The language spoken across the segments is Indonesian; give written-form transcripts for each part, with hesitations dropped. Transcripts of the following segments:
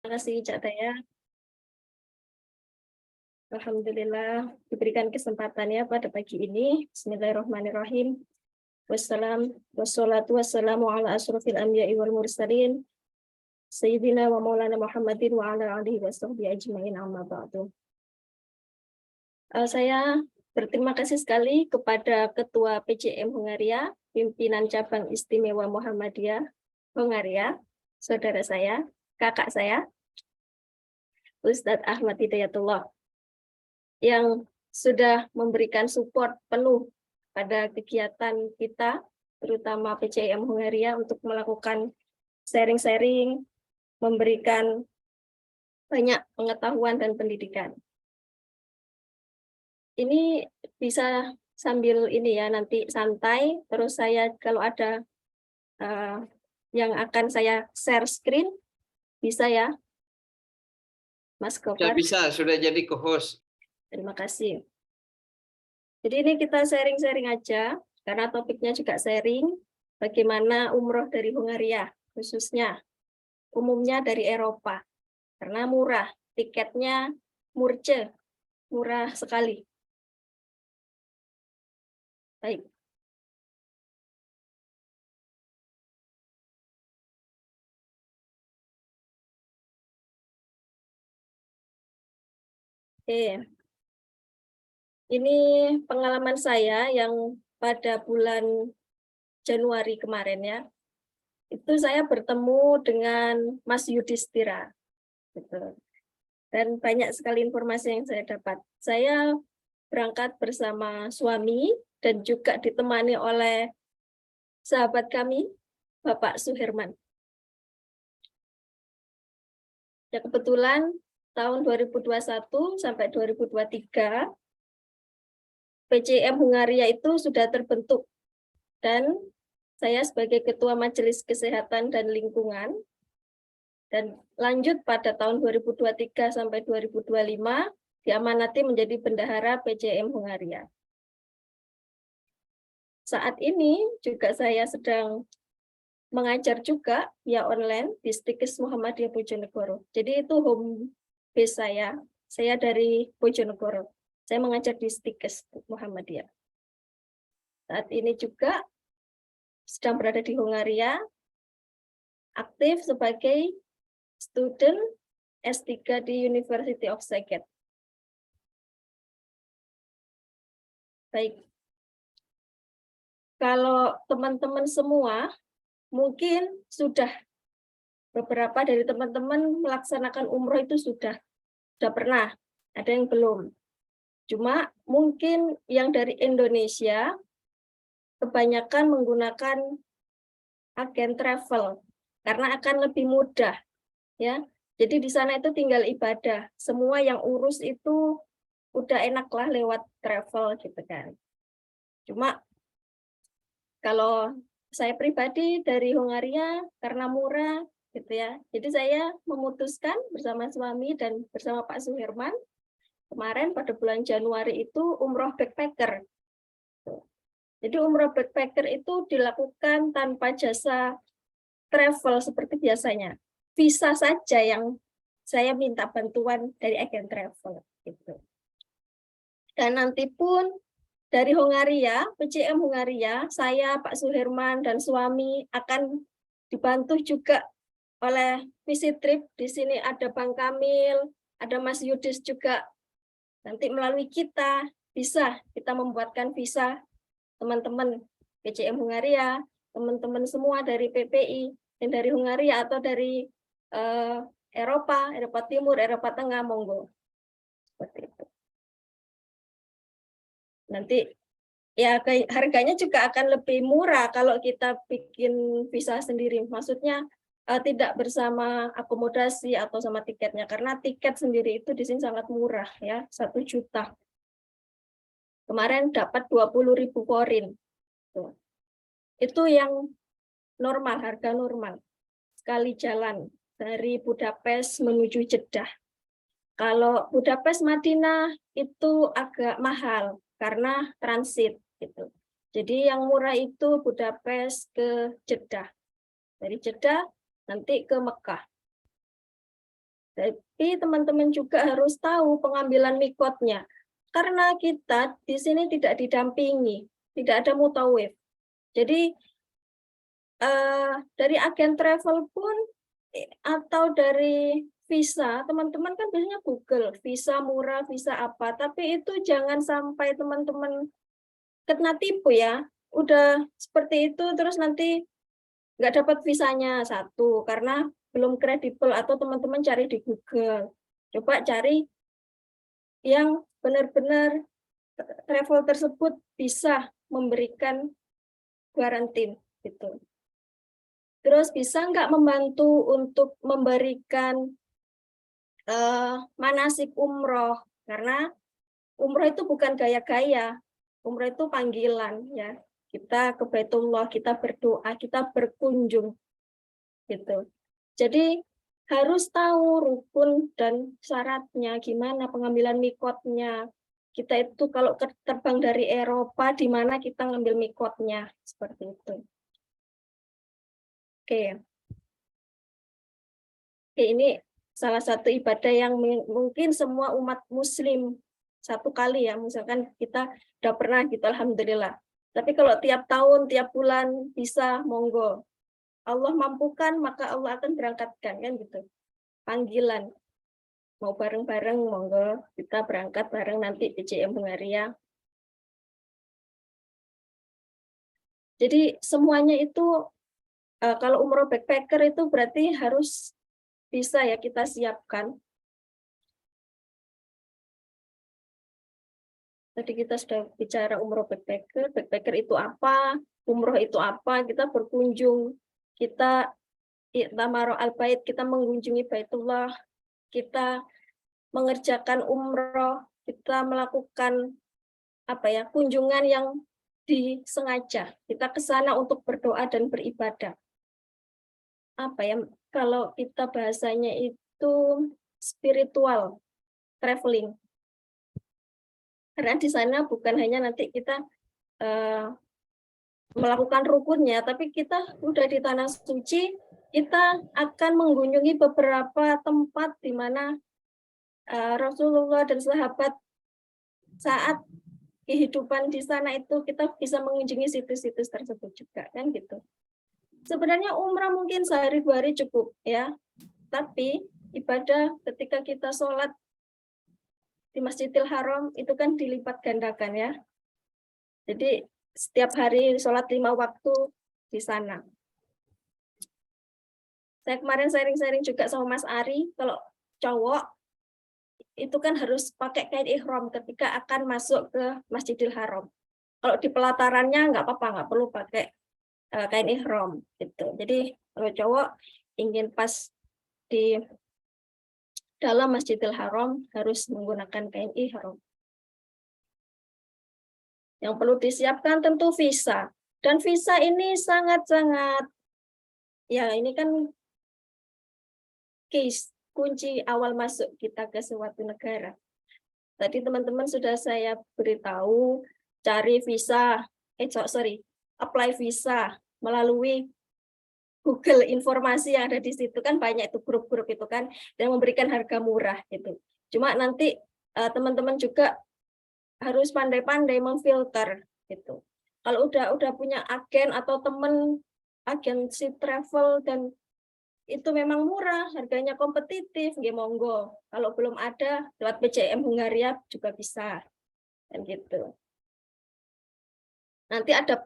Terima kasih Cak Daya. Alhamdulillah diberikan kesempatannya pada pagi ini. Bismillahirrahmanirrahim. Wassalatu wassalamu ala asrofil anbiya'i wal mursalin. Sayyidina wa maulana Muhammadin wa ala alihi wa sahbihi ajma'in amma ba'du. Saya berterima kasih sekali kepada Ketua PCM Hongaria, pimpinan cabang istimewa Muhammadiyah Hongaria, saudara saya, kakak saya, Ustadz Ahmad Hidayatullah, yang sudah memberikan support penuh pada kegiatan kita, terutama PCM Hongaria, untuk melakukan sharing-sharing, memberikan banyak pengetahuan dan pendidikan. Ini bisa sambil ini ya, nanti santai, terus saya kalau ada yang akan saya share screen, bisa ya, Mas Sudah Gopar? bisa, sudah jadi co-host. Terima kasih. Jadi ini kita sharing-sharing aja, karena topiknya juga sharing, bagaimana umroh dari Hongaria, khususnya, umumnya dari Eropa, karena murah, tiketnya murce, murah sekali. Baik. Oke. Ini pengalaman saya yang pada bulan Januari kemarin ya. Itu saya bertemu dengan Mas Yudhistira. Gitu. Dan banyak sekali informasi yang saya dapat. Saya berangkat bersama suami dan juga ditemani oleh sahabat kami, Bapak Suherman. Ya, kebetulan tahun 2021 sampai 2023 PCM Hongaria itu sudah terbentuk dan saya sebagai Ketua Majelis Kesehatan dan Lingkungan, dan lanjut pada tahun 2023 sampai 2025 diamanati menjadi bendahara PCM Hongaria. Saat ini juga saya sedang mengajar juga via online di Stikes Muhammadiyah Bojonegoro. Jadi itu home base saya. Saya dari Bojonegoro. Saya mengajar di Stikes Muhammadiyah. Saat ini juga sedang berada di Hongaria, aktif sebagai student S3 di University of Szeged. Baik. Kalau teman-teman semua mungkin sudah, beberapa dari teman-teman melaksanakan umroh itu sudah pernah, ada yang belum. Cuma mungkin yang dari Indonesia kebanyakan menggunakan agen travel karena akan lebih mudah ya. Jadi di sana itu tinggal ibadah. Semua yang urus itu udah enak lah lewat travel gitu kan. Cuma kalau saya pribadi dari Hongaria karena murah gitu ya. Jadi saya memutuskan bersama suami dan bersama Pak Suherman kemarin pada bulan Januari itu umroh backpacker. Jadi umroh backpacker itu dilakukan tanpa jasa travel seperti biasanya. Visa saja yang saya minta bantuan dari agen travel gitu. Dan nanti pun dari Hongaria, PCM Hongaria, saya, Pak Suherman, dan suami akan dibantu juga oleh visit trip. Di sini ada Bang Kamil, ada Mas Yudis juga. Nanti melalui kita, bisa kita membuatkan visa teman-teman PCM Hongaria, teman-teman semua dari PPI, yang dari Hongaria atau dari Eropa, Eropa Timur, Eropa Tengah, monggo. Seperti itu. Nanti ya harganya juga akan lebih murah kalau kita bikin visa sendiri. Maksudnya tidak bersama akomodasi atau sama tiketnya, karena tiket sendiri itu di sini sangat murah ya, 1 juta. Kemarin dapat 20.000 forin. Tuh. Itu yang normal, harga normal. Sekali jalan dari Budapest menuju Jeddah. Kalau Budapest Madinah itu agak mahal karena transit gitu. Jadi yang murah itu Budapest ke Jeddah. Dari Jeddah nanti ke Mekah. Tapi teman-teman juga harus tahu pengambilan mikotnya. Karena kita di sini tidak didampingi, tidak ada mutawif. Jadi dari agen travel pun atau dari visa, teman-teman kan biasanya Google, visa murah, visa apa, tapi itu jangan sampai teman-teman kena tipu ya. Udah seperti itu terus nanti nggak dapat visanya satu, karena belum kredibel atau teman-teman cari di Google. Coba cari yang benar-benar travel tersebut bisa memberikan garansi gitu. Terus bisa nggak membantu untuk memberikan manasik umroh, karena umroh itu bukan gaya-gaya, umroh itu panggilan ya. Kita ke Baitullah, kita berdoa, kita berkunjung gitu. Jadi harus tahu rukun dan syaratnya, gimana pengambilan mikotnya. Kita itu kalau terbang dari Eropa, di mana kita ngambil mikotnya, seperti itu. Oke. Oke, ini salah satu ibadah yang mungkin semua umat muslim satu kali ya, misalkan kita udah pernah gitu, alhamdulillah. Tapi kalau tiap tahun, tiap bulan bisa, monggo. Allah mampukan, maka Allah akan berangkatkan, kan gitu. Panggilan. Mau bareng-bareng, monggo. Kita berangkat bareng nanti PJM Hungaria. Jadi semuanya itu, kalau umroh backpacker itu berarti harus bisa ya kita siapkan. Tadi kita sudah bicara umroh backpacker. Backpacker itu apa? Umroh itu apa? Kita berkunjung, kita i'tamaro al-bait, kita mengunjungi Baitullah, kita mengerjakan umroh, kita melakukan apa ya, kunjungan yang disengaja. Kita ke sana untuk berdoa dan beribadah. Apa ya, kalau kita bahasanya itu spiritual traveling. Karena di sana bukan hanya nanti kita melakukan rukunnya, tapi kita udah di tanah suci, kita akan mengunjungi beberapa tempat di mana Rasulullah dan sahabat saat kehidupan di sana itu kita bisa mengunjungi situs-situs tersebut juga, kan gitu. Sebenarnya umrah mungkin sehari 2 hari cukup ya, tapi ibadah ketika kita sholat di Masjidil Haram itu kan dilipat gandakan ya. Jadi setiap hari sholat 5 waktu di sana. Saya kemarin sharing-sharing juga sama Mas Ari, kalau cowok itu kan harus pakai kain ihram ketika akan masuk ke Masjidil Haram. Kalau di pelatarannya nggak apa-apa, nggak perlu pakai kain ihram gitu. Jadi kalau cowok ingin pas di dalam Masjidil Haram harus menggunakan kain ihram. Yang perlu disiapkan tentu visa. Dan visa ini sangat-sangat, ya ini kan case, kunci awal masuk kita ke suatu negara. Tadi teman-teman sudah saya beritahu, cari visa, apply visa melalui Google, informasi yang ada di situ kan banyak itu grup-grup itu kan, yang memberikan harga murah gitu. Cuma nanti teman-teman juga harus pandai-pandai memfilter gitu. Kalau udah punya agen atau teman agensi travel dan itu memang murah, harganya kompetitif, nggih monggo. Kalau belum ada lewat PJM Hungaria juga bisa. Dan gitu. Nanti ada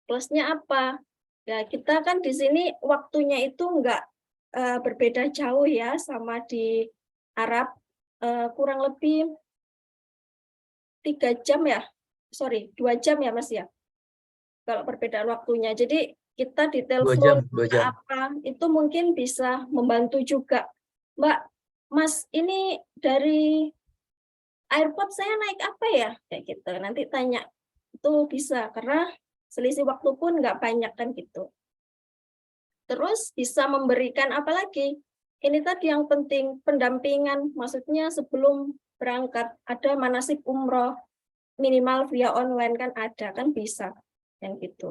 plusnya apa? Ya, kita kan di sini waktunya itu enggak berbeda jauh ya sama di Arab, kurang lebih 3 jam ya, 2 jam ya Mas ya, kalau perbedaan waktunya. Jadi kita 2 jam, ditelepon 2 jam. apa, itu mungkin bisa membantu juga. Mbak, Mas ini dari airport saya naik apa ya? Kayak gitu, nanti tanya. Itu bisa, karena selisih waktu pun nggak banyak kan gitu. Terus bisa memberikan apa lagi? Ini tadi yang penting, pendampingan. Maksudnya sebelum berangkat, ada manasik umroh, minimal via online kan ada, kan bisa. Yang gitu.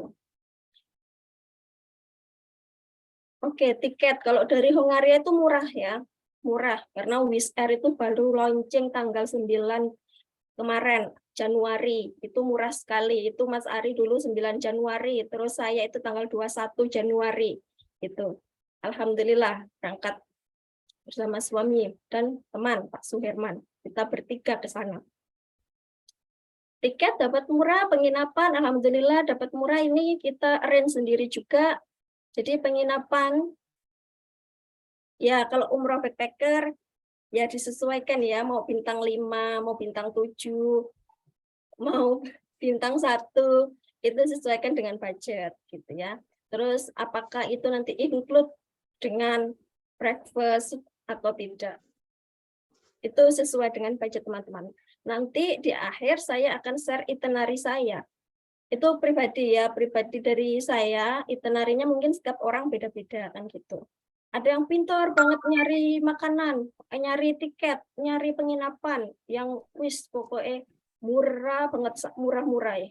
Oke, tiket. Kalau dari Hongaria itu murah ya. murah karena Wizz Air itu baru launching tanggal 9 kemarin Januari, itu murah sekali. Itu Mas Ari dulu 9 Januari, terus saya itu tanggal 21 Januari. Itu alhamdulillah berangkat bersama suami dan teman Pak Suherman. Kita bertiga ke sana. Tiket dapat murah, penginapan alhamdulillah dapat murah, ini kita arrange sendiri juga. Jadi penginapan ya kalau umroh backpacker ya disesuaikan ya, mau bintang 5, mau bintang 7, mau bintang 1, itu sesuaikan dengan budget gitu ya. Terus apakah itu nanti include dengan breakfast atau tidak? Itu sesuai dengan budget teman-teman. Nanti di akhir saya akan share itinerary saya. Itu pribadi ya, pribadi dari saya, itinerary-nya mungkin setiap orang beda-beda kan gitu. Ada yang pintar banget nyari makanan, nyari tiket, nyari penginapan, yang wis pokoknya murah banget, murah-murah ya.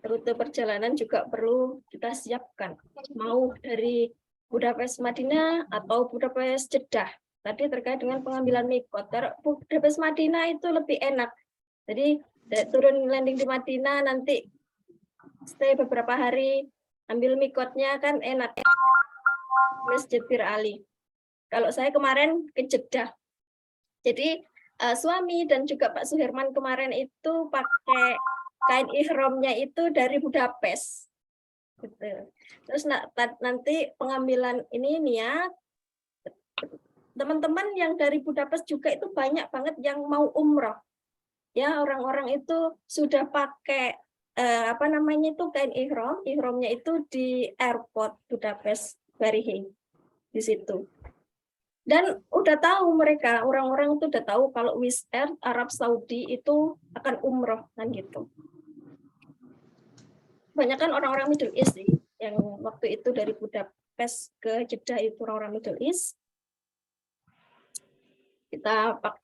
Rute perjalanan juga perlu kita siapkan. Mau dari Budapest Madinah atau Budapest Jeddah. Tadi terkait dengan pengambilan mikot. Budapest Madinah itu lebih enak. Jadi turun landing di Madinah, nanti stay beberapa hari, ambil mikotnya kan enak. Masjid Bir Ali. Kalau saya kemarin ke Jeddah. Jadi suami dan juga Pak Suherman kemarin itu pakai kain ihramnya itu dari Budapest. Gitu. Terus nanti pengambilan ini nih ya, teman-teman yang dari Budapest juga itu banyak banget yang mau umroh. Ya, orang-orang itu sudah pakai apa namanya itu kain ihram, ihramnya itu di airport Budapest Barihi di situ. Dan udah tahu mereka, orang-orang itu udah tahu kalau Wizz Air Arab Saudi itu akan umroh kan gitu. Banyak kan orang-orang Middle East sih, yang waktu itu dari Budapest ke Jeddah itu orang-orang Middle East.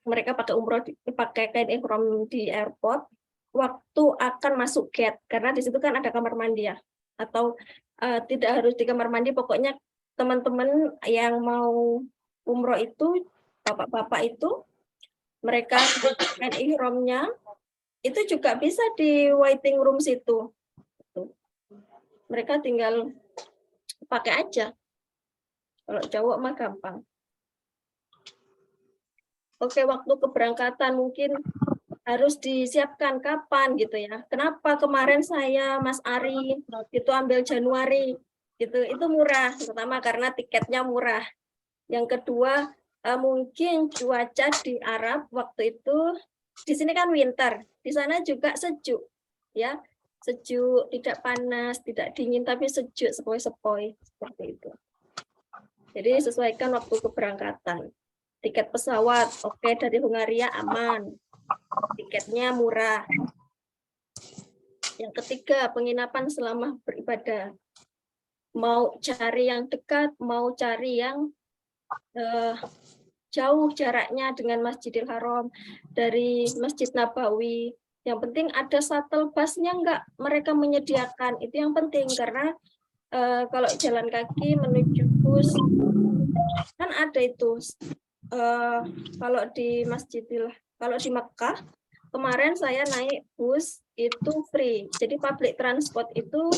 Mereka pakai umroh, pakai kain ihram di airport. Waktu akan masuk gate, karena di situ kan ada kamar mandi ya, atau tidak harus di kamar mandi, pokoknya teman-teman yang mau umroh itu, bapak-bapak itu, mereka kain ihramnya itu juga bisa di waiting room situ. Mereka tinggal pakai aja. Kalau cowok mah gampang. Oke, waktu keberangkatan mungkin harus disiapkan kapan gitu ya. Kenapa kemarin saya Mas Ari itu ambil Januari gitu, itu murah. Pertama karena tiketnya murah. Yang kedua mungkin cuaca di Arab waktu itu, di sini kan winter, di sana juga sejuk ya, sejuk, tidak panas, tidak dingin, tapi sejuk, sepoi-sepoi seperti itu. Jadi sesuaikan waktu keberangkatan. Tiket pesawat oke, dari Hungaria aman, tiketnya murah. Yang ketiga, penginapan selama beribadah. Mau cari yang dekat, mau cari yang jauh jaraknya dengan Masjidil Haram, dari Masjid Nabawi. Yang penting ada shuttle busnya enggak mereka menyediakan. Itu yang penting, karena kalau jalan kaki menuju bus, kan ada itu. Kalau di kalau di Mekah, kemarin saya naik bus itu free. Jadi public transport itu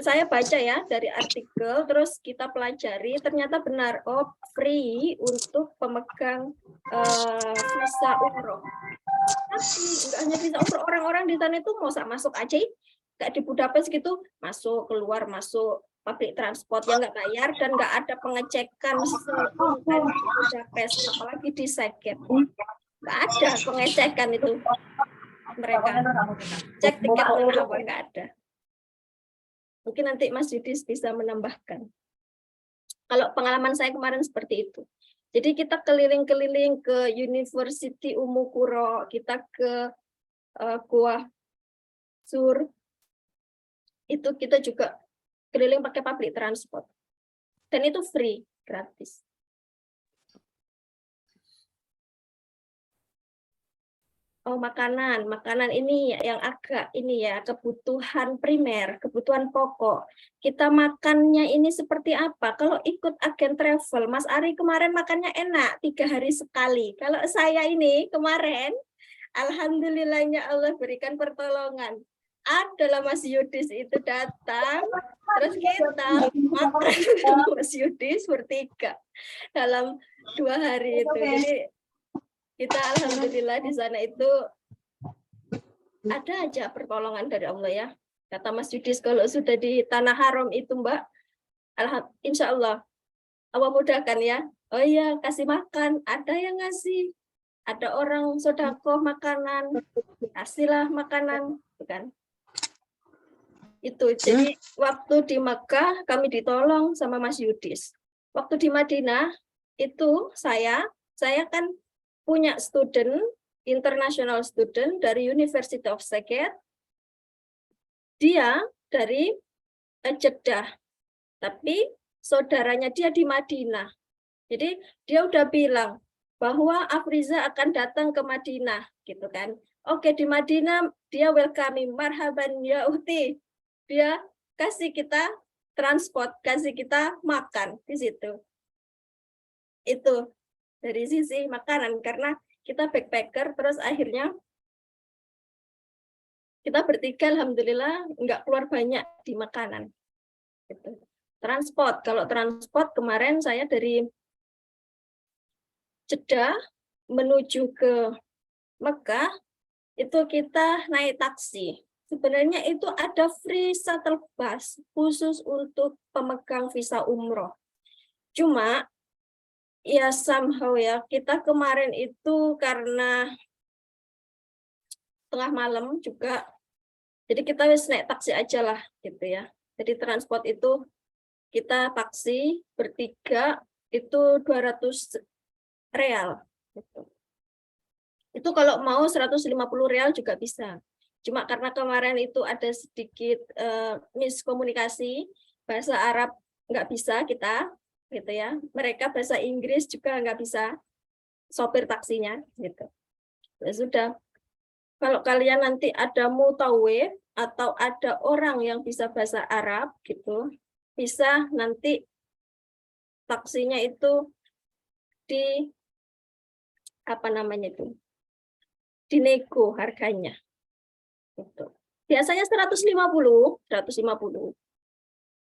saya baca ya dari artikel, terus kita pelajari, ternyata benar, oh free untuk pemegang visa umroh. Tapi nggak hanya visa umroh, orang-orang di sana itu mau masuk aja, nggak di Budapest gitu, masuk keluar masuk public transport yang nggak bayar dan nggak ada pengecekan sepuntan di Budapest, apalagi di Szeged, nggak ada pengecekan itu, mereka cek tiket apa nggak ada. Mungkin nanti Mas Yudis bisa menambahkan. Kalau pengalaman saya kemarin seperti itu. Jadi kita keliling-keliling ke University Umukuro, kita ke Goa Sur, itu kita juga keliling pakai public transport. Dan itu free, gratis. Oh, makanan ini yang agak ini ya, kebutuhan primer, kebutuhan pokok. Kita makannya ini seperti apa? Kalau ikut agen travel, Mas Ari kemarin makannya enak, 3 hari sekali. Kalau saya ini kemarin, alhamdulillahnya Allah berikan pertolongan. Adalah Mas Yudis itu datang, terus kita makan Mas Yudis bertiga dalam 2 hari itu. Jadi kita alhamdulillah di sana itu ada aja pertolongan dari Allah ya. Kata Mas Yudis, kalau sudah di tanah haram itu Mbak, insya Allah Allah mudahkan ya. Oh iya, kasih makan. Ada yang ngasih. Ada orang sodako makanan. Kasihlah makanan. Bukan? Itu. Jadi waktu di Mekah kami ditolong sama Mas Yudis. Waktu di Madinah itu saya kan punya student, international student dari University of Saqqez. Dia dari Jeddah, tapi saudaranya dia di Madinah. Jadi dia udah bilang bahwa Afriza akan datang ke Madinah, gitu kan. Oke, di Madinah dia welcoming, marhaban ya Uhti. Dia kasih kita transport, kasih kita makan di situ. Itu dari sisi makanan, karena kita backpacker, terus akhirnya kita bertiga alhamdulillah nggak keluar banyak di makanan. Gitu. Transport, kalau transport kemarin saya dari Jeddah menuju ke Mekah itu kita naik taksi. Sebenarnya itu ada free shuttle bus khusus untuk pemegang visa umroh. Cuma ya somehow ya kita kemarin itu karena tengah malam juga, jadi kita wis naik taksi aja lah gitu ya. Jadi transport itu kita taksi bertiga itu 200 real. Gitu. Itu kalau mau 150 real juga bisa. Cuma karena kemarin itu ada sedikit miskomunikasi, bahasa Arab nggak bisa kita, gitu ya. Mereka bahasa Inggris juga nggak bisa, sopir taksinya, gitu. Ya sudah. Kalau kalian nanti ada mutawif atau ada orang yang bisa bahasa Arab, gitu, bisa nanti taksinya itu di apa namanya itu, dinego harganya. Gitu. Biasanya 150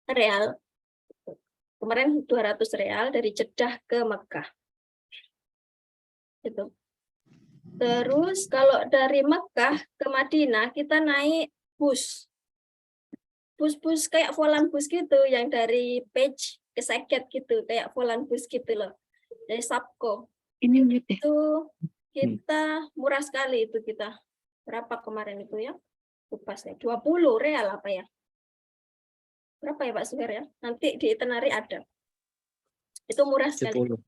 real. Kemarin 200 real dari Jeddah ke Mekah. Gitu. Terus kalau dari Mekah ke Madinah kita naik bus. Bus-bus kayak volan bus gitu yang dari Page ke Saqqez gitu, kayak volan bus gitu loh. Dari Sapko. Ini mute ya. Itu kita murah sekali itu kita. Berapa kemarin itu ya? Upasnya 20 real apa ya? Berapa ya Pak Suher ya? Nanti di itinerary ada. Itu murah sekali. 10.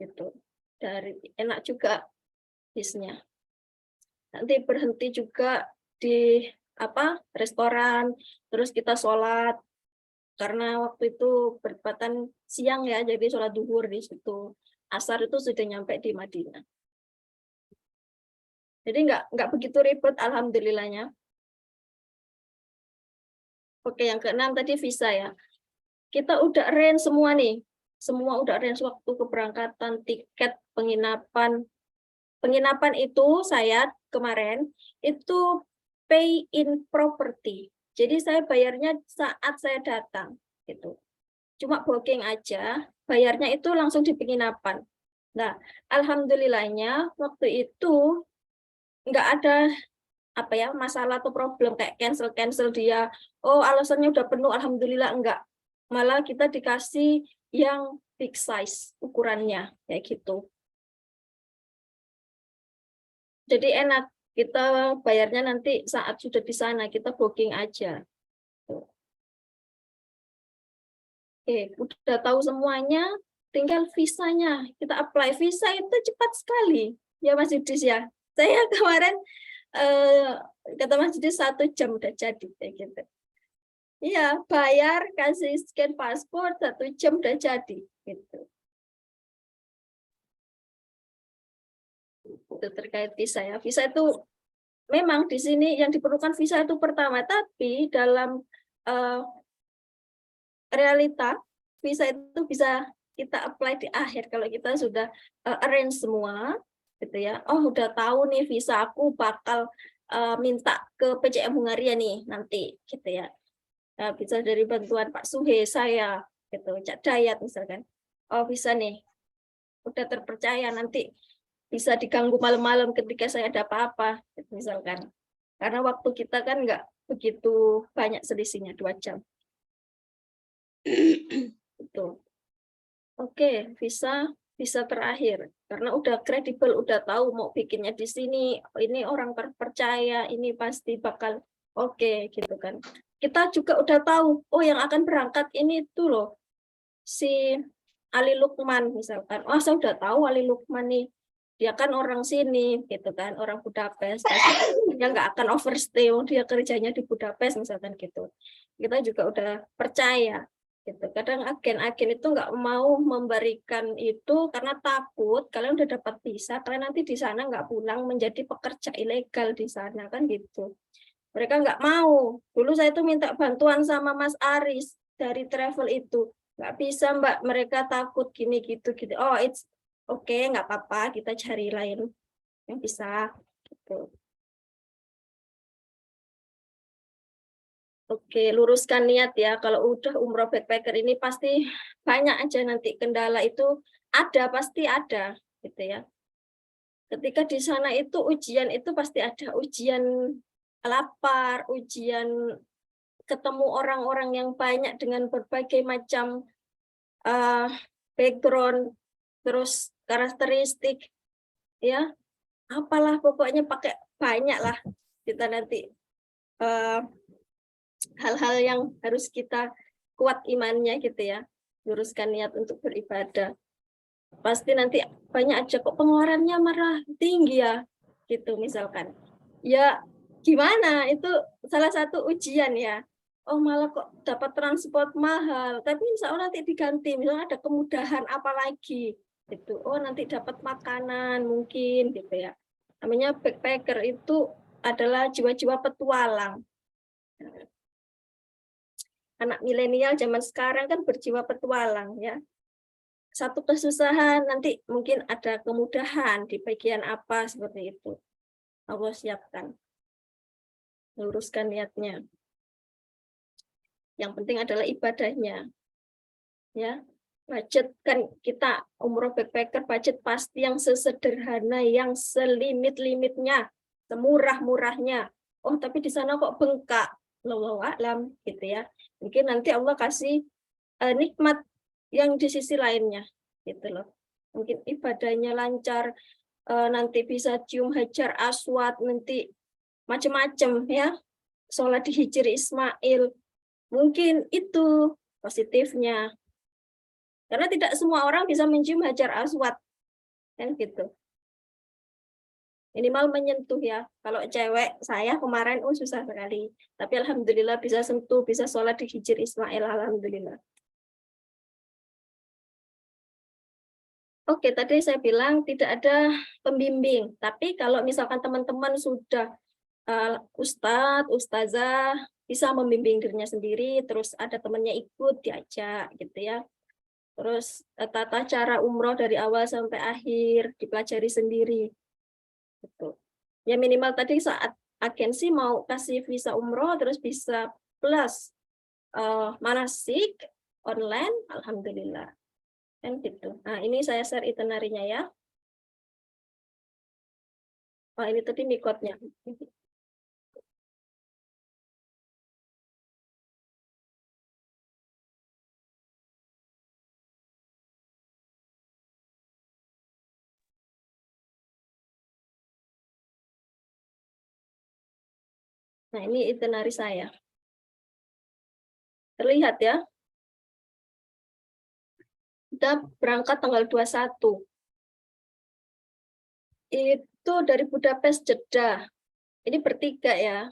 Gitu. Dari enak juga bisnya. Nanti berhenti juga di apa? Restoran, terus kita sholat karena waktu itu bertepatan siang ya, jadi sholat duhur di situ. Asar itu sudah nyampe di Madinah. Jadi nggak begitu ribet alhamdulillahnya. Oke, yang keenam tadi visa ya. Kita udah arrange semua nih. Semua udah arrange waktu keberangkatan, tiket, penginapan. Penginapan itu saya kemarin itu pay in property. Jadi saya bayarnya saat saya datang gitu. Cuma booking aja, bayarnya itu langsung di penginapan. Nah, alhamdulillahnya waktu itu nggak ada apa ya masalah atau problem kayak cancel dia. Oh, alasannya udah penuh, alhamdulillah enggak. Malah kita dikasih yang big size ukurannya kayak gitu. Jadi enak, kita bayarnya nanti saat sudah di sana, kita booking aja. Oke, udah tahu semuanya, tinggal visanya. Kita apply visa itu cepat sekali. Ya Mas Yudis ya. Saya kemarin kata Mas Yudis 1 jam udah jadi kayak gitu. Iya, bayar, kasih scan paspor, 1 jam udah jadi gitu. Itu terkait visa ya. Visa itu memang di sini yang diperlukan visa itu pertama, tapi dalam realita visa itu bisa kita apply di akhir kalau kita sudah arrange semua, gitu ya. Oh, udah tahu nih visa aku bakal minta ke PCM Hungaria nih nanti, gitu ya. Bisa dari bantuan Pak Suhe saya, gitu, Cak Dayat misalkan. Oh, bisa nih, udah terpercaya nanti bisa diganggu malam-malam ketika saya ada apa-apa, gitu, misalkan. Karena waktu kita kan nggak begitu banyak selisihnya 2 jam. Betul. Oke, visa terakhir karena udah kredibel, udah tahu mau bikinnya di sini, ini orang terpercaya, ini pasti bakal oke gitu kan. Kita juga udah tahu, oh yang akan berangkat ini tuh loh si Ali Lukman misalkan. Oh, saya udah tahu Ali Lukman nih. Dia kan orang sini gitu kan, orang Budapest. Dia nggak akan overstay, dia kerjanya di Budapest misalkan gitu. Kita juga udah percaya gitu. Kadang agen-agen itu nggak mau memberikan itu karena takut kalian udah dapat visa, kalian nanti di sana nggak pulang menjadi pekerja ilegal di sana kan gitu. Mereka nggak mau. Dulu saya tuh minta bantuan sama Mas Aris dari travel itu, nggak bisa Mbak, mereka takut gini gitu gitu. Oh, it's okay, nggak apa-apa, kita cari lain yang bisa gitu. Oke, luruskan niat ya. Kalau udah umroh backpacker ini pasti banyak aja nanti kendala itu ada, pasti ada gitu ya. Ketika di sana itu ujian itu pasti ada ujian lapar, ujian ketemu orang-orang yang banyak dengan berbagai macam background, terus karakteristik, ya, apalah pokoknya pakai banyak lah kita nanti hal-hal yang harus kita kuat imannya gitu ya, luruskan niat untuk beribadah. Pasti nanti banyak aja kok pengeluarannya malah tinggi ya, gitu misalkan. Ya gimana, itu salah satu ujian ya. Oh malah kok dapat transport mahal, tapi insya Allah nanti diganti, misalnya ada kemudahan apa lagi, gitu. Oh nanti dapat makanan mungkin gitu ya. Namanya backpacker itu adalah jiwa-jiwa petualang. Anak milenial zaman sekarang kan berjiwa petualang ya. Satu kesusahan nanti mungkin ada kemudahan di bagian apa seperti itu. Allah siapkan. Luruskan niatnya. Yang penting adalah ibadahnya. Ya. Budget kan kita umroh backpacker budget pasti yang sesederhana, yang selimit-limitnya, semurah-murahnya. Oh, tapi di sana kok bengkak. Wallahu a'lam gitu ya. Mungkin nanti Allah kasih nikmat yang di sisi lainnya gitu loh. Mungkin ibadahnya lancar, nanti bisa cium hajar aswad, nanti macam-macam ya, sholat di Hijri Ismail, mungkin itu positifnya, karena tidak semua orang bisa mencium hajar aswad kan gitu, minimal menyentuh ya. Kalau cewek saya kemarin susah sekali, tapi alhamdulillah bisa sentuh, bisa sholat di Hijri Ismail, alhamdulillah. Oke, tadi saya bilang tidak ada pembimbing, tapi kalau misalkan teman-teman sudah ustadz, ustazah bisa membimbing dirinya sendiri, terus ada temannya ikut diajak gitu ya. Terus tata cara umroh dari awal sampai akhir dipelajari sendiri. Gitu. Ya minimal tadi saat agensi mau kasih visa umroh terus bisa plus manasik online, alhamdulillah. Kan gitu. Nah, ini saya share itinerary-nya ya. Oh, ini tadi mikotnya. Nah, ini itinerary saya. Terlihat ya. Kita berangkat tanggal 21. Itu dari Budapest Jeddah. Ini bertiga ya.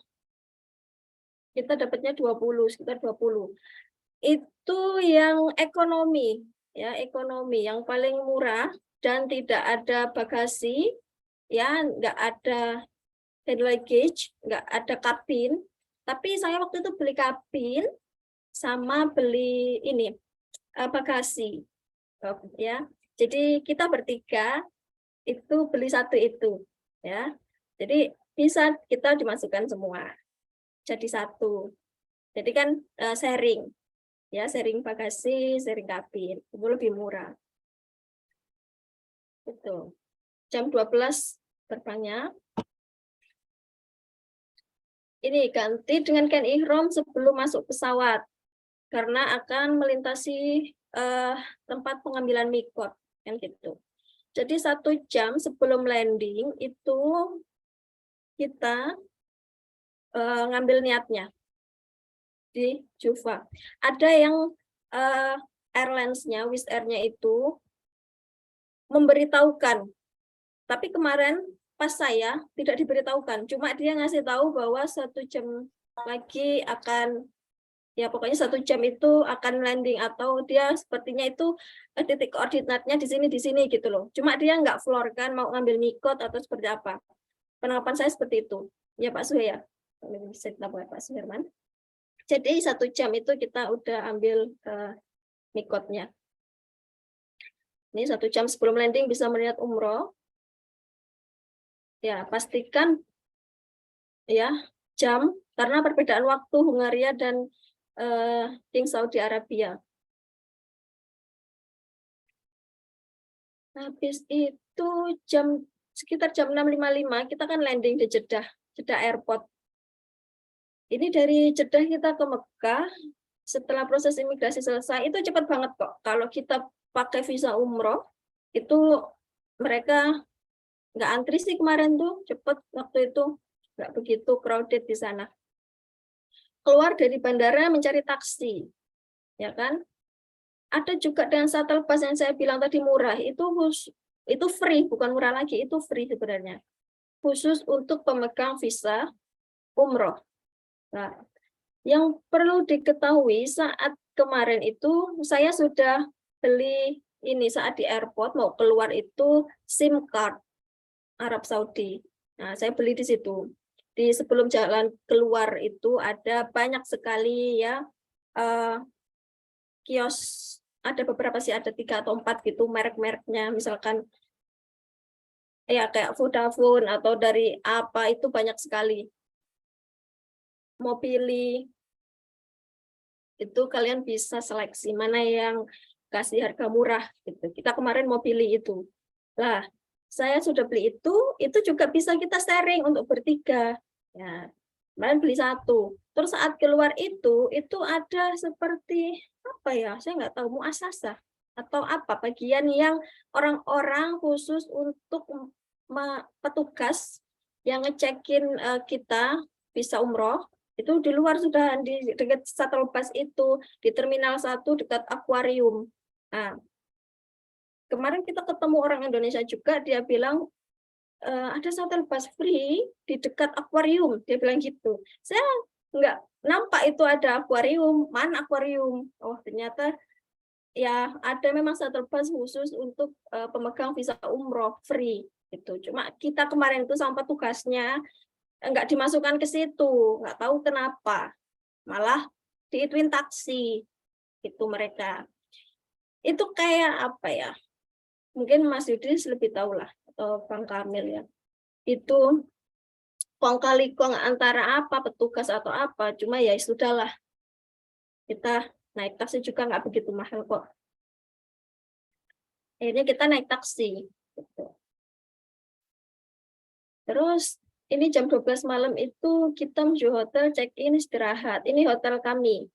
Kita dapatnya 20, sekitar 20. Itu yang ekonomi, ya, ekonomi yang paling murah dan tidak ada bagasi. ya, nggak ada hand luggage, nggak ada kabin. Tapi saya waktu itu beli kabin sama beli ini bagasi, ya. Jadi kita bertiga itu beli satu itu, ya. Jadi bisa kita dimasukkan semua jadi satu. Jadi kan sharing, ya, sharing bagasi, sharing kabin, itu lebih murah. Itu jam 12 terbangnya. Ini ganti dengan kain ihram sebelum masuk pesawat karena akan melintasi tempat pengambilan mikot, kan gitu. Jadi 1 jam sebelum landing itu kita ngambil niatnya di Juva. Ada yang airlines-nya, Wizz Air-nya itu memberitahukan, tapi kemarin pas saya tidak diberitahukan, cuma dia ngasih tahu bahwa 1 jam lagi akan, ya pokoknya 1 jam itu akan landing, atau dia sepertinya itu titik koordinatnya di sini gitu loh. Cuma dia nggak floor kan, mau ngambil mikot atau seperti apa. Penanggapan saya seperti itu. Ya Pak Suhe ya, bisa kita buat Pak Suherman. Jadi 1 jam itu kita udah ambil mikotnya. Ini 1 jam sebelum landing bisa melihat umroh. Ya pastikan ya jam, karena perbedaan waktu Hungaria dan King Saudi Arabia. Habis itu sekitar jam 6.55 kita kan landing di Jeddah Airport. Ini dari Jeddah kita ke Mekah, setelah proses imigrasi selesai, itu cepat banget kok. Kalau kita pakai visa umroh, itu mereka nggak antri sih kemarin tuh, cepat waktu itu, nggak begitu crowded di sana. Keluar dari bandara mencari taksi, ya kan? Ada juga dengan shuttle bus yang saya bilang tadi murah, itu free, bukan murah lagi, itu free sebenarnya. Khusus untuk pemegang visa umroh. Nah, yang perlu diketahui saat kemarin itu saya sudah beli ini saat di airport mau keluar itu SIM card Arab Saudi. Nah, saya beli di situ. Di sebelum jalan keluar itu ada banyak sekali ya kios, ada beberapa sih, ada 3 atau 4 gitu merek-mereknya, misalkan ya kayak Vodafone atau dari apa itu banyak sekali. Mau pilih itu kalian bisa seleksi mana yang kasih harga murah gitu. Kita kemarin mau pilih itu. Lah, saya sudah beli itu juga bisa kita sharing untuk bertiga. Ya, kemarin beli satu. Terus saat keluar itu ada seperti apa ya? Saya nggak tahu, muasasah atau apa, bagian yang orang-orang khusus untuk petugas yang ngecekin kita bisa umroh. Itu di luar sudah, di dekat shuttle bus itu, di Terminal 1 dekat akuarium. Nah, kemarin kita ketemu orang Indonesia juga, dia bilang ada shuttle bus free di dekat akuarium, dia bilang gitu. Saya nggak nampak itu ada akuarium, mana akuarium? Oh ternyata ya ada memang shuttle bus khusus untuk pemegang visa umroh free gitu. Cuma kita kemarin itu sama petugasnya nggak dimasukkan ke situ, nggak tahu kenapa, malah diituin taksi itu mereka. Itu kayak apa ya, mungkin Mas Yudis lebih tahu lah, atau Bang Kamil ya, itu kong kali kong antara apa petugas atau apa, cuma ya sudahlah, kita naik taksi juga nggak begitu mahal kok. Akhirnya kita naik taksi gitu. Terus ini jam 12 malam itu kita menuju hotel, check-in, istirahat. Ini hotel kami.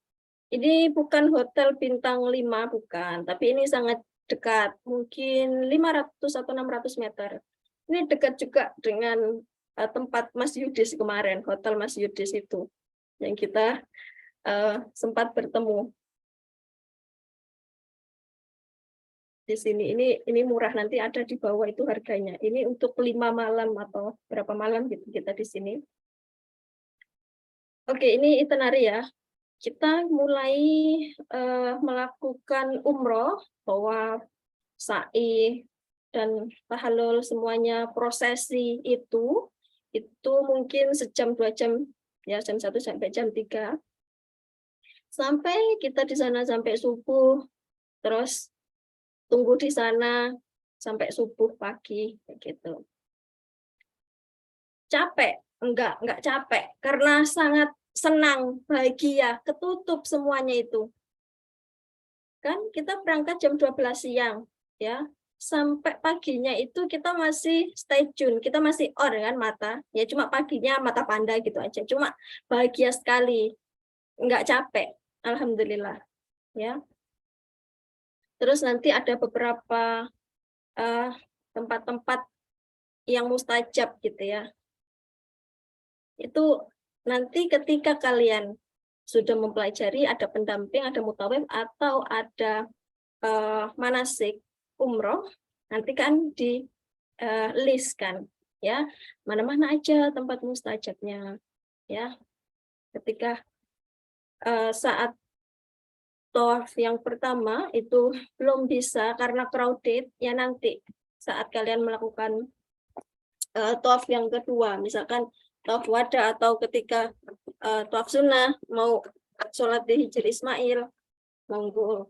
Ini bukan hotel bintang 5, bukan. Tapi ini sangat dekat. Mungkin 500 atau 600 meter. Ini dekat juga dengan tempat Mas Yudis kemarin, hotel Mas Yudis itu. Yang kita sempat bertemu. Di sini ini murah, nanti ada di bawah itu harganya. Ini untuk 5 malam atau berapa malam gitu kita di sini. Oke, ini itinerary ya. Kita mulai melakukan umroh, bahwa sa'i dan tahalul semuanya prosesi itu mungkin sejam 2 jam, ya jam 1 sampai jam 3, sampai kita di sana sampai subuh, terus tunggu di sana sampai subuh pagi gitu. Capek? Enggak capek, karena sangat senang, bahagia, ketutup semuanya itu. Kan kita berangkat jam 12 siang, ya. Sampai paginya itu kita masih stay tune, kita masih on kan mata. Ya cuma paginya mata panda gitu aja. Cuma bahagia sekali. Enggak capek, alhamdulillah, ya. Terus nanti ada beberapa tempat-tempat yang mustajab gitu ya. Itu nanti ketika kalian sudah mempelajari, ada pendamping, ada mutawif, atau ada manasik umroh, nanti kan di list kan, ya mana-mana aja tempat mustajabnya, ya. Ketika saat tawaf yang pertama itu belum bisa karena crowded, ya nanti saat kalian melakukan tawaf yang kedua, misalkan tawaf wada atau ketika tawaf sunnah mau sholat di Hijr Ismail, monggo.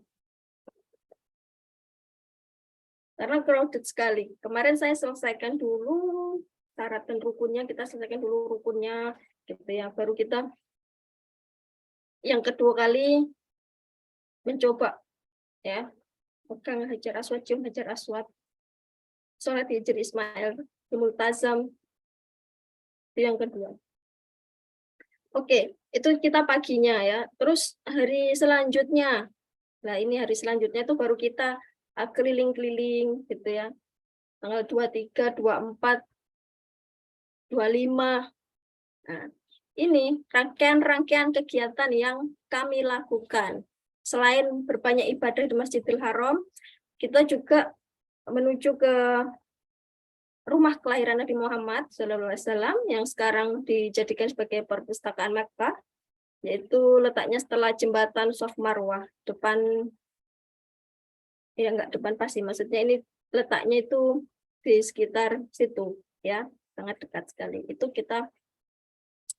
Karena crowded sekali. Kemarin saya selesaikan dulu syarat dan rukunnya, kita selesaikan dulu rukunnya gitu ya. Baru kita yang kedua kali mencoba ya, pegang Hajar Aswad, cium Hajar Aswad, sholat di Hijr Ismail di Multazam, itu yang kedua. Oke, itu kita paginya ya. Terus hari selanjutnya, nah ini hari selanjutnya itu baru kita keliling-keliling gitu ya. Tanggal 23, 24, 25. Nah, ini rangkaian-rangkaian kegiatan yang kami lakukan. Selain berbanyak ibadah di Masjidil Haram, kita juga menuju ke rumah kelahiran Nabi Muhammad SAW yang sekarang dijadikan sebagai perpustakaan Mekkah, yaitu letaknya setelah jembatan Shaf Marwah, depan, ya enggak depan pasti, maksudnya ini letaknya itu di sekitar situ, ya sangat dekat sekali. Itu kita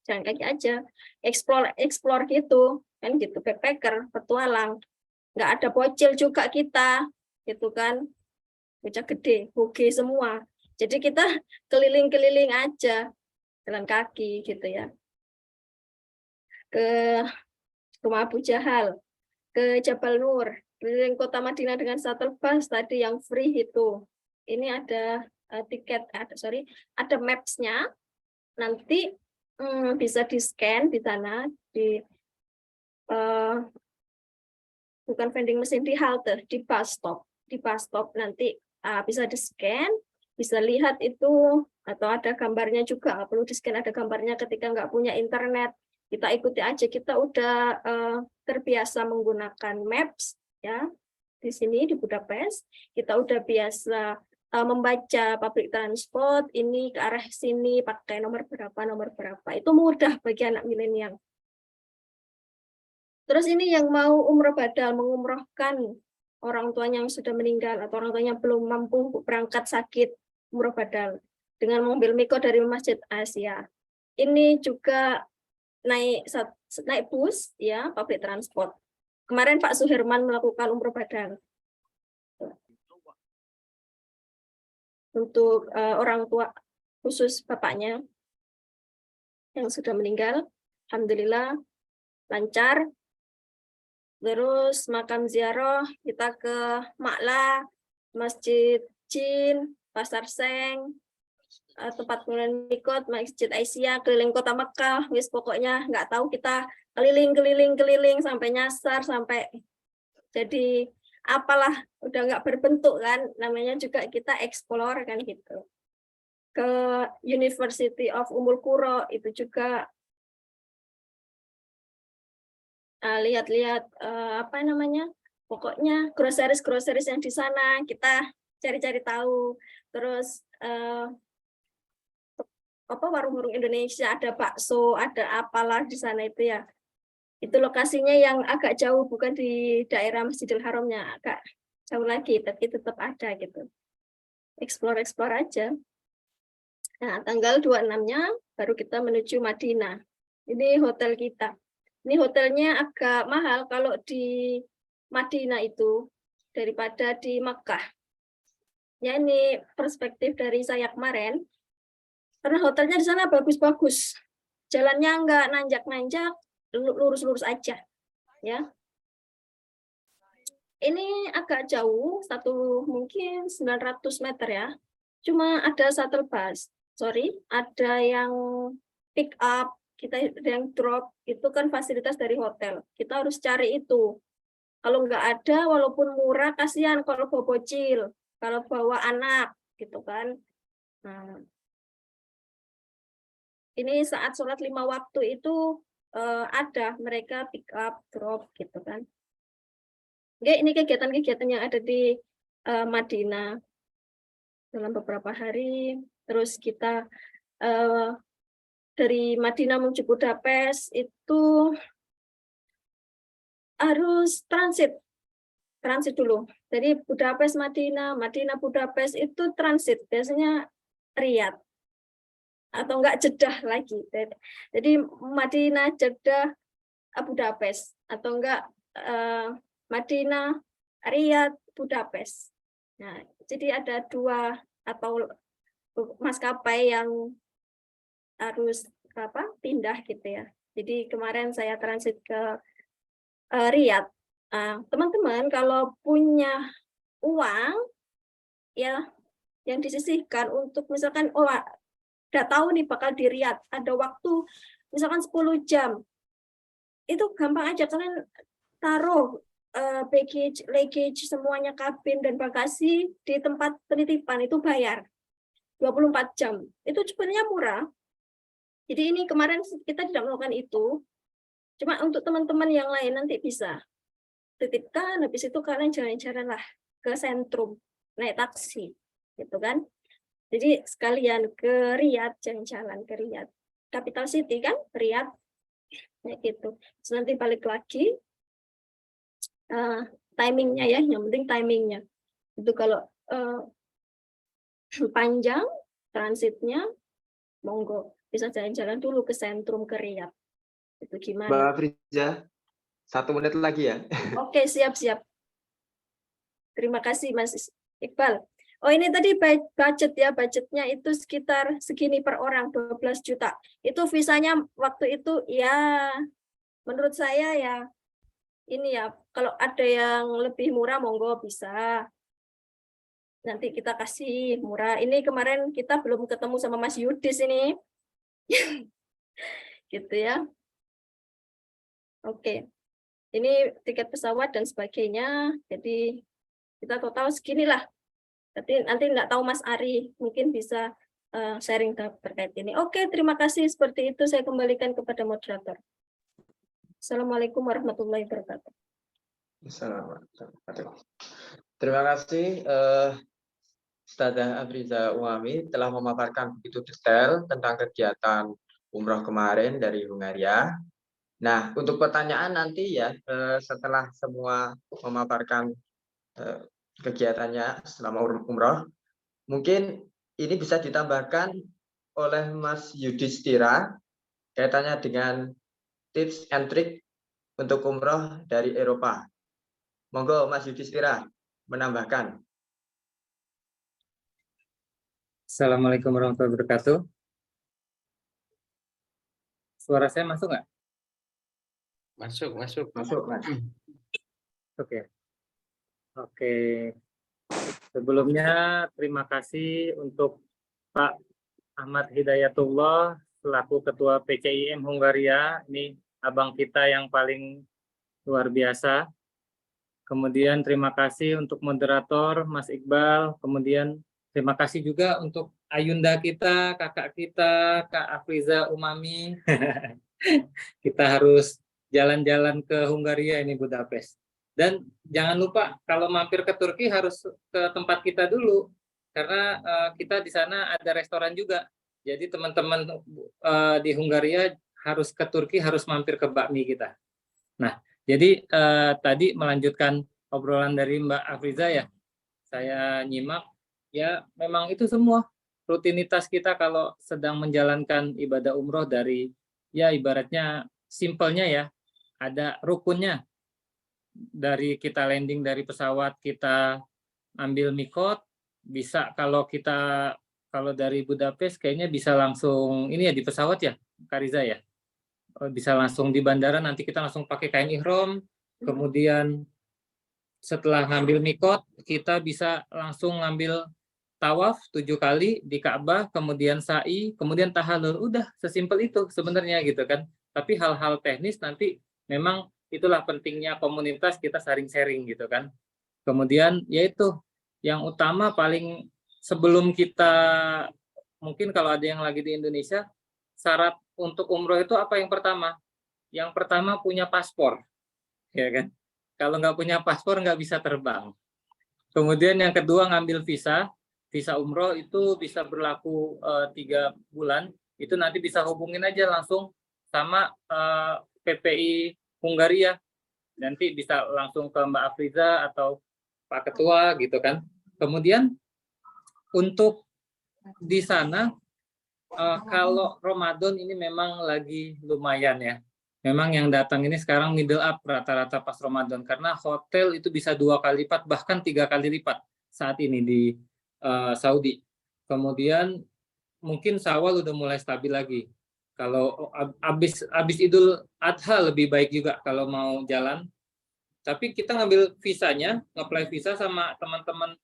jalan kaki aja, explore gitu, kan gitu, backpacker, petualang, nggak ada bocil juga kita, gitu kan, bocah gede, hoge semua. Jadi kita keliling-keliling aja, jalan kaki gitu ya. Ke rumah Abu Jahal, ke Jabal Nur, keliling kota Madinah dengan shuttle bus tadi yang free itu. Ini ada tiket, ada maps-nya. Nanti bisa di-scan di sana, di bukan vending mesin, di halte, di bus stop nanti bisa di-scan, bisa lihat itu, atau ada gambarnya juga, nggak perlu di-scan, ada gambarnya ketika nggak punya internet, kita ikuti aja, kita udah terbiasa menggunakan maps ya di sini di Budapest, kita udah biasa membaca public transport, ini ke arah sini pakai nomor berapa, itu mudah bagi anak milenial. Terus ini yang mau umroh badal, mengumrohkan orang tuanya yang sudah meninggal atau orang tuanya belum mampu berangkat sakit, umroh badal dengan mengambil miko dari Masjid Asia. Ini juga naik bus ya, public transport. Kemarin Pak Suherman melakukan umroh badal untuk orang tua, khusus bapaknya yang sudah meninggal. Alhamdulillah lancar. Terus makam ziarah kita ke Makla, Masjid Jin, Pasar Seng, tempat kemuliaan mikot, Masjid Aisyah, keliling kota Mekah, wis pokoknya nggak tahu kita keliling sampai nyasar, sampai jadi apalah, udah nggak berbentuk kan, namanya juga kita explore kan gitu. Ke University of Ummul Qura itu juga lihat-lihat apa namanya, pokoknya groceries yang di sana kita cari-cari tahu. Terus apa, warung-warung Indonesia, ada bakso, ada apalah di sana itu ya. Itu lokasinya yang agak jauh, bukan di daerah Masjidil Haramnya, agak jauh lagi, tapi tetap ada gitu. explore aja. Nah, tanggal 26-nya baru kita menuju Madinah. Ini hotel kita. Ini hotelnya agak mahal kalau di Madinah itu daripada di Mekah. Ya, ini perspektif dari saya kemarin. Karena hotelnya di sana bagus-bagus. Jalannya nggak nanjak-nanjak, lurus-lurus aja. Ya. Ini agak jauh, mungkin 900 meter ya. Cuma ada shuttle bus. Ada yang pick up, kita ada yang drop, itu kan fasilitas dari hotel. Kita harus cari itu. Kalau nggak ada, walaupun murah, kasihan kalau bawa bocil, kalau bawa anak, gitu kan. Nah, ini saat sholat 5 waktu itu ada mereka pick up, drop, gitu kan. Oke, ini kegiatan-kegiatan yang ada di Madinah dalam beberapa hari. Terus kita dari Madinah menuju Budapest itu harus transit dulu. Jadi Budapest Madinah, Madinah Budapest itu transit, biasanya Riyadh atau enggak Jeddah lagi. Jadi Madinah, Jeddah, Budapest atau enggak Madinah, Riyadh, Budapest. Nah, jadi ada 2 atau maskapai yang harus pindah gitu ya. Jadi kemarin saya transit ke Riyadh. Teman-teman kalau punya uang ya yang disisihkan untuk misalkan udah tahu nih bakal di Riyadh, ada waktu misalkan 10 jam. Itu gampang aja, kalian taruh luggage semuanya, kabin dan bagasi di tempat penitipan, itu bayar 24 jam. Itu sebenarnya murah. Jadi ini kemarin kita tidak melakukan itu. Cuma untuk teman-teman yang lain nanti bisa titipkan, habis itu kalian jalan-jalan lah ke sentrum, naik taksi, gitu kan. Jadi sekalian ke Riyadh, jalan-jalan ke Riyadh. Capital City kan, Riyadh. Kayak gitu. Terus nanti balik lagi, timingnya ya, yang penting timingnya. Itu kalau panjang transitnya, monggo bisa jalan-jalan dulu ke sentrum ke Riyadh. Itu gimana? Mbak Friza, 1 menit lagi ya. Oke, siap-siap. Terima kasih Mas Iqbal. Oh, ini tadi budget ya, budgetnya itu sekitar segini per orang, 12 juta. Itu visanya waktu itu ya menurut saya ya ini ya, kalau ada yang lebih murah monggo bisa. Nanti kita kasih murah. Ini kemarin kita belum ketemu sama Mas Yudis ini. Gitu ya. Oke. Ini tiket pesawat dan sebagainya. Jadi kita total seginilah. Tapi nanti nggak tahu Mas Ari mungkin bisa sharing terkait ini. Oke, terima kasih. Seperti itu saya kembalikan kepada moderator. Assalamualaikum warahmatullahi wabarakatuh. Terima kasih Ustadzah Afriza Umami telah memaparkan begitu detail tentang kegiatan umroh kemarin dari Hungaria. Nah, untuk pertanyaan nanti ya setelah semua memaparkan kegiatannya selama umroh, mungkin ini bisa ditambahkan oleh Mas Yudhistira kaitannya dengan tips and trick untuk umroh dari Eropa. Monggo Mas Yudhistira menambahkan. Assalamualaikum warahmatullahi wabarakatuh. Suara saya masuk nggak? Masuk. Oke. Sebelumnya terima kasih untuk Pak Ahmad Hidayatullah selaku Ketua PCIM Hungaria. Ini abang kita yang paling luar biasa. Kemudian terima kasih untuk moderator Mas Iqbal. Kemudian terima kasih juga untuk Ayunda kita, kakak kita, Kak Afriza Umami. Kita harus jalan-jalan ke Hungaria ini, Budapest. Dan jangan lupa kalau mampir ke Turki harus ke tempat kita dulu, karena kita di sana ada restoran juga. Jadi teman-teman di Hungaria harus ke Turki, harus mampir ke bakmi kita. Nah, jadi tadi melanjutkan obrolan dari Mbak Afriza ya, saya nyimak ya memang itu semua rutinitas kita kalau sedang menjalankan ibadah umroh dari ya ibaratnya simpelnya ya, ada rukunnya. Dari kita landing dari pesawat, kita ambil mikot, bisa kalau dari Budapest kayaknya bisa langsung ini ya di pesawat ya, Kariza ya. Bisa langsung di bandara, nanti kita langsung pakai kain ihram, kemudian setelah ngambil mikot, kita bisa langsung ngambil tawaf 7 kali di Ka'bah, kemudian sa'i, kemudian tahallul. Udah sesimpel itu sebenarnya gitu kan. Tapi hal-hal teknis nanti memang itulah pentingnya komunitas, kita sharing-sharing gitu kan. Kemudian yaitu yang utama paling sebelum kita, mungkin kalau ada yang lagi di Indonesia, syarat untuk umroh itu apa yang pertama? Yang pertama punya paspor, ya kan? Kalau nggak punya paspor nggak bisa terbang. Kemudian yang kedua ngambil visa umroh itu bisa berlaku 3 bulan. Itu nanti bisa hubungin aja langsung sama PPI Hungaria. Nanti bisa langsung ke Mbak Afriza atau Pak Ketua gitu kan. Kemudian untuk di sana kalau Ramadan ini memang lagi lumayan ya. Memang yang datang ini sekarang middle up rata-rata pas Ramadan, karena hotel itu bisa 2 kali lipat bahkan 3 kali lipat saat ini di Saudi. Kemudian mungkin Syawal udah mulai stabil lagi. Kalau habis Idul Adha lebih baik juga kalau mau jalan. Tapi kita ngambil visanya, nge-apply visa sama teman-teman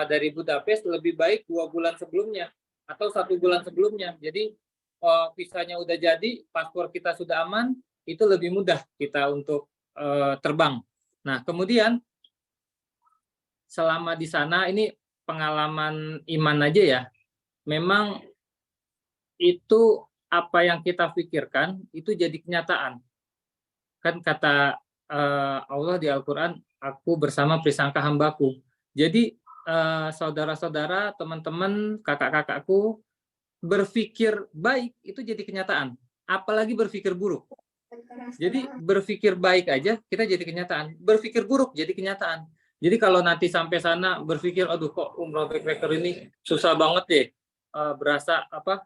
dari Budapest lebih baik 2 bulan sebelumnya atau 1 bulan sebelumnya. Jadi visanya udah jadi, paspor kita sudah aman, itu lebih mudah kita untuk terbang. Nah, kemudian selama di sana ini pengalaman Iman aja ya. Memang itu apa yang kita pikirkan itu jadi kenyataan. Kan kata Allah di Al-Qur'an, aku bersama perisangka hambaku. Jadi saudara-saudara, teman-teman, kakak-kakakku, berpikir baik itu jadi kenyataan. Apalagi berpikir buruk. Jadi berpikir baik aja kita jadi kenyataan. Berpikir buruk jadi kenyataan. Jadi kalau nanti sampai sana berpikir, aduh kok umroh backpacker ini susah banget deh. Berasa apa?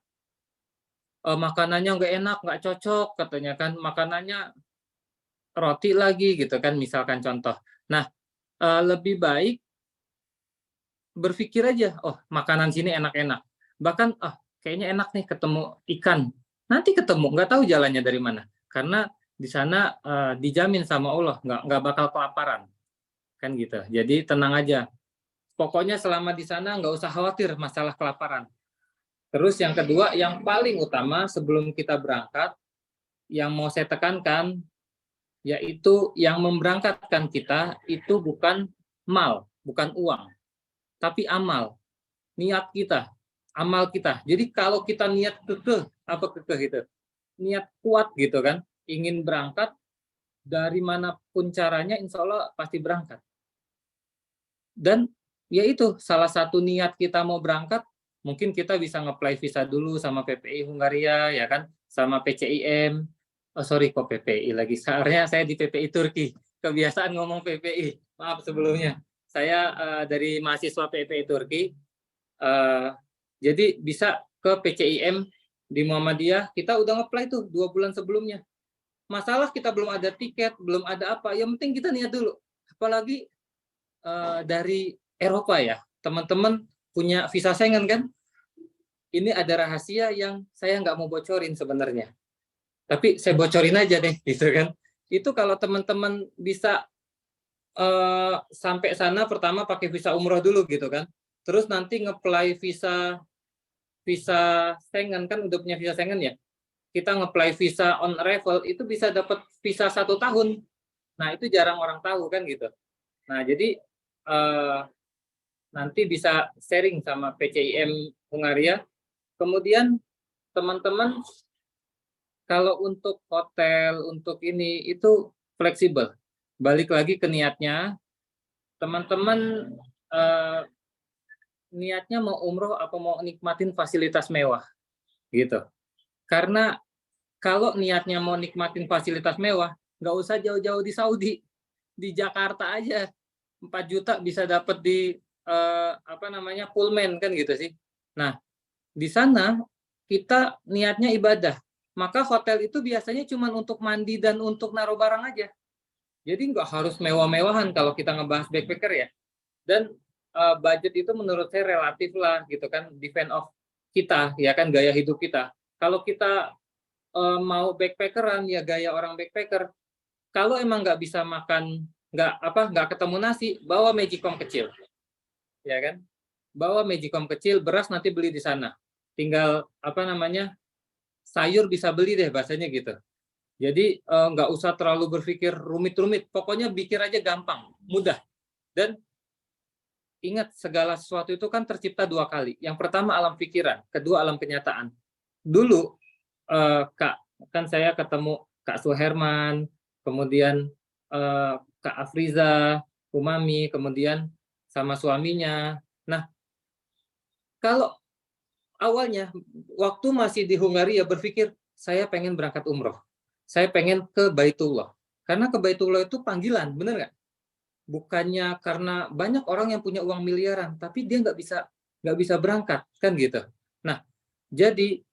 Makanannya nggak enak, nggak cocok katanya kan. Makanannya roti lagi gitu kan, misalkan contoh. Nah, lebih baik berpikir aja, oh makanan sini enak-enak. Bahkan, kayaknya enak nih ketemu ikan. Nanti ketemu, nggak tahu jalannya dari mana. Karena di sana dijamin sama Allah, nggak bakal kelaparan. Kan gitu. Jadi tenang aja. Pokoknya selama di sana nggak usah khawatir masalah kelaparan. Terus yang kedua, yang paling utama sebelum kita berangkat, yang mau saya tekankan, yaitu yang memberangkatkan kita itu bukan mal, bukan uang, tapi amal, niat kita, amal kita. Jadi kalau kita niat kekeh gitu, niat kuat gitu kan, ingin berangkat, dari manapun caranya insya Allah pasti berangkat. Dan yaitu salah satu niat kita mau berangkat, mungkin kita bisa nge-apply visa dulu sama PPI Hungaria, ya kan, sama PCIM. Oh sorry, kok PPI lagi. Seharusnya saya di PPI Turki. Kebiasaan ngomong PPI. Maaf sebelumnya. Saya dari mahasiswa PPI Turki. Jadi bisa ke PCIM di Muhammadiyah. Kita udah nge-apply tuh 2 bulan sebelumnya. Masalah kita belum ada tiket, belum ada apa. Yang penting kita niat dulu. Apalagi dari Eropa ya. Teman-teman punya visa Schengen kan? Ini ada rahasia yang saya nggak mau bocorin sebenarnya. Tapi saya bocorin aja deh, gitu kan. Itu kalau teman-teman bisa sampai sana pertama pakai visa umroh dulu gitu kan. Terus nanti nge-apply visa Schengen kan udah punya visa Schengen ya. Kita nge-apply visa on arrival itu bisa dapat visa 1 tahun. Nah, itu jarang orang tahu kan gitu. Nah, jadi nanti bisa sharing sama PCIM Hungaria. Kemudian teman-teman kalau untuk hotel, untuk ini, itu fleksibel. Balik lagi ke niatnya. Teman-teman niatnya mau umroh apa mau nikmatin fasilitas mewah. Gitu. Karena kalau niatnya mau nikmatin fasilitas mewah, nggak usah jauh-jauh di Saudi. Di Jakarta aja. 4 juta bisa dapat di Pullman kan gitu sih. Nah, di sana kita niatnya ibadah. Maka hotel itu biasanya cuma untuk mandi dan untuk naruh barang aja. Jadi nggak harus mewah-mewahan kalau kita ngebahas backpacker ya. Dan budget itu menurut saya relatif lah gitu kan, depend of kita ya kan, gaya hidup kita. Kalau kita mau backpackeran ya gaya orang backpacker. Kalau emang nggak bisa makan, nggak ketemu nasi, bawa magicom kecil, ya kan? Bawa magicom kecil, beras nanti beli di sana. Tinggal sayur bisa beli deh bahasanya gitu. Jadi nggak usah terlalu berpikir rumit-rumit. Pokoknya pikir aja gampang, mudah. Dan ingat segala sesuatu itu kan tercipta 2 kali. Yang pertama alam pikiran, kedua alam kenyataan. Dulu Kak, kan saya ketemu Kak Suherman, kemudian Kak Afriza, Umami, kemudian sama suaminya. Nah, kalau awalnya waktu masih di Hungaria berpikir saya pengen berangkat umroh, saya pengen ke Baitullah, karena ke Baitullah itu panggilan, bener nggak? Bukannya karena banyak orang yang punya uang miliaran, tapi dia nggak bisa berangkat, kan gitu. Nah, jadi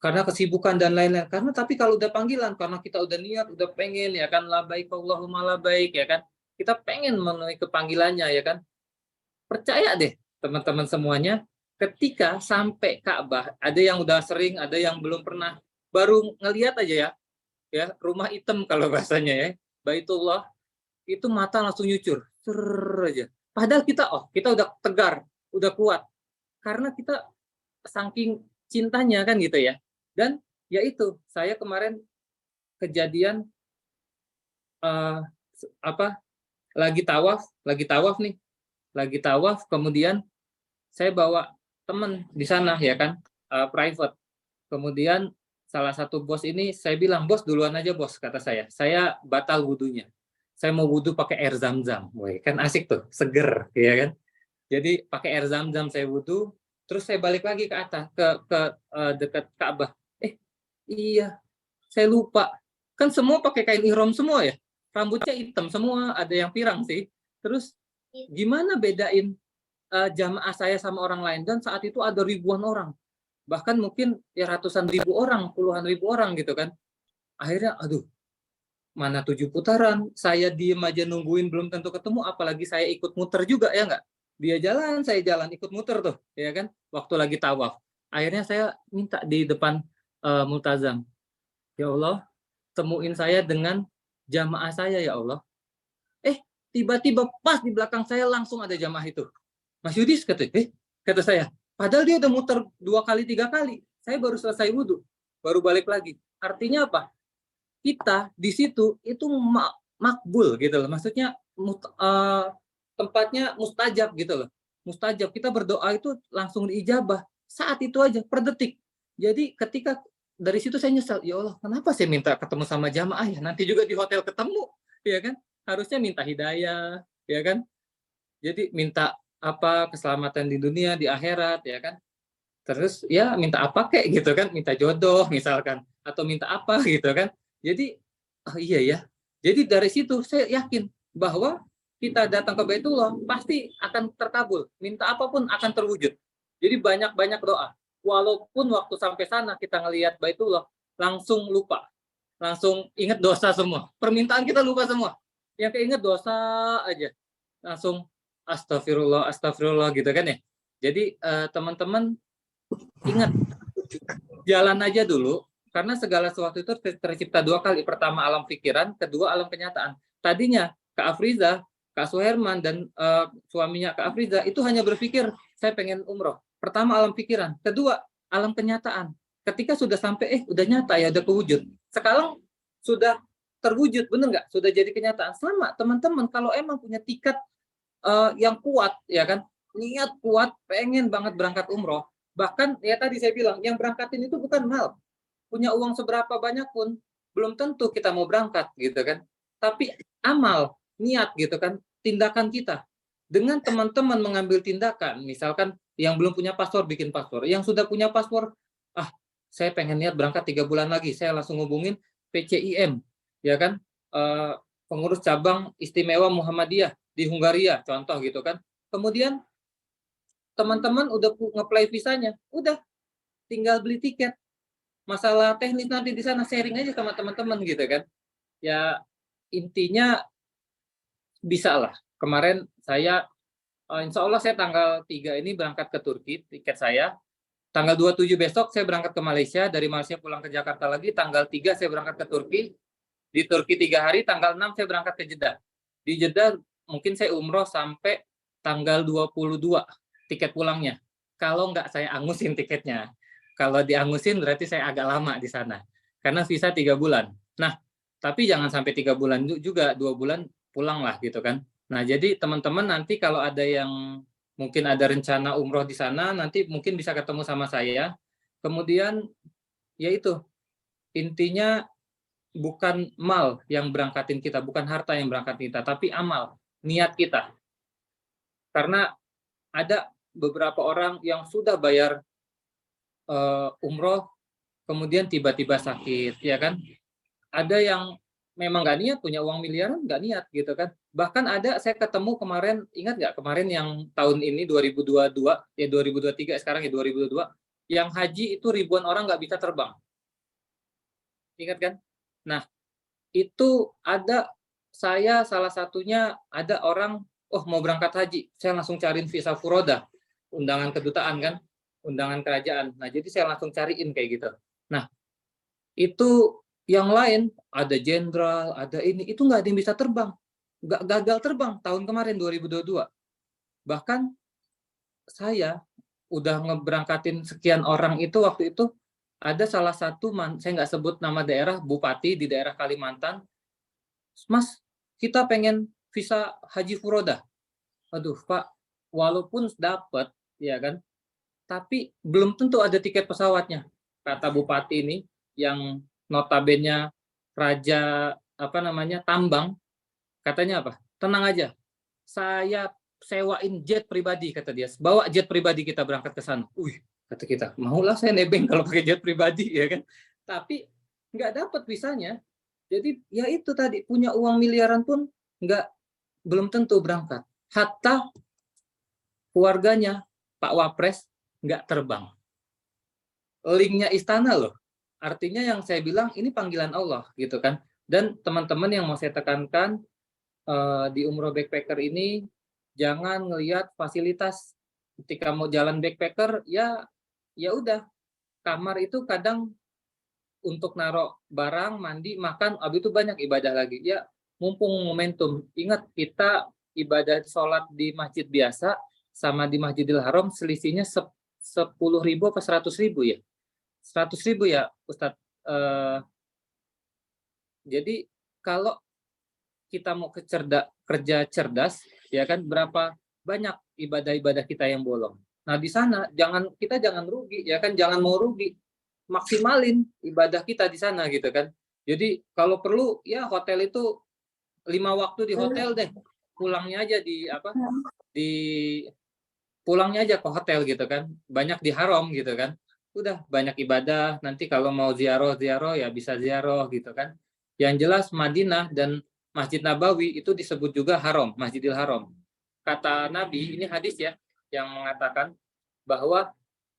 karena kesibukan dan lain-lain. Tapi kalau udah panggilan, karena kita udah niat, udah pengen, ya kan, labaik Allahumma labaik, ya kan, kita pengen memenuhi kepanggilannya, ya kan. Percaya deh, teman-teman semuanya, ketika sampai Ka'bah, ada yang udah sering, ada yang belum pernah, baru ngelihat aja ya, rumah hitam kalau bahasanya ya, Baitullah, itu mata langsung nyucur, aja. Padahal kita udah tegar, udah kuat, karena kita saking cintanya kan gitu ya. Dan yaitu saya kemarin kejadian lagi tawaf, kemudian saya bawa teman di sana ya kan, private. Kemudian salah satu bos ini saya bilang, bos duluan aja bos, kata saya batal wudhunya. Saya mau wudhu pakai air zam-zam, kan asik tuh, seger ya kan. Jadi pakai air zam-zam saya wudhu, terus saya balik lagi ke atas ke dekat Ka'bah. Iya, saya lupa. Kan semua pakai kain ihram semua ya. Rambutnya hitam semua, ada yang pirang sih. Terus gimana bedain jamaah saya sama orang lain? Dan saat itu ada ribuan orang. Bahkan mungkin ya ratusan ribu orang, puluhan ribu orang gitu kan. Akhirnya aduh, mana 7 putaran, saya diem aja nungguin belum tentu ketemu, apalagi saya ikut muter juga ya nggak? Dia jalan, saya jalan, ikut muter tuh, ya kan? Waktu lagi tawaf. Akhirnya saya minta di depan multazam, ya Allah, temuin saya dengan jamaah saya ya Allah. Tiba-tiba pas di belakang saya langsung ada jamaah itu. Mas Yudis kata saya, padahal dia udah muter 2 kali 3 kali. Saya baru selesai wudhu, baru balik lagi. Artinya apa? Kita di situ itu makbul gitu loh. Maksudnya tempatnya mustajab gitu loh. Mustajab, kita berdoa itu langsung diijabah saat itu aja, per detik. Jadi ketika dari situ saya nyesal, ya Allah, kenapa saya minta ketemu sama jamaah ya? Nanti juga di hotel ketemu, ya kan? Harusnya minta hidayah, ya kan? Jadi minta keselamatan di dunia, di akhirat, ya kan? Terus ya minta apa kek gitu kan? Minta jodoh misalkan, atau minta apa gitu kan? Jadi iya ya. Jadi dari situ saya yakin bahwa kita datang ke Baitullah pasti akan terkabul. Minta apapun akan terwujud. Jadi banyak-banyak doa. Walaupun waktu sampai sana kita ngelihat Baitullah langsung lupa. Langsung ingat dosa semua. Permintaan kita lupa semua. Yang keinget dosa aja. Langsung astagfirullah, astagfirullah gitu kan ya. Jadi teman-teman ingat, jalan aja dulu. Karena segala sesuatu itu tercipta 2 kali. Pertama alam pikiran, kedua alam kenyataan. Tadinya Kak Afriza, Kak Suherman, dan suaminya Kak Afriza itu hanya berpikir, saya pengen umroh. Pertama alam pikiran, kedua alam kenyataan. Ketika sudah sampai, udah nyata ya, udah kewujud. Sekarang sudah terwujud, bener nggak? Sudah jadi kenyataan. Sama teman-teman, kalau emang punya tiket yang kuat, ya kan, niat kuat, pengen banget berangkat umroh. Bahkan ya tadi saya bilang, yang berangkatin itu bukan mal. Punya uang seberapa banyak pun belum tentu kita mau berangkat gitu kan. Tapi amal, niat gitu kan, tindakan kita. Dengan teman-teman mengambil tindakan, misalkan yang belum punya paspor bikin paspor, yang sudah punya paspor, saya pengen niat berangkat 3 bulan lagi, saya langsung hubungin PCIM, ya kan, pengurus cabang istimewa Muhammadiyah di Hungaria, contoh gitu kan. Kemudian teman-teman udah nge-play visanya, udah tinggal beli tiket. Masalah teknis nanti di sana sharing aja sama teman-teman gitu kan. Ya intinya bisa lah. Kemarin saya insya Allah saya tanggal 3 ini berangkat ke Turki, tiket saya. Tanggal 27 besok saya berangkat ke Malaysia, dari Malaysia pulang ke Jakarta lagi, tanggal 3 saya berangkat ke Turki, di Turki 3 hari, tanggal 6 saya berangkat ke Jeddah. Di Jeddah mungkin saya umroh sampai tanggal 22 tiket pulangnya. Kalau nggak saya angusin tiketnya. Kalau diangusin berarti saya agak lama di sana. Karena visa 3 bulan. Nah, tapi jangan sampai 3 bulan juga, 2 bulan pulang lah gitu kan. Nah, jadi teman-teman nanti kalau ada yang mungkin ada rencana umroh di sana, nanti mungkin bisa ketemu sama saya. Kemudian, yaitu intinya bukan mal yang berangkatin kita, bukan harta yang berangkatin kita, tapi amal, niat kita. Karena ada beberapa orang yang sudah bayar umroh, kemudian tiba-tiba sakit, ya kan? Ada yang memang nggak niat, punya uang miliaran, nggak niat gitu kan. Bahkan ada saya ketemu kemarin, ingat nggak kemarin yang tahun ini 2022, ya 2023 sekarang ya 2022, yang haji itu ribuan orang nggak bisa terbang. Ingat kan? Nah, itu ada saya salah satunya ada orang, oh mau berangkat haji, saya langsung cariin visa furoda, undangan kedutaan kan, undangan kerajaan. Nah, jadi saya langsung cariin kayak gitu. Nah, itu yang lain ada jenderal, ada ini, itu nggak ada yang bisa terbang, nggak gagal terbang tahun kemarin 2022. Bahkan saya udah ngeberangkatin sekian orang itu waktu itu ada salah satu saya nggak sebut nama daerah, bupati di daerah Kalimantan, Mas, kita pengen visa haji furoda. Aduh, Pak, walaupun dapat, ya kan, tapi belum tentu ada tiket pesawatnya. Kata bupati ini, yang notabene raja tambang, katanya apa? Tenang aja, saya sewain jet pribadi, kata dia. Bawa jet pribadi kita berangkat ke sana. Kata kita, maulah saya nebeng kalau pakai jet pribadi, ya kan. Tapi nggak dapat visanya. Jadi ya itu tadi, punya uang miliaran pun belum tentu berangkat. Hatta keluarganya Pak Wapres nggak terbang. Linknya istana loh. Artinya yang saya bilang ini panggilan Allah gitu kan. Dan teman-teman yang mau saya tekankan di umroh backpacker ini jangan ngelihat fasilitas. Ketika mau jalan backpacker ya udah, kamar itu kadang untuk naruh barang, mandi, makan, habis itu banyak ibadah lagi. Ya, mumpung momentum. Ingat, kita ibadah sholat di masjid biasa sama di Masjidil Haram selisihnya 10.000 atau 100.000 ya? 100.000 ya, Ustadz. Jadi kalau kita mau kerja cerdas, ya kan, berapa banyak ibadah-ibadah kita yang bolong. Nah, di sana kita jangan rugi, ya kan, jangan mau rugi. Maksimalin ibadah kita di sana gitu kan. Jadi kalau perlu ya hotel itu 5 waktu di hotel deh. Pulangnya aja pulangnya aja ke hotel gitu kan. Banyak di haram gitu kan. Udah banyak ibadah, nanti kalau mau ziarah ya bisa ziarah gitu kan. Yang jelas Madinah dan Masjid Nabawi itu disebut juga haram, Masjidil Haram. Kata Nabi, ini hadis ya, yang mengatakan bahwa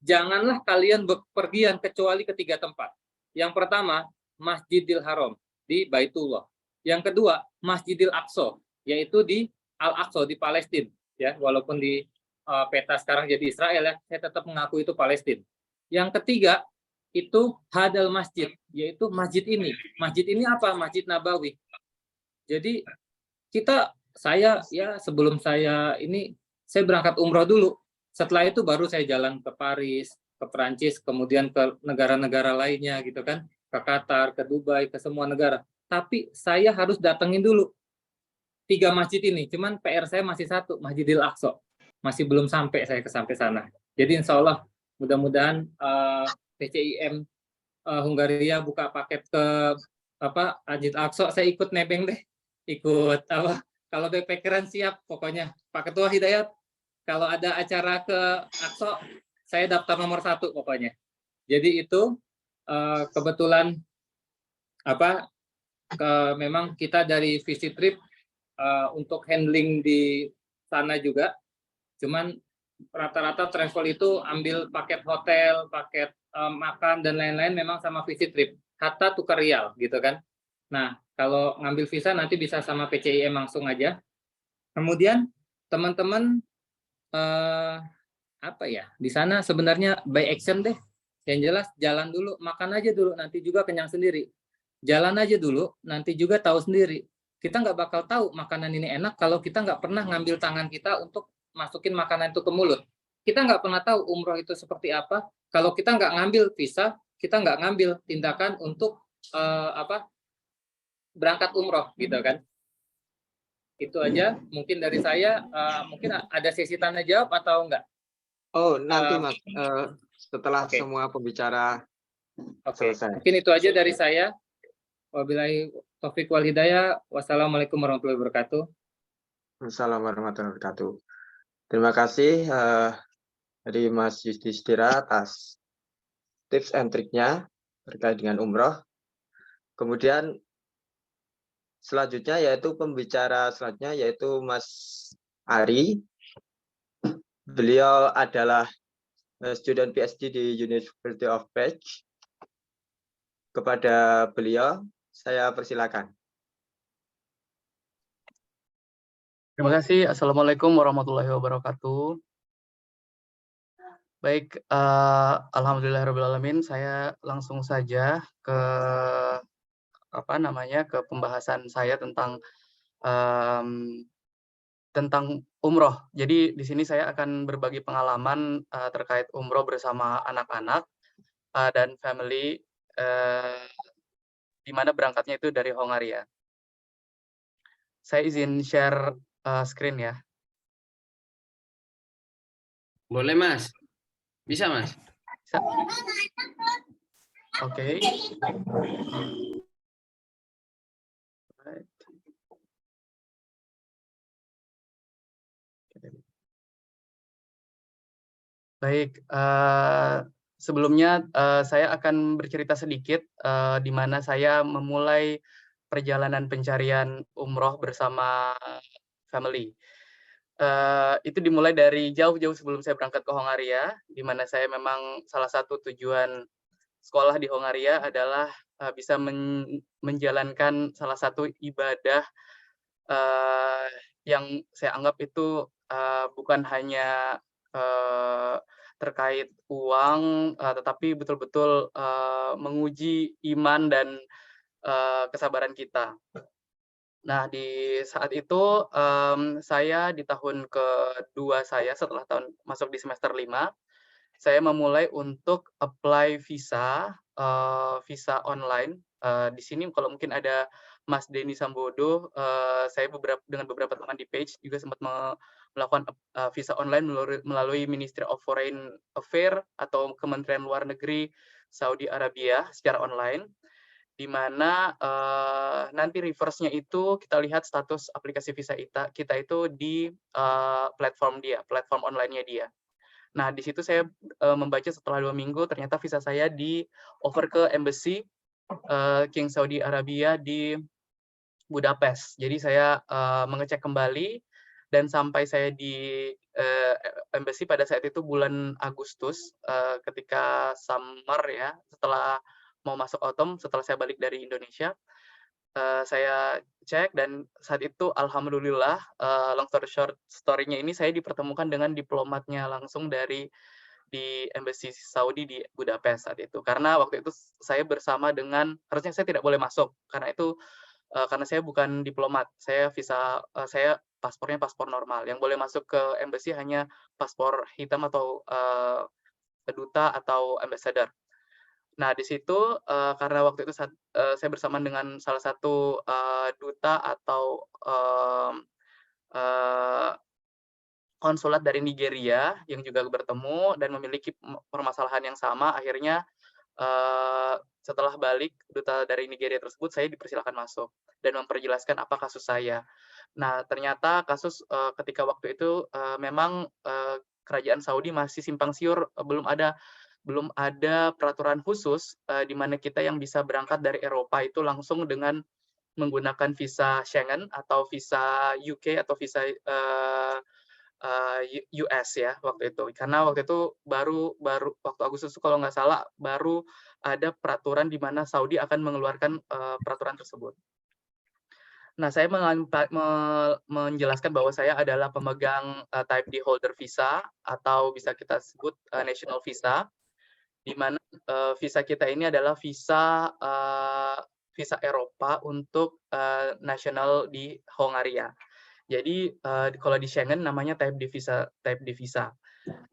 janganlah kalian bepergian kecuali ke 3 tempat. Yang pertama, Masjidil Haram di Baitullah. Yang kedua, Masjidil Aqsa, yaitu di Al-Aqsa di Palestina. Ya, walaupun di peta sekarang jadi Israel ya, saya tetap mengaku itu Palestina. Yang ketiga, itu Hadal Masjid, yaitu masjid ini. Masjid ini apa? Masjid Nabawi. Jadi sebelum saya berangkat umroh dulu. Setelah itu baru saya jalan ke Paris, ke Perancis, kemudian ke negara-negara lainnya gitu kan, ke Qatar, ke Dubai, ke semua negara. Tapi saya harus datengin dulu 3 masjid ini. Cuman PR saya masih 1, Masjidil Aqsa. Masih belum sampai sana. Jadi insya Allah mudah-mudahan PCIM Hungaria buka paket ke Masjid Aqsa, saya ikut nebeng deh. Ikut kalau backpackeran siap pokoknya. Pak Ketua Hidayat, kalau ada acara ke Aqsa, saya daftar nomor 1 pokoknya. Jadi itu kebetulan memang kita dari Visit Trip untuk handling di sana juga. Cuman rata-rata travel itu ambil paket hotel, paket makan dan lain-lain memang sama visit trip, hatta tukar rial gitu kan. Nah, kalau ngambil visa nanti bisa sama PCIM langsung aja. Kemudian teman-teman apa ya, di sana sebenarnya by action deh. Yang jelas jalan dulu, makan aja dulu, nanti juga kenyang sendiri. Jalan aja dulu, nanti juga tahu sendiri. Kita nggak bakal tahu makanan ini enak kalau kita nggak pernah ngambil tangan kita untuk masukin makanan itu ke mulut. Kita nggak pernah tahu umroh itu seperti apa. Kalau kita nggak ngambil visa, kita nggak ngambil tindakan untuk berangkat umroh gitu kan. Itu aja mungkin dari saya. Mungkin ada sesi tanya jawab atau enggak? Oh, nanti Mas, setelah Oke. semua pembicara selesai. Mungkin itu aja dari saya. Wabillahi taufiq wal hidayah. Wassalamualaikum warahmatullahi wabarakatuh. Assalamualaikum warahmatullahi wabarakatuh. Terima kasih dari Mas Yudhistira atas tips and triknya terkait dengan umroh. Kemudian selanjutnya yaitu pembicara selanjutnya yaitu Mas Ari. Beliau adalah student PhD di University of Prague. Kepada beliau, saya persilakan. Terima kasih. Assalamualaikum warahmatullahi wabarakatuh. Baik, alhamdulillahirobbilalamin. Saya langsung saja ke ke pembahasan saya tentang umroh. Jadi di sini saya akan berbagi pengalaman terkait umroh bersama anak-anak dan family, di mana berangkatnya itu dari Hongaria. Saya izin share screen ya. Boleh, Mas. Bisa, Mas. Bisa. Oke. Baik, sebelumnya saya akan bercerita sedikit di mana saya memulai perjalanan pencarian umroh bersama family. Itu dimulai dari jauh-jauh sebelum saya berangkat ke Hongaria, di mana saya memang salah satu tujuan sekolah di Hongaria adalah bisa menjalankan salah satu ibadah yang saya anggap itu bukan hanya terkait uang, tetapi betul-betul menguji iman dan kesabaran kita. Nah, di saat itu saya di tahun kedua saya setelah masuk di semester 5, saya memulai untuk apply visa online. Di sini kalau mungkin ada Mas Denny Sambodo, saya dengan beberapa teman di page juga sempat melakukan visa online melalui Ministry of Foreign Affairs atau Kementerian Luar Negeri Saudi Arabia secara online, di mana nanti reverse-nya itu kita lihat status aplikasi visa kita itu di platform online-nya dia. Nah, di situ saya membaca setelah 2 minggu ternyata visa saya di over ke embassy King Saudi Arabia di Budapest. Jadi saya mengecek kembali dan sampai saya di embassy pada saat itu bulan Agustus ketika summer ya, setelah mau masuk autumn, setelah saya balik dari Indonesia. Saya cek dan saat itu alhamdulillah, long story short, story-nya ini saya dipertemukan dengan diplomatnya langsung di embassy Saudi di Budapest saat itu. Karena waktu itu saya bersama dengan, harusnya saya tidak boleh masuk karena itu karena saya bukan diplomat, saya paspornya paspor normal. Yang boleh masuk ke embassy hanya paspor hitam atau duta atau ambassador. Nah, di situ karena waktu itu saya bersamaan dengan salah satu duta atau konsulat dari Nigeria yang juga bertemu dan memiliki permasalahan yang sama, akhirnya setelah balik duta dari Nigeria tersebut, saya dipersilakan masuk dan memperjelaskan apa kasus saya. Nah, ternyata kasus ketika waktu itu memang kerajaan Saudi masih simpang siur, belum ada peraturan khusus di mana kita yang bisa berangkat dari Eropa itu langsung dengan menggunakan visa Schengen atau visa UK atau visa US ya waktu itu, karena waktu itu baru waktu Agustus kalau nggak salah baru ada peraturan di mana Saudi akan mengeluarkan peraturan tersebut. Nah, saya menjelaskan bahwa saya adalah pemegang Type D holder visa atau bisa kita sebut national visa, di mana visa kita ini adalah visa visa Eropa untuk nasional di Hongaria. Jadi kalau di Schengen namanya Type D visa, Type D visa.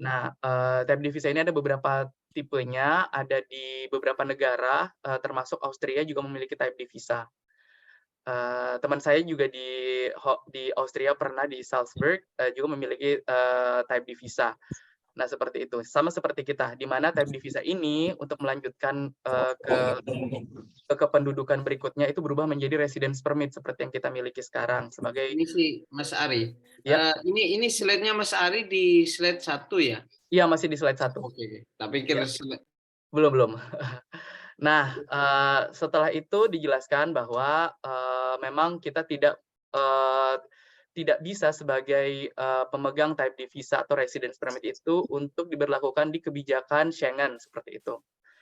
Nah, Type D visa ini ada beberapa tipenya, ada di beberapa negara, termasuk Austria juga memiliki Type D visa. Teman saya juga di Austria pernah di Salzburg juga memiliki Type D visa. Nah, seperti itu. Sama seperti kita, di mana Type D visa ini untuk melanjutkan ke kependudukan berikutnya itu berubah menjadi residence permit seperti yang kita miliki sekarang sebagai Ini sih Mas Ari. Ya. Ini slide-nya Mas Ari di slide 1 ya? Iya, masih di slide 1. Oke. Tapi kira Belum. Nah, setelah itu dijelaskan bahwa memang kita tidak bisa sebagai pemegang Type D visa atau residence permit itu untuk diberlakukan di kebijakan Schengen seperti itu.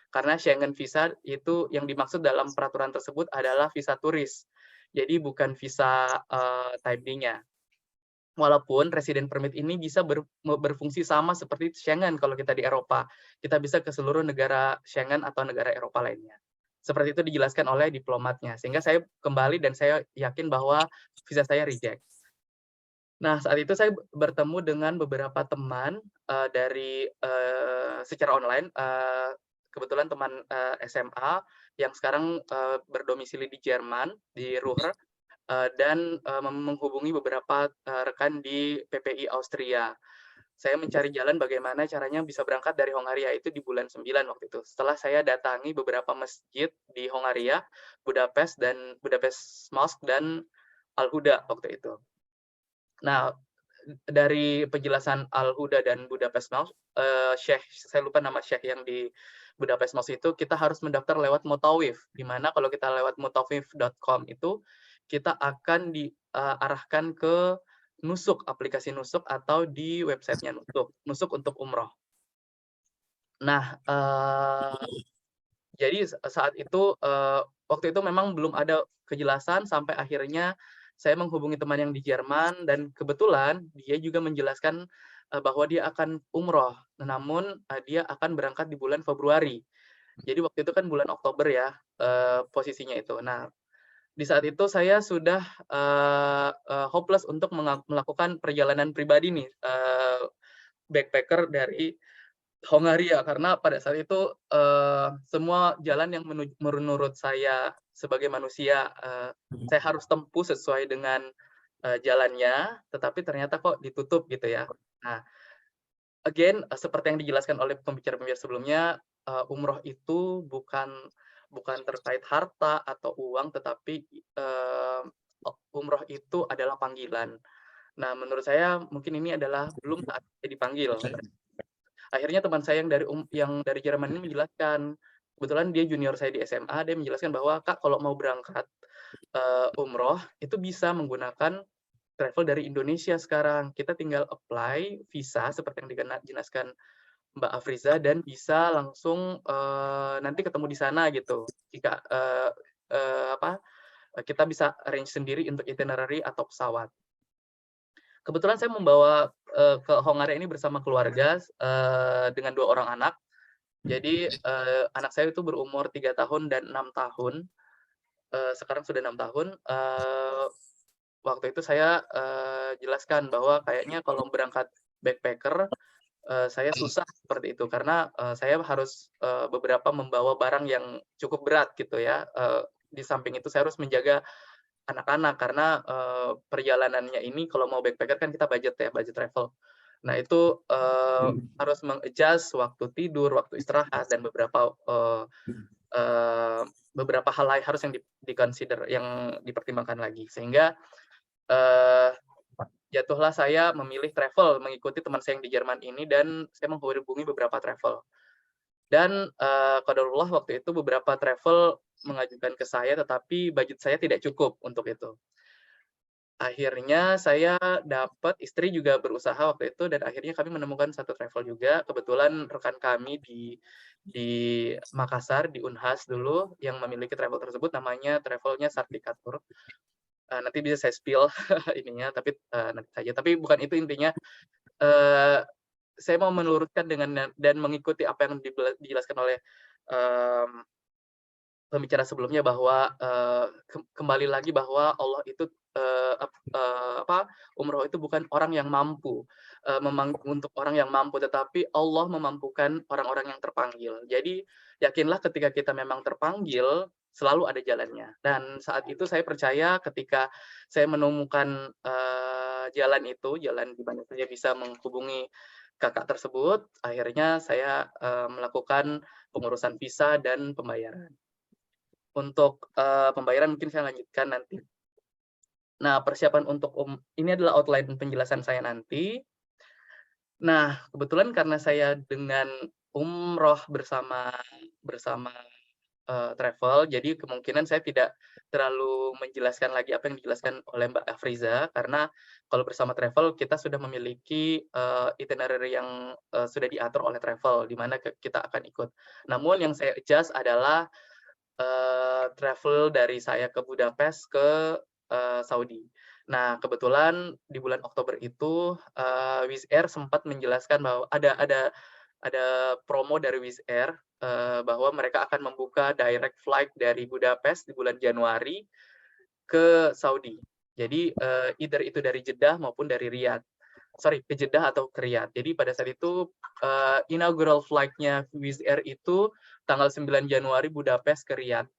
Karena Schengen visa itu yang dimaksud dalam peraturan tersebut adalah visa turis. Jadi bukan visa Type D-nya. Walaupun resident permit ini bisa berfungsi sama seperti Schengen kalau kita di Eropa. Kita bisa ke seluruh negara Schengen atau negara Eropa lainnya. Seperti itu dijelaskan oleh diplomatnya. Sehingga saya kembali dan saya yakin bahwa visa saya reject. Nah, saat itu saya bertemu dengan beberapa teman dari secara online. Kebetulan teman SMA yang sekarang berdomisili di Jerman, di Ruhr. Dan menghubungi beberapa rekan di PPI Austria. Saya mencari jalan bagaimana caranya bisa berangkat dari Hongaria itu di bulan 9 waktu itu. Setelah saya datangi beberapa masjid di Hongaria, Budapest Mosque dan Al-Huda waktu itu. Nah, dari penjelasan Al-Huda dan Budapest Mosque, Syekh, saya lupa nama Syekh yang di Budapest Mosque itu, kita harus mendaftar lewat Mutawif, di mana kalau kita lewat mutawif.com itu, kita akan diarahkan ke Nusuk, aplikasi Nusuk, atau di websitenya Nusuk untuk umroh. Nah, jadi saat itu, waktu itu memang belum ada kejelasan, sampai akhirnya saya menghubungi teman yang di Jerman, dan kebetulan dia juga menjelaskan bahwa dia akan umroh, namun dia akan berangkat di bulan Februari. Jadi waktu itu kan bulan Oktober ya, posisinya itu. Nah, di saat itu saya sudah hopeless untuk melakukan perjalanan pribadi nih, backpacker dari Hongaria, karena pada saat itu semua jalan yang menurut saya sebagai manusia saya harus tempuh sesuai dengan jalannya, tetapi ternyata kok ditutup gitu ya. Nah, again seperti yang dijelaskan oleh pembicara-pembicara sebelumnya, umroh itu bukan terkait harta atau uang, tetapi umroh itu adalah panggilan. Nah, menurut saya mungkin ini adalah belum saatnya dipanggil. Akhirnya teman saya yang dari Jerman ini menjelaskan, kebetulan dia junior saya di SMA, dia menjelaskan bahwa, "Kak, kalau mau berangkat umroh itu bisa menggunakan travel dari Indonesia sekarang. Kita tinggal apply visa seperti yang dijelaskan Mbak Afriza, dan bisa langsung nanti ketemu di sana gitu. Jika kita bisa arrange sendiri untuk itinerary atau pesawat." Kebetulan saya membawa ke Hongaria ini bersama keluarga dengan 2 orang anak. Jadi anak saya itu berumur 3 tahun dan 6 tahun. Sekarang sudah 6 tahun. Waktu itu saya jelaskan bahwa kayaknya kalau berangkat backpacker saya susah seperti itu, karena saya harus beberapa membawa barang yang cukup berat gitu ya. Di samping itu saya harus menjaga anak-anak, karena perjalanannya ini kalau mau backpacker kan kita budget travel. Nah, itu harus meng-adjust waktu tidur, waktu istirahat, dan beberapa hal lain harus yang di-consider, yang dipertimbangkan lagi. Sehingga jatuhlah saya memilih travel, mengikuti teman saya yang di Jerman ini, dan saya menghubungi beberapa travel. Dan qadarullah waktu itu beberapa travel mengajukan ke saya, tetapi budget saya tidak cukup untuk itu. akhirnya saya dapat, istri juga berusaha waktu itu, dan akhirnya kami menemukan satu travel juga. Kebetulan rekan kami di Makassar, di Unhas dulu, yang memiliki travel tersebut, namanya travelnya Sartikatur. Nanti bisa saya spill ininya, tapi nanti saja. Tapi bukan itu intinya. Saya mau meluruskan dan mengikuti apa yang dijelaskan oleh pembicara sebelumnya, bahwa kembali lagi bahwa Allah itu umroh itu bukan orang yang mampu, untuk orang yang mampu, tetapi Allah memampukan orang-orang yang terpanggil. Jadi yakinlah ketika kita memang terpanggil, selalu ada jalannya. Dan saat itu saya percaya ketika saya menemukan jalan itu, jalan di mana saya bisa menghubungi kakak tersebut, akhirnya saya melakukan pengurusan visa dan pembayaran. Untuk pembayaran mungkin saya lanjutkan nanti. Nah, persiapan untuk ini adalah outline penjelasan saya nanti. Nah, kebetulan karena saya dengan umroh bersama travel, jadi kemungkinan saya tidak terlalu menjelaskan lagi apa yang dijelaskan oleh Mbak Afriza, karena kalau bersama travel kita sudah memiliki itinerary yang sudah diatur oleh travel, di mana kita akan ikut. Namun yang saya adjust adalah travel dari saya ke Budapest ke Saudi. Nah, kebetulan di bulan Oktober itu Wizz Air sempat menjelaskan bahwa ada promo dari Wizz Air bahwa mereka akan membuka direct flight dari Budapest di bulan Januari ke Saudi. Jadi either itu dari Jeddah maupun dari Riyadh. Sorry, ke Jeddah atau ke Riyadh. Jadi pada saat itu inaugural flight-nya Wizz Air itu tanggal 9 Januari Budapest ke Riyadh.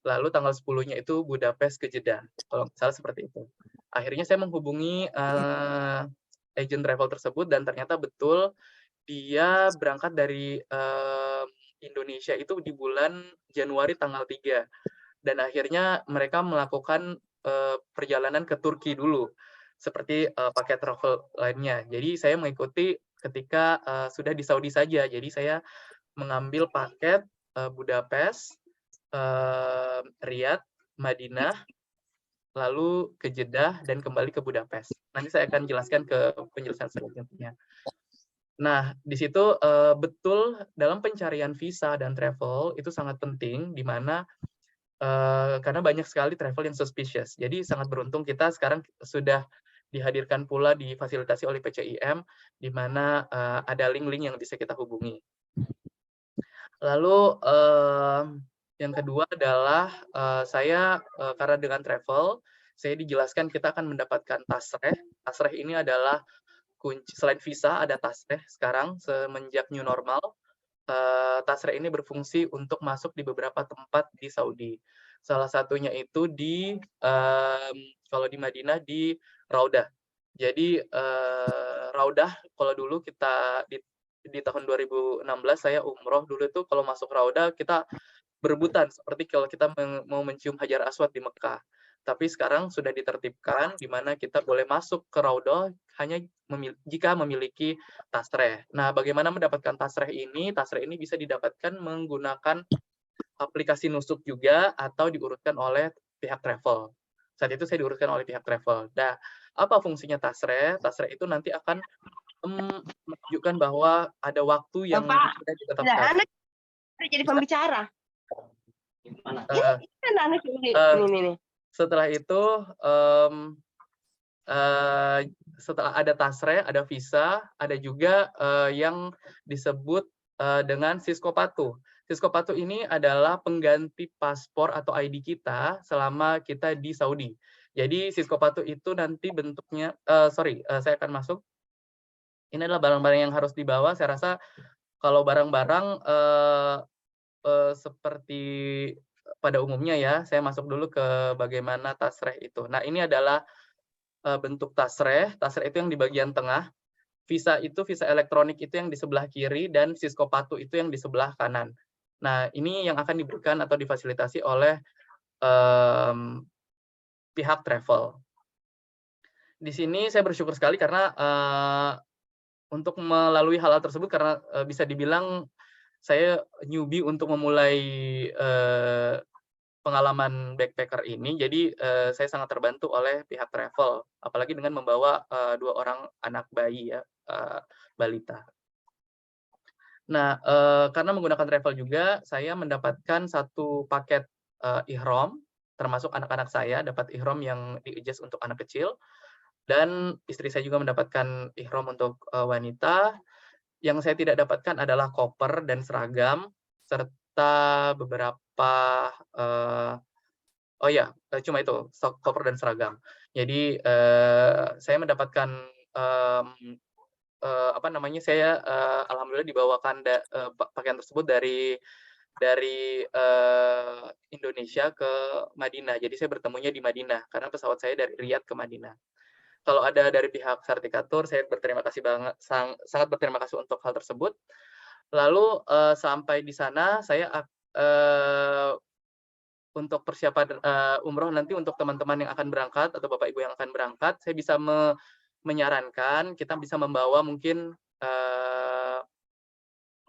Lalu tanggal 10-nya itu Budapest ke Jeddah. Kalau nggak salah seperti itu. Akhirnya saya menghubungi agent travel tersebut, dan ternyata betul dia berangkat dari Indonesia itu di bulan Januari tanggal 3. Dan akhirnya mereka melakukan perjalanan ke Turki dulu, seperti paket travel lainnya. Jadi saya mengikuti ketika sudah di Saudi saja. Jadi saya mengambil paket Budapest, Riyadh, Madinah, lalu ke Jeddah, dan kembali ke Budapest. Nanti saya akan jelaskan ke penjelasan selanjutnya. Nah, di situ betul dalam pencarian visa dan travel itu sangat penting, di mana karena banyak sekali travel yang suspicious. Jadi sangat beruntung kita sekarang sudah dihadirkan pula, difasilitasi oleh PCIM, di mana ada link-link yang bisa kita hubungi. Lalu yang kedua adalah saya karena dengan travel, saya dijelaskan kita akan mendapatkan tasreh. Tasreh ini adalah kunci, selain visa ada tasreh sekarang semenjak new normal. Tasreh ini berfungsi untuk masuk di beberapa tempat di Saudi. Salah satunya itu di kalau di Madinah di Raudah. Jadi Raudah, kalau dulu kita di tahun 2016 saya umroh dulu itu kalau masuk Raudah kita berebutan seperti kalau kita mau mencium Hajar Aswad di Mekah. Tapi sekarang sudah ditertibkan di mana kita boleh masuk ke Raudah hanya jika memiliki tasreh. Nah, bagaimana mendapatkan tasreh ini? Tasreh ini bisa didapatkan menggunakan aplikasi nusuk juga atau diurutkan oleh pihak travel. Saat itu saya diurutkan oleh pihak travel. Nah, apa fungsinya tasreh? Tasreh itu nanti akan menunjukkan bahwa ada waktu yang sudah ditetapkan. Anak jadi pembicara. Ini. Setelah itu setelah ada tasreh, ada visa, ada juga yang disebut dengan Siskopatu. Siskopatu ini adalah pengganti paspor atau ID kita selama kita di Saudi. Jadi Siskopatu itu nanti bentuknya, saya akan masuk. Ini adalah barang-barang yang harus dibawa. Saya rasa kalau barang-barang seperti pada umumnya ya, saya masuk dulu ke bagaimana tasreh itu. Nah, ini adalah bentuk tasreh. Tasreh itu yang di bagian tengah. Visa itu, visa elektronik itu yang di sebelah kiri, dan Siskopatu itu yang di sebelah kanan. Nah, ini yang akan diberikan atau difasilitasi oleh pihak travel. Di sini saya bersyukur sekali karena untuk melalui hal-hal tersebut, karena bisa dibilang saya newbie untuk memulai pengalaman backpacker ini, jadi saya sangat terbantu oleh pihak travel, apalagi dengan membawa 2 orang anak bayi ya, balita. Nah, karena menggunakan travel juga, saya mendapatkan 1 paket ihram, termasuk anak-anak saya dapat ihram yang di-adjust untuk anak kecil, dan istri saya juga mendapatkan ihram untuk wanita. Yang saya tidak dapatkan adalah koper dan seragam, serta beberapa, cuma itu, koper dan seragam. Jadi, saya mendapatkan, saya, alhamdulillah dibawakan pakaian tersebut dari Indonesia ke Madinah. Jadi saya bertemunya di Madinah, karena pesawat saya dari Riyadh ke Madinah. Kalau ada dari pihak Sartikatur, saya berterima kasih banget, sangat berterima kasih untuk hal tersebut. Lalu sampai di sana saya untuk persiapan umroh nanti untuk teman-teman yang akan berangkat atau Bapak Ibu yang akan berangkat, saya bisa menyarankan kita bisa membawa mungkin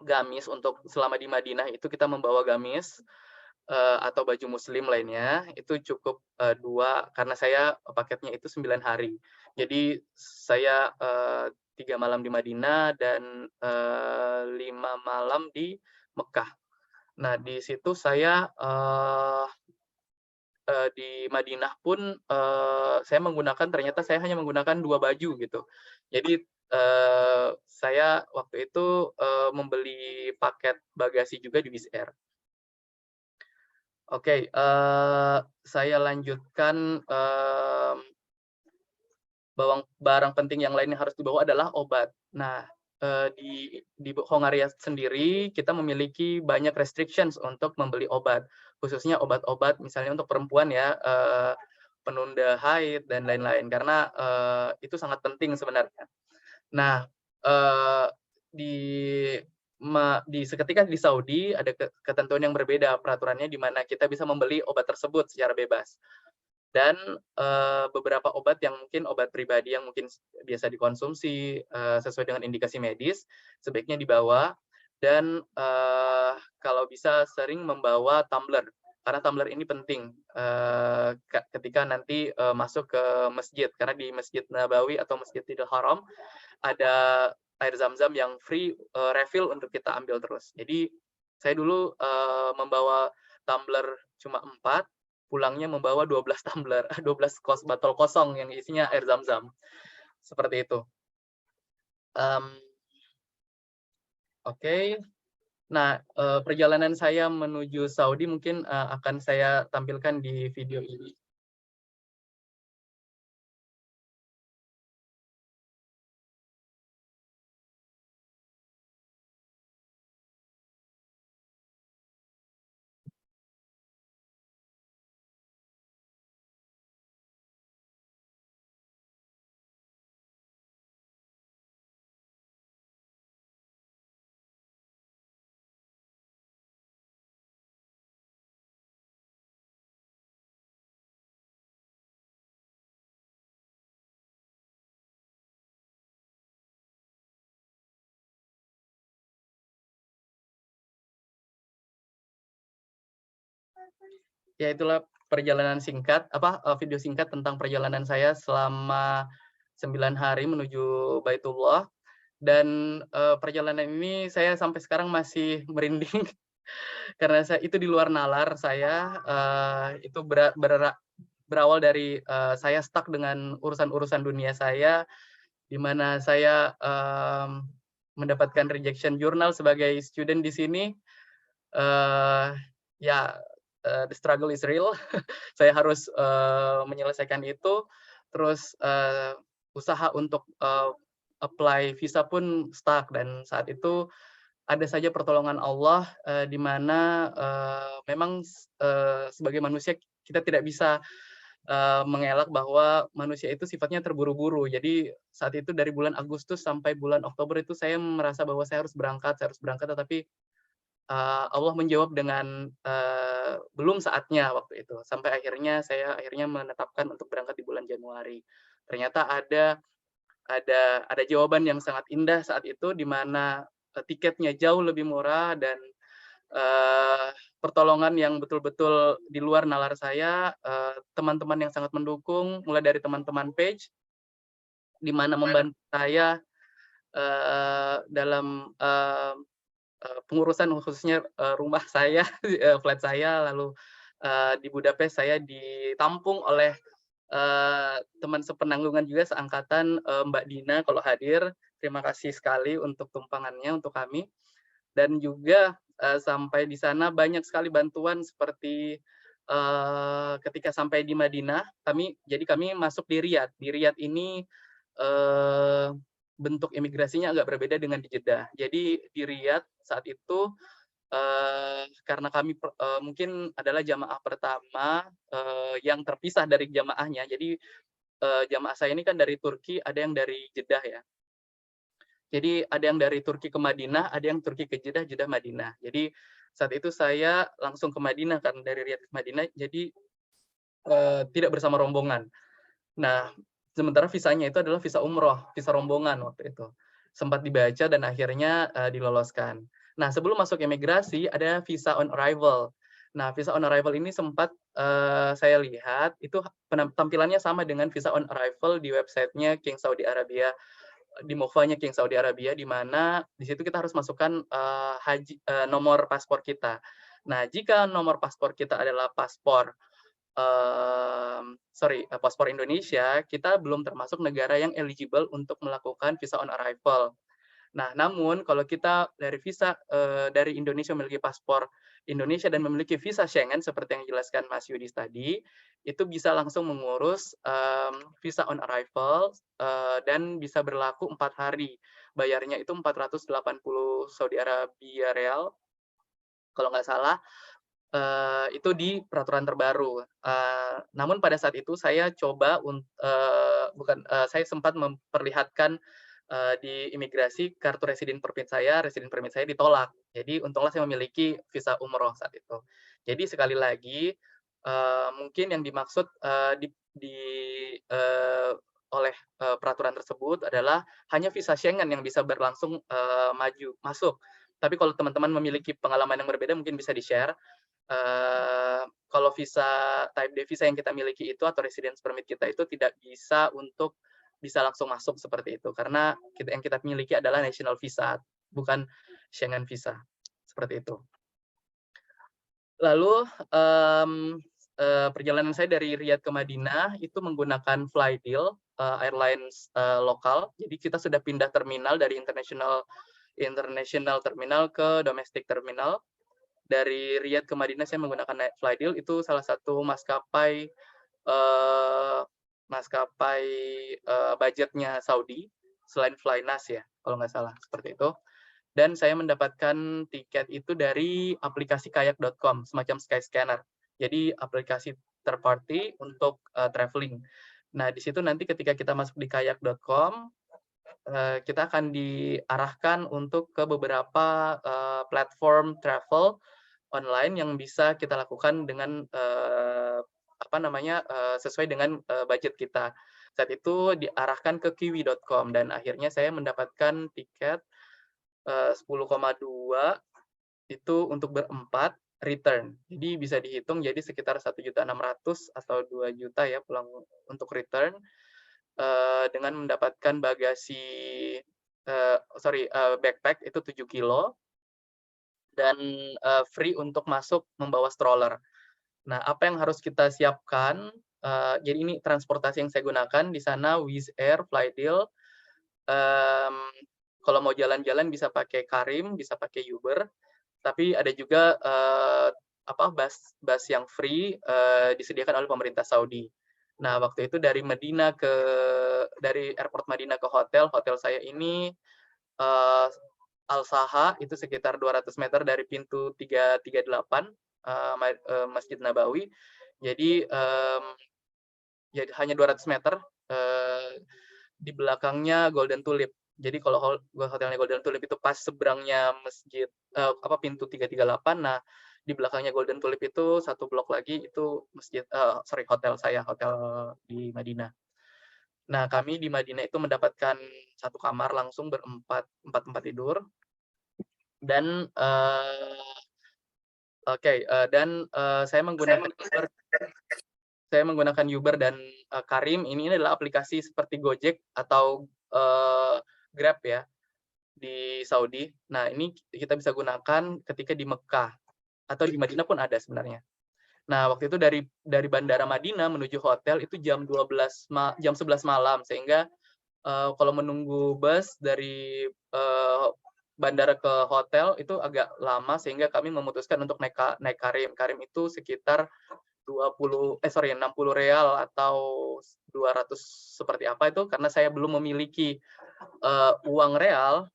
gamis untuk selama di Madinah itu kita membawa gamis atau baju muslim lainnya itu cukup 2 karena saya paketnya itu 9 hari. Jadi saya 3 malam di Madinah dan 5 malam di Mekah. Nah, di situ saya di Madinah pun ternyata saya hanya menggunakan 2 baju gitu. Jadi saya waktu itu membeli paket bagasi juga di Wizz Air. Oke, saya lanjutkan, barang penting yang lain yang harus dibawa adalah obat. Nah, di Hongaria sendiri kita memiliki banyak restrictions untuk membeli obat, khususnya obat-obat misalnya untuk perempuan ya, penunda haid dan lain-lain, karena itu sangat penting sebenarnya. Nah, seketika di Saudi ada ketentuan yang berbeda peraturannya di mana kita bisa membeli obat tersebut secara bebas. Dan beberapa obat yang mungkin obat pribadi yang mungkin biasa dikonsumsi sesuai dengan indikasi medis sebaiknya dibawa, dan kalau bisa sering membawa tumbler karena tumbler ini penting ketika nanti masuk ke masjid, karena di Masjid Nabawi atau Masjidil Haram ada air zam-zam yang free refill untuk kita ambil terus. Jadi saya dulu membawa tumbler cuma 4, pulangnya membawa 12 tumbler, 12 botol kosong yang isinya air zam-zam. Seperti itu. Oke. Nah, perjalanan saya menuju Saudi mungkin akan saya tampilkan di video ini. Ya, itulah perjalanan singkat, video singkat tentang perjalanan saya selama 9 hari menuju Baitullah. Dan perjalanan ini saya sampai sekarang masih merinding karena itu di luar nalar saya. Itu berawal dari saya stuck dengan urusan-urusan dunia saya, di mana saya mendapatkan rejection journal sebagai student di sini. The struggle is real. Saya harus menyelesaikan itu. Terus usaha untuk apply visa pun stuck, dan saat itu ada saja pertolongan Allah di mana memang sebagai manusia kita tidak bisa mengelak bahwa manusia itu sifatnya terburu-buru. Jadi saat itu dari bulan Agustus sampai bulan Oktober itu saya merasa bahwa saya harus berangkat, tetapi Allah menjawab dengan belum saatnya waktu itu. Sampai saya akhirnya menetapkan untuk berangkat di bulan Januari. Ternyata ada jawaban yang sangat indah saat itu, di mana tiketnya jauh lebih murah dan pertolongan yang betul-betul di luar nalar saya, teman-teman yang sangat mendukung, mulai dari teman-teman page, di mana membantu saya dalam pengurusan khususnya rumah saya, flat saya, lalu di Budapest saya ditampung oleh teman sepenanggungan juga seangkatan, Mbak Dina kalau hadir. Terima kasih sekali untuk tumpangannya untuk kami. Dan juga sampai di sana banyak sekali bantuan seperti ketika sampai di Madinah, kami masuk di Riyadh. Di Riyadh ini bentuk imigrasinya agak berbeda dengan di Jeddah. Jadi di Riyadh saat itu karena kami mungkin adalah jamaah pertama yang terpisah dari jamaahnya. Jadi jamaah saya ini kan dari Turki, ada yang dari Jeddah ya. Jadi ada yang dari Turki ke Madinah, ada yang Turki ke Jeddah, Jeddah Madinah. Jadi saat itu saya langsung ke Madinah kan, dari Riyadh ke Madinah, jadi tidak bersama rombongan. Nah, sementara visanya itu adalah visa umroh, visa rombongan waktu itu. Sempat dibaca dan akhirnya diloloskan. Nah, sebelum masuk imigrasi ada visa on arrival. Nah, visa on arrival ini sempat saya lihat itu tampilannya sama dengan visa on arrival di websitenya King Saudi Arabia, di Mova-nya King Saudi Arabia, di mana di situ kita harus masukkan nomor paspor kita. Nah, jika nomor paspor kita adalah paspor paspor Indonesia, kita belum termasuk negara yang eligible untuk melakukan visa on arrival. Nah, namun kalau kita dari visa dari Indonesia memiliki paspor Indonesia dan memiliki visa Schengen seperti yang dijelaskan Mas Yudis tadi, itu bisa langsung mengurus visa on arrival dan bisa berlaku 4 hari. Bayarnya itu 480 Saudi Arabia Real, kalau nggak salah. Itu di peraturan terbaru. Namun pada saat itu saya coba saya sempat memperlihatkan di imigrasi kartu resident permit saya ditolak. Jadi untunglah saya memiliki visa umroh saat itu. Jadi sekali lagi mungkin yang dimaksud oleh peraturan tersebut adalah hanya visa Schengen yang bisa berlangsung masuk. Tapi kalau teman-teman memiliki pengalaman yang berbeda mungkin bisa di-share. Kalau visa type D visa yang kita miliki itu atau residence permit kita itu tidak bisa langsung masuk seperti itu, karena yang kita miliki adalah national visa, bukan Schengen visa, seperti itu. Lalu perjalanan saya dari Riyadh ke Madinah itu menggunakan Flydeal, airlines lokal. Jadi kita sudah pindah terminal dari international terminal ke domestic terminal. Dari Riyadh ke Madinah saya menggunakan Flydeal, itu salah satu maskapai budgetnya Saudi selain Flynas ya, kalau nggak salah seperti itu. Dan saya mendapatkan tiket itu dari aplikasi kayak.com, semacam Skyscanner. Jadi aplikasi third party untuk traveling. Nah, di situ nanti ketika kita masuk di kayak.com, kita akan diarahkan untuk ke beberapa platform travel online yang bisa kita lakukan dengan sesuai dengan budget kita. Saat itu diarahkan ke kiwi.com dan akhirnya saya mendapatkan tiket 10,2 itu untuk berempat return. Jadi bisa dihitung jadi sekitar 1.600.000 atau 2 juta ya pulang untuk return dengan mendapatkan backpack itu 7 kilo dan free untuk masuk membawa stroller. Nah, apa yang harus kita siapkan? Jadi ini transportasi yang saya gunakan di sana, Wizz Air, Flydeal. Kalau mau jalan-jalan bisa pakai Karim, bisa pakai Uber. Tapi ada juga bus yang free disediakan oleh pemerintah Saudi. Nah, waktu itu dari airport Madinah ke hotel saya ini Al-Saha, itu sekitar 200 meter dari pintu 338 Masjid Nabawi. Jadi hanya 200 meter di belakangnya Golden Tulip. Jadi kalau hotelnya Golden Tulip itu pas seberangnya pintu 338. Nah, di belakangnya Golden Tulip itu satu blok lagi itu hotel di Madinah. Nah, kami di Madinah itu mendapatkan satu kamar langsung empat tempat tidur. Dan Oke, dan saya menggunakan Uber dan Karim. Ini adalah aplikasi seperti Gojek atau Grab ya di Saudi. Nah, ini kita bisa gunakan ketika di Mekah atau di Madinah pun ada sebenarnya. Nah, waktu itu dari Bandara Madinah menuju hotel itu jam 11 malam, sehingga kalau menunggu bus dari bandara ke hotel itu agak lama, sehingga kami memutuskan untuk naik Karim. Karim itu sekitar 60 real atau 200 seperti apa itu, karena saya belum memiliki uang real,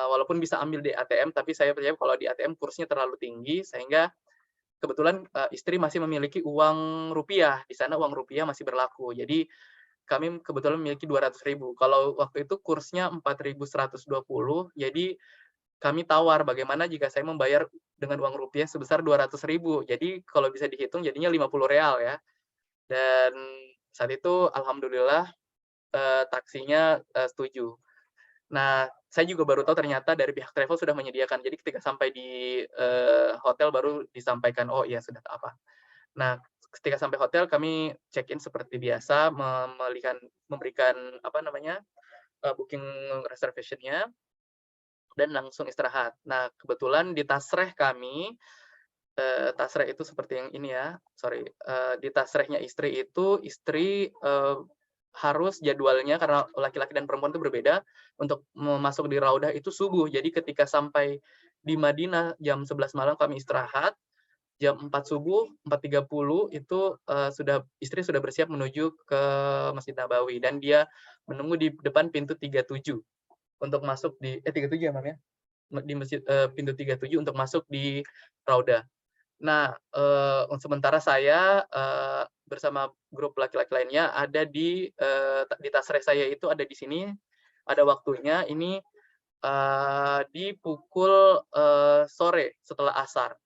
walaupun bisa ambil di ATM, tapi saya percaya kalau di ATM kursnya terlalu tinggi, sehingga kebetulan istri masih memiliki uang rupiah. Di sana uang rupiah masih berlaku. Jadi kami kebetulan memiliki 200.000. Kalau waktu itu kursnya 4.120, jadi kami tawar bagaimana jika saya membayar dengan uang rupiah sebesar 200.000. Jadi kalau bisa dihitung jadinya 50 real ya. Dan saat itu alhamdulillah taksinya setuju. Nah, saya juga baru tahu ternyata dari pihak travel sudah menyediakan. Jadi ketika sampai di hotel baru disampaikan, oh iya sudah apa. Nah, ketika sampai hotel kami check-in seperti biasa, memberikan apa namanya booking reservation-nya dan langsung istirahat. Nah, kebetulan di tasreh kami, tasreh itu seperti yang ini ya, di tasrehnya istri itu, istri harus jadwalnya karena laki-laki dan perempuan itu berbeda, untuk masuk di Raudah itu subuh. Jadi ketika sampai di Madinah jam 11 malam kami istirahat, jam 4 subuh, 4.30 itu istri sudah bersiap menuju ke Masjid Nabawi, dan dia menunggu di depan pintu 37 untuk masuk di 37 ya Mam ya? Di masjid pintu 37 untuk masuk di Raudah. Nah, sementara saya bersama grup laki-laki lainnya ada di tasreh saya itu ada di sini, ada waktunya ini di pukul sore setelah asar.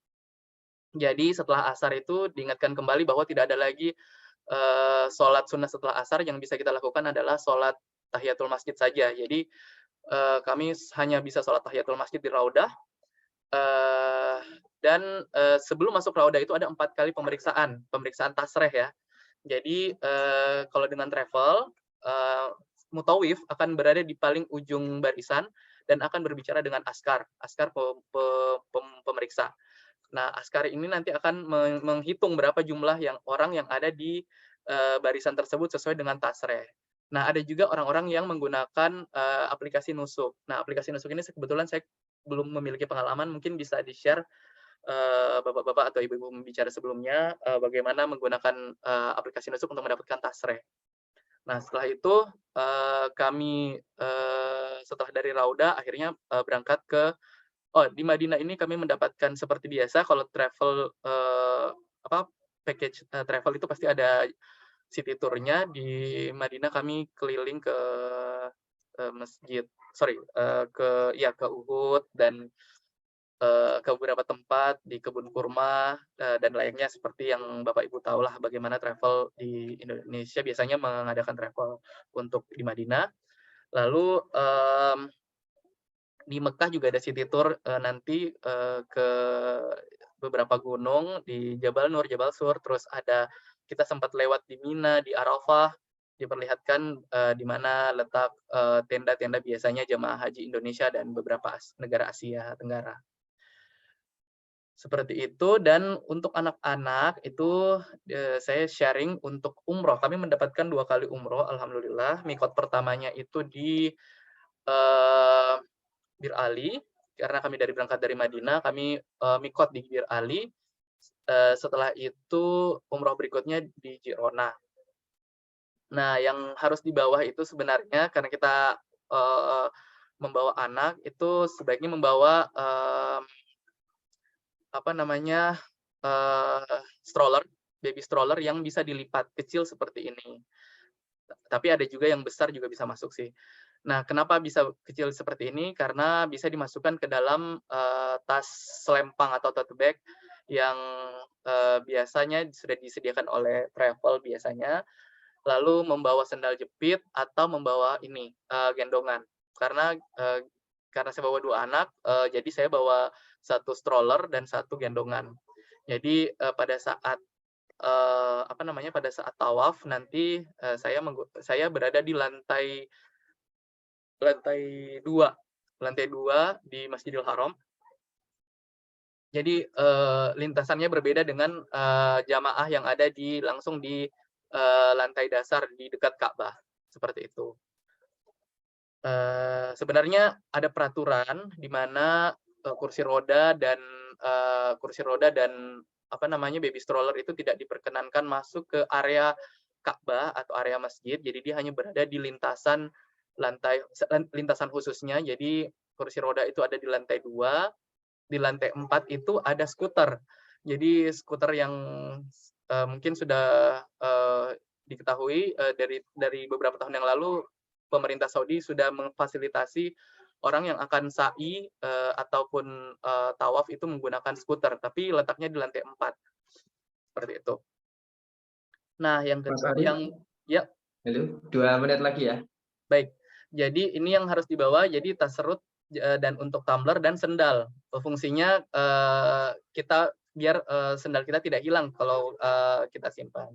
Jadi setelah asar itu diingatkan kembali bahwa tidak ada lagi sholat sunnah setelah asar, yang bisa kita lakukan adalah sholat tahiyatul masjid saja. Jadi kami hanya bisa sholat tahiyatul masjid di Raudah, dan sebelum masuk Raudah itu ada 4 kali pemeriksaan tasreh ya. Jadi kalau dengan travel, mutawif akan berada di paling ujung barisan dan akan berbicara dengan askar pemeriksa. Nah, askar ini nanti akan menghitung berapa jumlah orang yang ada di barisan tersebut sesuai dengan tasreh. Nah, ada juga orang-orang yang menggunakan aplikasi nusuk. Nah, aplikasi nusuk ini kebetulan saya belum memiliki pengalaman, mungkin bisa di-share bapak-bapak atau ibu-ibu membicara sebelumnya bagaimana menggunakan aplikasi nusuk untuk mendapatkan tasreh. Nah, setelah itu kami setelah dari Raudah akhirnya berangkat ke di Madinah ini kami mendapatkan seperti biasa kalau travel package travel itu pasti ada city tour-nya. Di Madinah kami keliling ke ke Uhud dan ke beberapa tempat di kebun kurma dan layaknya seperti yang Bapak Ibu tahu lah bagaimana travel di Indonesia biasanya mengadakan travel untuk di Madinah. Lalu di Mekah juga ada city tour nanti ke beberapa gunung di Jabal Nur, Jabal Sur, terus kita sempat lewat di Mina, di Arafah, diperlihatkan di mana letak tenda-tenda biasanya jemaah haji Indonesia dan beberapa negara Asia Tenggara. Seperti itu. Dan untuk anak-anak itu saya sharing untuk umroh. Kami mendapatkan 2 kali umroh, alhamdulillah. Mikot pertamanya itu di Bir Ali, karena kami berangkat dari Madinah, kami mikot di Bir Ali. Setelah itu umroh berikutnya di Jirona. Nah, yang harus di bawah itu sebenarnya karena kita membawa anak, itu sebaiknya membawa stroller, baby stroller yang bisa dilipat kecil seperti ini. Tapi ada juga yang besar juga bisa masuk sih. Nah, kenapa bisa kecil seperti ini? Karena bisa dimasukkan ke dalam tas selempang atau tote bag yang biasanya sudah disediakan oleh travel biasanya. Lalu membawa sendal jepit atau membawa gendongan. Karena saya bawa 2 anak, jadi saya bawa 1 stroller dan 1 gendongan. Jadi pada saat pada saat tawaf nanti saya berada di lantai 2 di Masjidil Haram. Jadi lintasannya berbeda dengan jamaah yang ada langsung di lantai dasar di dekat Ka'bah, seperti itu. Sebenarnya ada peraturan di mana kursi roda dan baby stroller itu tidak diperkenankan masuk ke area Ka'bah atau area masjid. Jadi dia hanya berada di lintasan khususnya. Jadi kursi roda itu ada di lantai 2, di lantai 4 itu ada skuter. Jadi skuter yang mungkin sudah diketahui dari beberapa tahun yang lalu, pemerintah Saudi sudah memfasilitasi orang yang akan sa'i ataupun tawaf itu menggunakan skuter, tapi letaknya di lantai 4. Seperti itu. Nah, Mas Ari, ya. halo, 2 menit lagi ya. Baik. Jadi ini yang harus dibawa, jadi tas serut dan untuk tumbler dan sendal. Fungsinya kita biar sendal kita tidak hilang kalau kita simpan.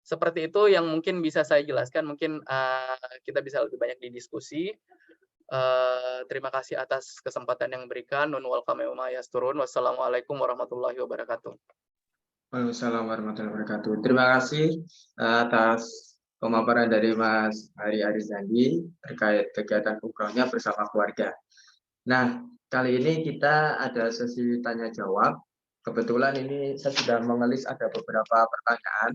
Seperti itu yang mungkin bisa saya jelaskan. Mungkin kita bisa lebih banyak didiskusi. Terima kasih atas kesempatan yang diberikan. Nun wal qamar ma yasturun. Wassalamualaikum warahmatullahi wabarakatuh. Waalaikumsalam warahmatullahi wabarakatuh. Terima kasih atas pemaparan dari Mas Ari Arizandi terkait kegiatan umrohnya bersama keluarga. Nah, kali ini kita ada sesi tanya jawab. Kebetulan ini saya sudah mengelis ada beberapa pertanyaan.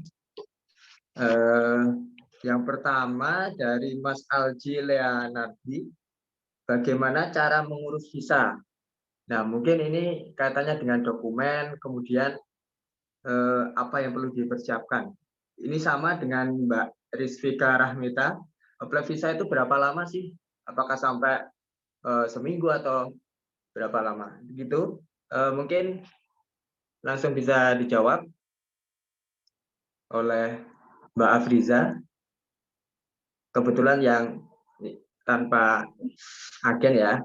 Yang pertama dari Mas Alji Leonardi, bagaimana cara mengurus visa? Nah, mungkin ini kaitannya dengan dokumen, kemudian apa yang perlu dipersiapkan. Ini sama dengan Mbak Rizvika Rahmita. Apply visa itu berapa lama sih? Apakah sampai seminggu atau berapa lama? Begitu. Mungkin langsung bisa dijawab oleh Mbak Afriza. Kebetulan yang tanpa agen ya.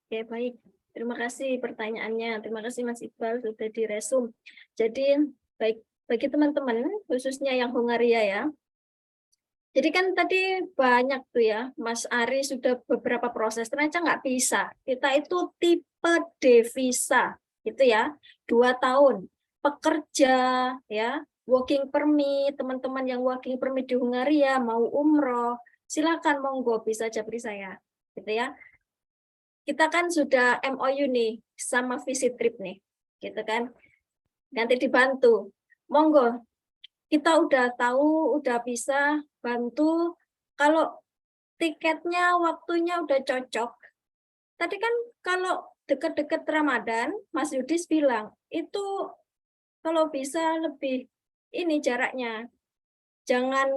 Oke, baik. Terima kasih pertanyaannya. Terima kasih Mas Iqbal sudah diresum. Jadi, baik bagi teman-teman, khususnya yang Hongaria ya. Jadi kan tadi banyak tuh ya, Mas Ari sudah beberapa proses, ternyata nggak bisa. Kita itu tipe D visa, gitu ya, 2 tahun. Pekerja, ya, working permit, teman-teman yang working permit di Hongaria, mau umroh, silakan monggo bisa japri saya, gitu ya. Kita kan sudah MOU nih sama visit trip nih, gitu kan. Nanti dibantu. Monggo. Kita udah tahu, udah bisa bantu kalau tiketnya waktunya udah cocok. Tadi kan kalau deket-deket Ramadan, Mas Yudis bilang, itu kalau bisa lebih ini jaraknya. Jangan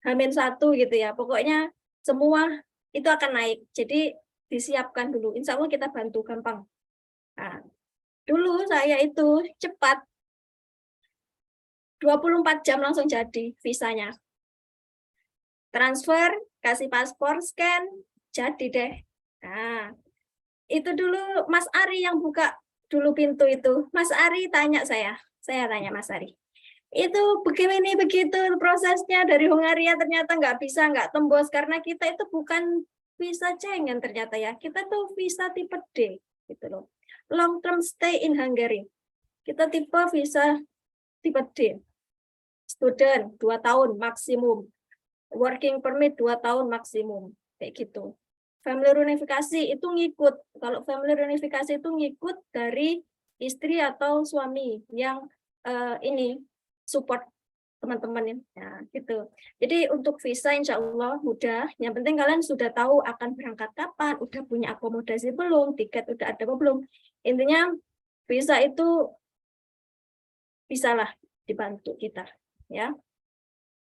H-1 gitu ya. Pokoknya semua itu akan naik. Jadi disiapkan dulu. Insya Allah kita bantu gampang. Nah, dulu saya itu cepat 24 jam langsung jadi visanya. Transfer, kasih paspor, scan, jadi deh. Nah, itu dulu Mas Ari yang buka dulu pintu itu. Mas Ari tanya saya tanya Mas Ari. Itu begini begitu prosesnya dari Hongaria ternyata nggak bisa, nggak tembus karena kita itu bukan visa Schengen ternyata ya. Kita tuh visa tipe D gitu loh. Long term stay in Hungary. Kita tipe visa tipe D. Student 2 tahun maksimum. Working permit 2 tahun maksimum. Kayak gitu. Family reunification itu ngikut. Kalau family reunification itu ngikut dari istri atau suami yang ini support teman-teman ya gitu. Jadi untuk visa insya Allah mudah. Yang penting kalian sudah tahu akan berangkat kapan, udah punya akomodasi belum, tiket udah ada apa belum. Intinya visa itu bisalah dibantu kita ya.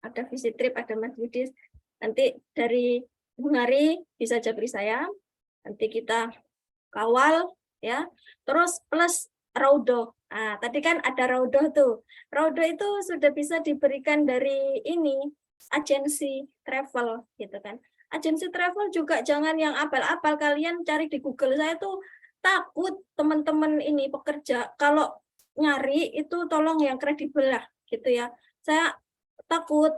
Ada visit trip, ada Mas Yudis. Nanti dari Hungari bisa japri saya. Nanti kita kawal ya. Terus plus Raudo. Nah, tadi kan ada Raudo tuh. Raudo itu sudah bisa diberikan dari ini agensi travel gitu kan. Agensi travel juga jangan yang apal-apal, kalian cari di Google. Saya tuh takut teman-teman ini pekerja kalau nyari itu tolong yang kredibel lah gitu ya. Saya takut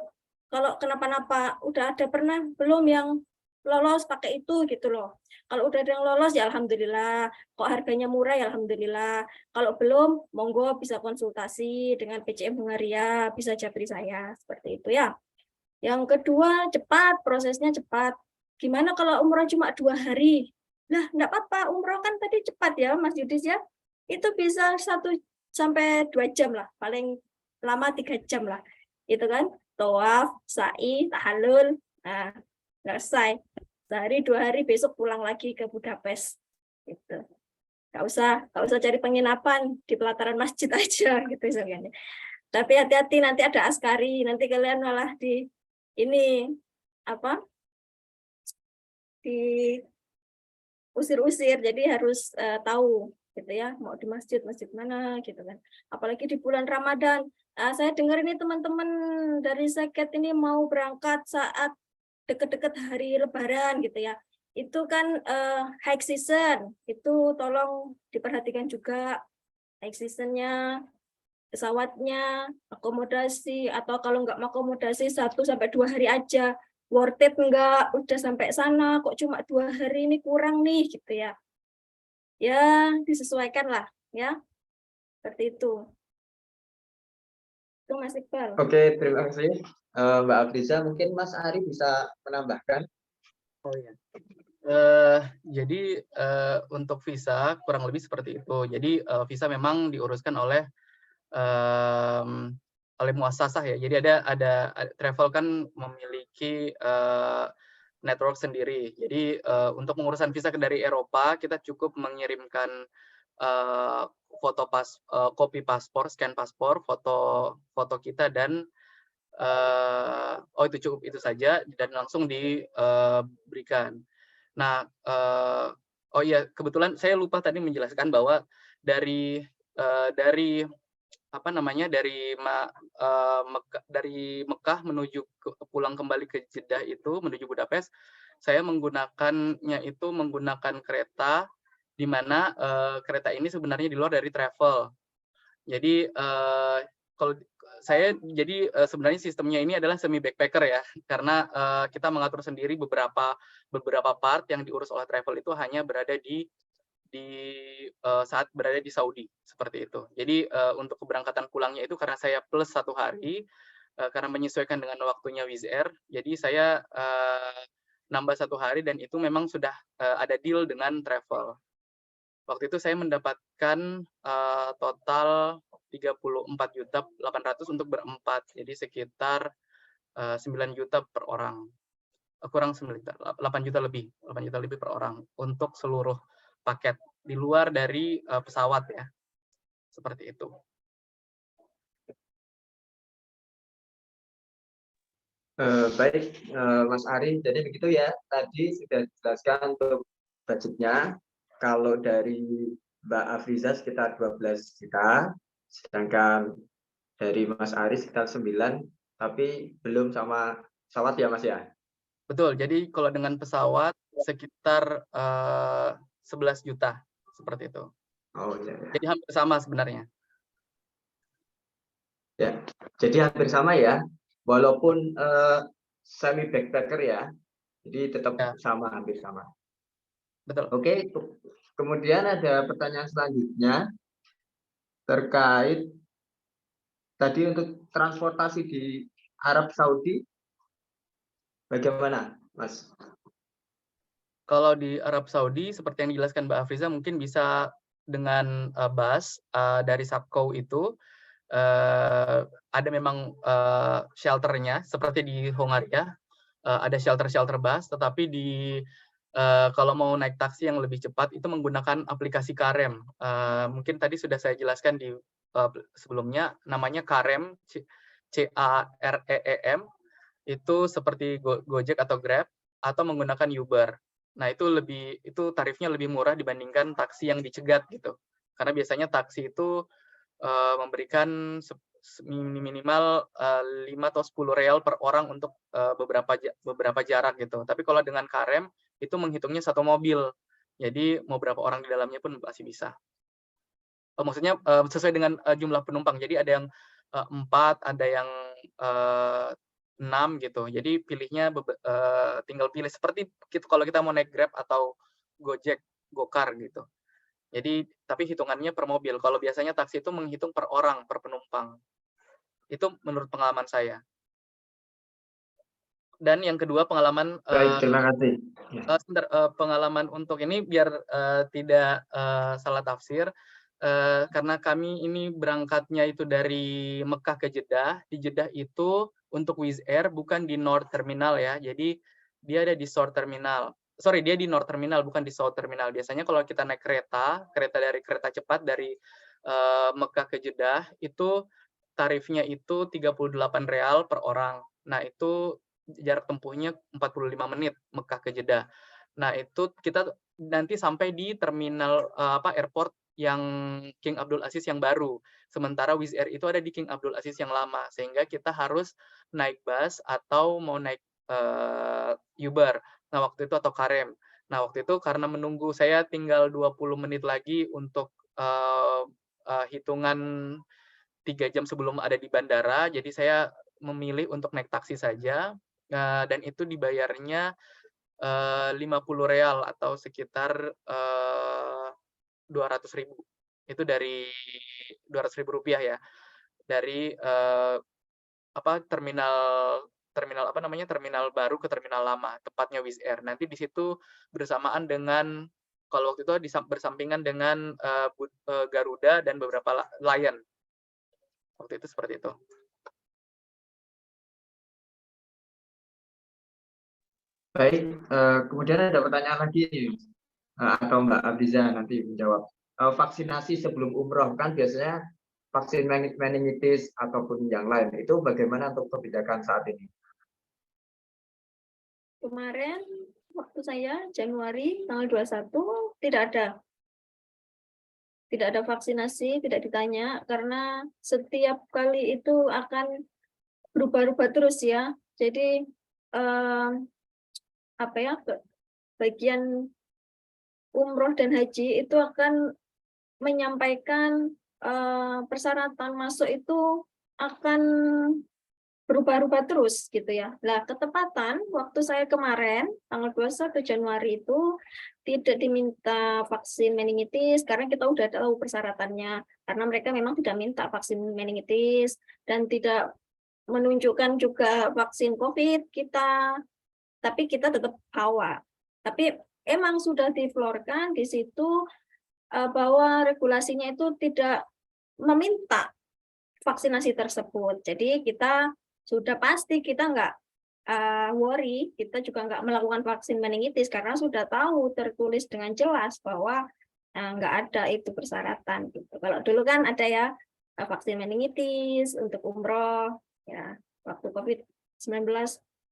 kalau kenapa-napa, udah ada pernah belum yang lolos pakai itu gitu loh. Kalau udah ada yang lolos ya alhamdulillah, kok harganya murah ya alhamdulillah. Kalau belum, monggo bisa konsultasi dengan PCM Hungaria, bisa japri saya seperti itu ya. Yang kedua, cepat, prosesnya cepat. Gimana kalau umroh cuma 2 hari? Nah, enggak apa-apa, umroh kan tadi cepat ya Mas Yudis ya. Itu bisa 1 sampai 2 jam lah, paling lama 3 jam lah. Itu kan, tawaf, sa'i, tahallul, nah, selesai. Sehari 2 hari besok pulang lagi ke Budapest. Gitu. Nggak usah cari penginapan di pelataran masjid aja gitu misalnya. Tapi hati-hati nanti ada askari, nanti kalian malah di ini apa? Diusir-usir, jadi harus tahu gitu ya, mau di masjid mana gitu kan. Apalagi di bulan Ramadan. Saya dengar ini teman-teman dari Seket ini mau berangkat saat deket-deket hari Lebaran gitu ya. Itu kan high season, itu tolong diperhatikan juga high seasonnya, pesawatnya, akomodasi, atau kalau nggak mau akomodasi 1 sampai 2 hari aja. Worth it enggak? Udah sampai sana kok cuma 2 hari, ini kurang nih gitu ya. Ya, disesuaikan lah ya. Seperti itu. Itu Mas Iqbal. Oke, terima kasih Mbak Afriza. Mungkin Mas Ari bisa menambahkan. Oh iya. Jadi untuk visa kurang lebih seperti itu. Jadi visa memang diuruskan oleh muasasah ya. Jadi ada travel kan memiliki network sendiri. Jadi untuk pengurusan visa dari Eropa kita cukup mengirimkan kopi paspor, scan paspor, foto kita dan itu cukup itu saja dan langsung diberikan. Nah, oh iya kebetulan saya lupa tadi menjelaskan bahwa dari Mekah menuju pulang kembali ke Jeddah itu menuju Budapest, saya menggunakannya itu menggunakan kereta di mana kereta ini sebenarnya di luar dari travel. Jadi kalau saya sebenarnya sistemnya ini adalah semi backpacker ya, karena kita mengatur sendiri beberapa part yang diurus oleh travel itu hanya berada di saat berada di Saudi seperti itu. Jadi untuk keberangkatan pulangnya itu karena saya plus 1 hari karena menyesuaikan dengan waktunya Wizz Air, jadi saya nambah 1 hari dan itu memang sudah ada deal dengan travel. Waktu itu saya mendapatkan total 34.800.000 untuk berempat, jadi sekitar 9 juta per orang. Kurang 9 juta, 8 juta lebih per orang untuk seluruh paket di luar dari pesawat ya. Seperti itu. Baik, Mas Ari. Jadi begitu ya. Tadi sudah dijelaskan untuk budgetnya. Kalau dari Mbak Afriza sekitar 12 juta, sedangkan dari Mas Ari sekitar 9, tapi belum sama pesawat ya Mas ya? Betul, jadi kalau dengan pesawat sekitar 11 juta, seperti itu. Oh iya. Jadi hampir sama sebenarnya. Ya, jadi hampir sama ya, walaupun semi backpacker ya, jadi tetap Ya. sama, hampir sama. Betul. Oke, kemudian ada pertanyaan selanjutnya terkait tadi untuk transportasi di Arab Saudi, bagaimana, Mas? Kalau di Arab Saudi, seperti yang dijelaskan Mbak Afriza, mungkin bisa dengan bus dari Subco itu, ada memang shelternya, seperti di Hongaria, ada shelter bus, tetapi kalau mau naik taksi yang lebih cepat, itu menggunakan aplikasi Karem. Mungkin tadi sudah saya jelaskan di sebelumnya, namanya Karem, CAREEM, itu seperti Gojek atau Grab, atau menggunakan Uber. Nah, itu tarifnya lebih murah dibandingkan taksi yang dicegat gitu. Karena biasanya taksi itu memberikan minimal 5 atau 10 real per orang untuk beberapa jarak gitu. Tapi kalau dengan Karem itu menghitungnya 1 mobil. Jadi mau berapa orang di dalamnya pun masih bisa. maksudnya sesuai dengan jumlah penumpang. Jadi ada yang 4, ada yang 6 gitu. Jadi pilihnya tinggal pilih seperti kalau kita mau naik Grab atau Gojek, Gokar gitu. Jadi tapi hitungannya per mobil. Kalau biasanya taksi itu menghitung per orang, per penumpang. Itu menurut pengalaman saya. Dan yang kedua pengalaman Baik, terima kasih. pengalaman untuk ini biar tidak salah tafsir, karena kami ini berangkatnya itu dari Mekah ke Jeddah. Di Jeddah itu untuk Wizz Air bukan di North Terminal ya, jadi dia ada di South Terminal. Sorry, dia di North Terminal, bukan di South Terminal. Biasanya kalau kita naik kereta dari kereta cepat dari Mekah ke Jeddah, itu tarifnya itu 38 real per orang. Nah, itu jarak tempuhnya 45 menit Mekah ke Jeddah. Nah, itu kita nanti sampai di terminal airport yang King Abdul Aziz yang baru. Sementara Wizz Air itu ada di King Abdul Aziz yang lama, sehingga kita harus naik bus atau mau naik Uber. Nah, waktu itu atau Karem. Nah, waktu itu karena menunggu saya tinggal 20 menit lagi untuk hitungan 3 jam sebelum ada di bandara, jadi saya memilih untuk naik taksi saja, dan itu dibayarnya 50 real atau sekitar 200.000. Itu dari 200.000 rupiah ya, dari terminal baru ke terminal lama, tepatnya Wizz Air. Nanti di situ bersamaan dengan, kalau waktu itu bersampingan dengan Garuda dan beberapa Lion. Waktu itu seperti itu. Baik, kemudian ada pertanyaan lagi nih, atau Mbak Abiza nanti menjawab. Vaksinasi sebelum umroh kan biasanya vaksin meningitis ataupun yang lain, itu bagaimana untuk kebijakan saat ini? Kemarin waktu saya Januari tanggal 21 tidak ada vaksinasi, tidak ditanya karena setiap kali itu akan berubah-ubah terus ya. Jadi bagian umroh dan haji itu akan menyampaikan persyaratan masuk itu akan berubah-ubah terus gitu ya. Nah, ketepatan waktu saya kemarin tanggal 21 Januari itu tidak diminta vaksin meningitis karena kita udah tahu persyaratannya, karena mereka memang tidak minta vaksin meningitis dan tidak menunjukkan juga vaksin COVID kita, tapi kita tetap bawa. Tapi emang sudah diflorkan di situ bahwa regulasinya itu tidak meminta vaksinasi tersebut. Jadi kita sudah pasti kita nggak worry, kita juga nggak melakukan vaksin meningitis karena sudah tahu tertulis dengan jelas bahwa nggak ada itu persyaratan. Gitu. Kalau dulu kan ada ya vaksin meningitis untuk umroh, ya waktu COVID-19,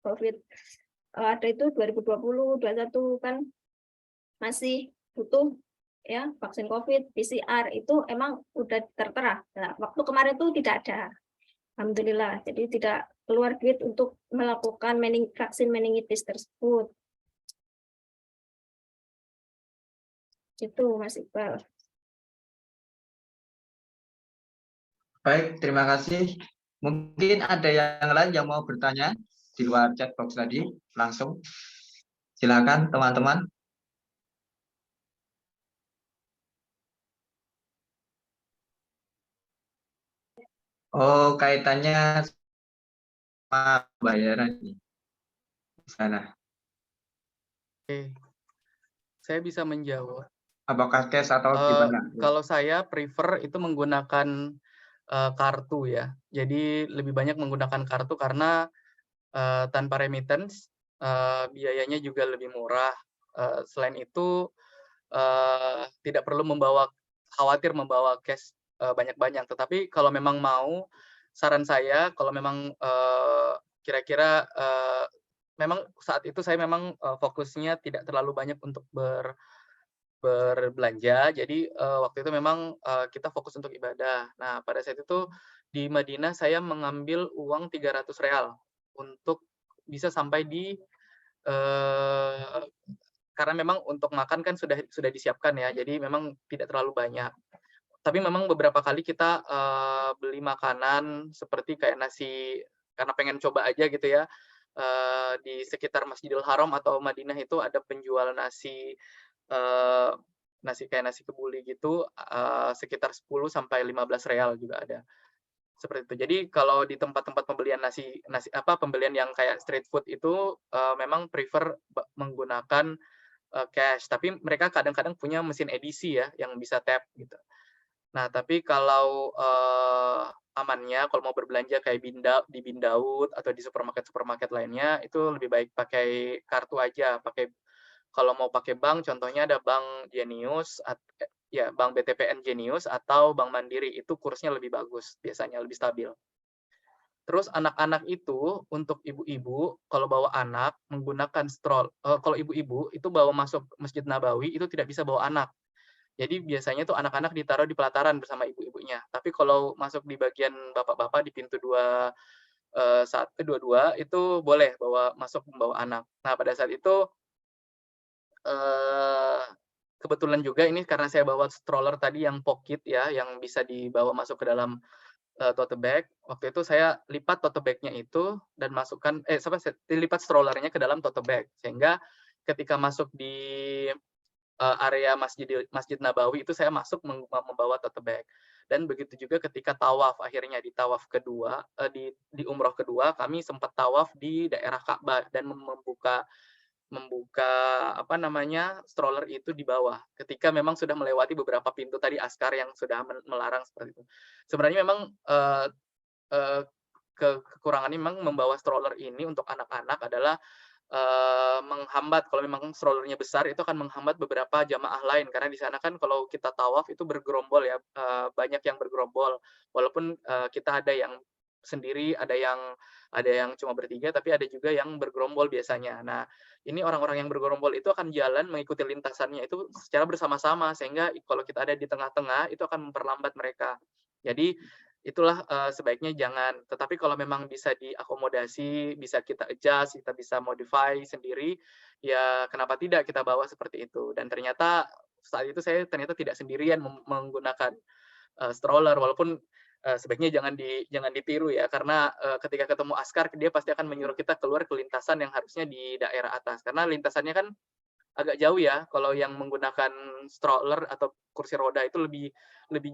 COVID ada itu 2020, 2021 kan masih butuh ya vaksin COVID, PCR itu emang udah tertera. Nah, waktu kemarin itu tidak ada. Alhamdulillah, jadi tidak keluar duit untuk melakukan vaksin meningitis tersebut. Itu Mas Iqbal. Baik, terima kasih. Mungkin ada yang lain yang mau bertanya di luar chat box tadi, langsung. Silakan teman-teman. Oh, kaitannya sama bayaran di sana. Oke, saya bisa menjawab. Apakah cash atau gimana? Kalau saya prefer itu menggunakan kartu ya. Jadi lebih banyak menggunakan kartu karena tanpa remittance biayanya juga lebih murah. Selain itu tidak perlu khawatir membawa cash banyak-banyak. Tetapi kalau memang mau, saran saya kalau memang kira-kira memang saat itu saya memang fokusnya tidak terlalu banyak untuk berbelanja. Jadi waktu itu memang kita fokus untuk ibadah. Nah, pada saat itu di Madinah saya mengambil uang 300 real untuk bisa sampai di karena memang untuk makan kan sudah disiapkan ya. Jadi memang tidak terlalu banyak. tapi memang beberapa kali kita beli makanan seperti kayak nasi, karena pengen coba aja gitu ya. Di sekitar Masjidil Haram atau Madinah itu ada penjual nasi kayak nasi kebuli gitu, sekitar 10 sampai 15 real juga ada. Seperti itu. Jadi kalau di tempat-tempat pembelian pembelian yang kayak street food itu memang prefer menggunakan cash, tapi mereka kadang-kadang punya mesin edisi ya yang bisa tap gitu. Nah, tapi kalau amannya kalau mau berbelanja kayak di Bindaud atau di supermarket lainnya itu lebih baik pakai kartu aja, kalau mau pakai bank contohnya ada Bank Jenius Bank BTPN Jenius atau Bank Mandiri, itu kursnya lebih bagus, biasanya lebih stabil. Terus anak-anak itu untuk ibu-ibu kalau bawa anak menggunakan kalau ibu-ibu itu bawa masuk Masjid Nabawi itu tidak bisa bawa anak. Jadi biasanya tuh anak-anak ditaruh di pelataran bersama ibu-ibunya. Tapi kalau masuk di bagian bapak-bapak di pintu 22 itu boleh membawa anak. Nah, pada saat itu kebetulan juga ini karena saya bawa stroller tadi yang pocket ya, yang bisa dibawa masuk ke dalam tote bag. Waktu itu saya lipat tote bag-nya itu dan lipat strollernya ke dalam tote bag, sehingga ketika masuk di area Masjid Nabawi itu saya masuk membawa tote bag. Dan begitu juga ketika tawaf, akhirnya di tawaf kedua, di umroh kedua kami sempat tawaf di daerah Ka'bah dan membuka stroller itu di bawah ketika memang sudah melewati beberapa pintu tadi askar yang sudah melarang seperti itu. Sebenarnya memang kekurangannya memang membawa stroller ini untuk anak-anak adalah menghambat. Kalau memang strollernya besar itu akan menghambat beberapa jamaah lain, karena di sana kan kalau kita tawaf itu bergerombol ya, banyak yang bergerombol, walaupun kita ada yang sendiri, ada yang cuma bertiga, tapi ada juga yang bergerombol biasanya. Nah, ini orang-orang yang bergerombol itu akan jalan mengikuti lintasannya itu secara bersama-sama, sehingga kalau kita ada di tengah-tengah itu akan memperlambat mereka. Jadi itulah sebaiknya jangan. Tetapi kalau memang bisa diakomodasi, bisa kita adjust, kita bisa modify sendiri, ya kenapa tidak kita bawa seperti itu. Dan ternyata saat itu saya ternyata tidak sendirian menggunakan stroller, walaupun sebaiknya jangan ditiru ya, karena ketika ketemu askar dia pasti akan menyuruh kita keluar ke lintasan yang harusnya di daerah atas, karena lintasannya kan agak jauh ya. Kalau yang menggunakan stroller atau kursi roda itu lebih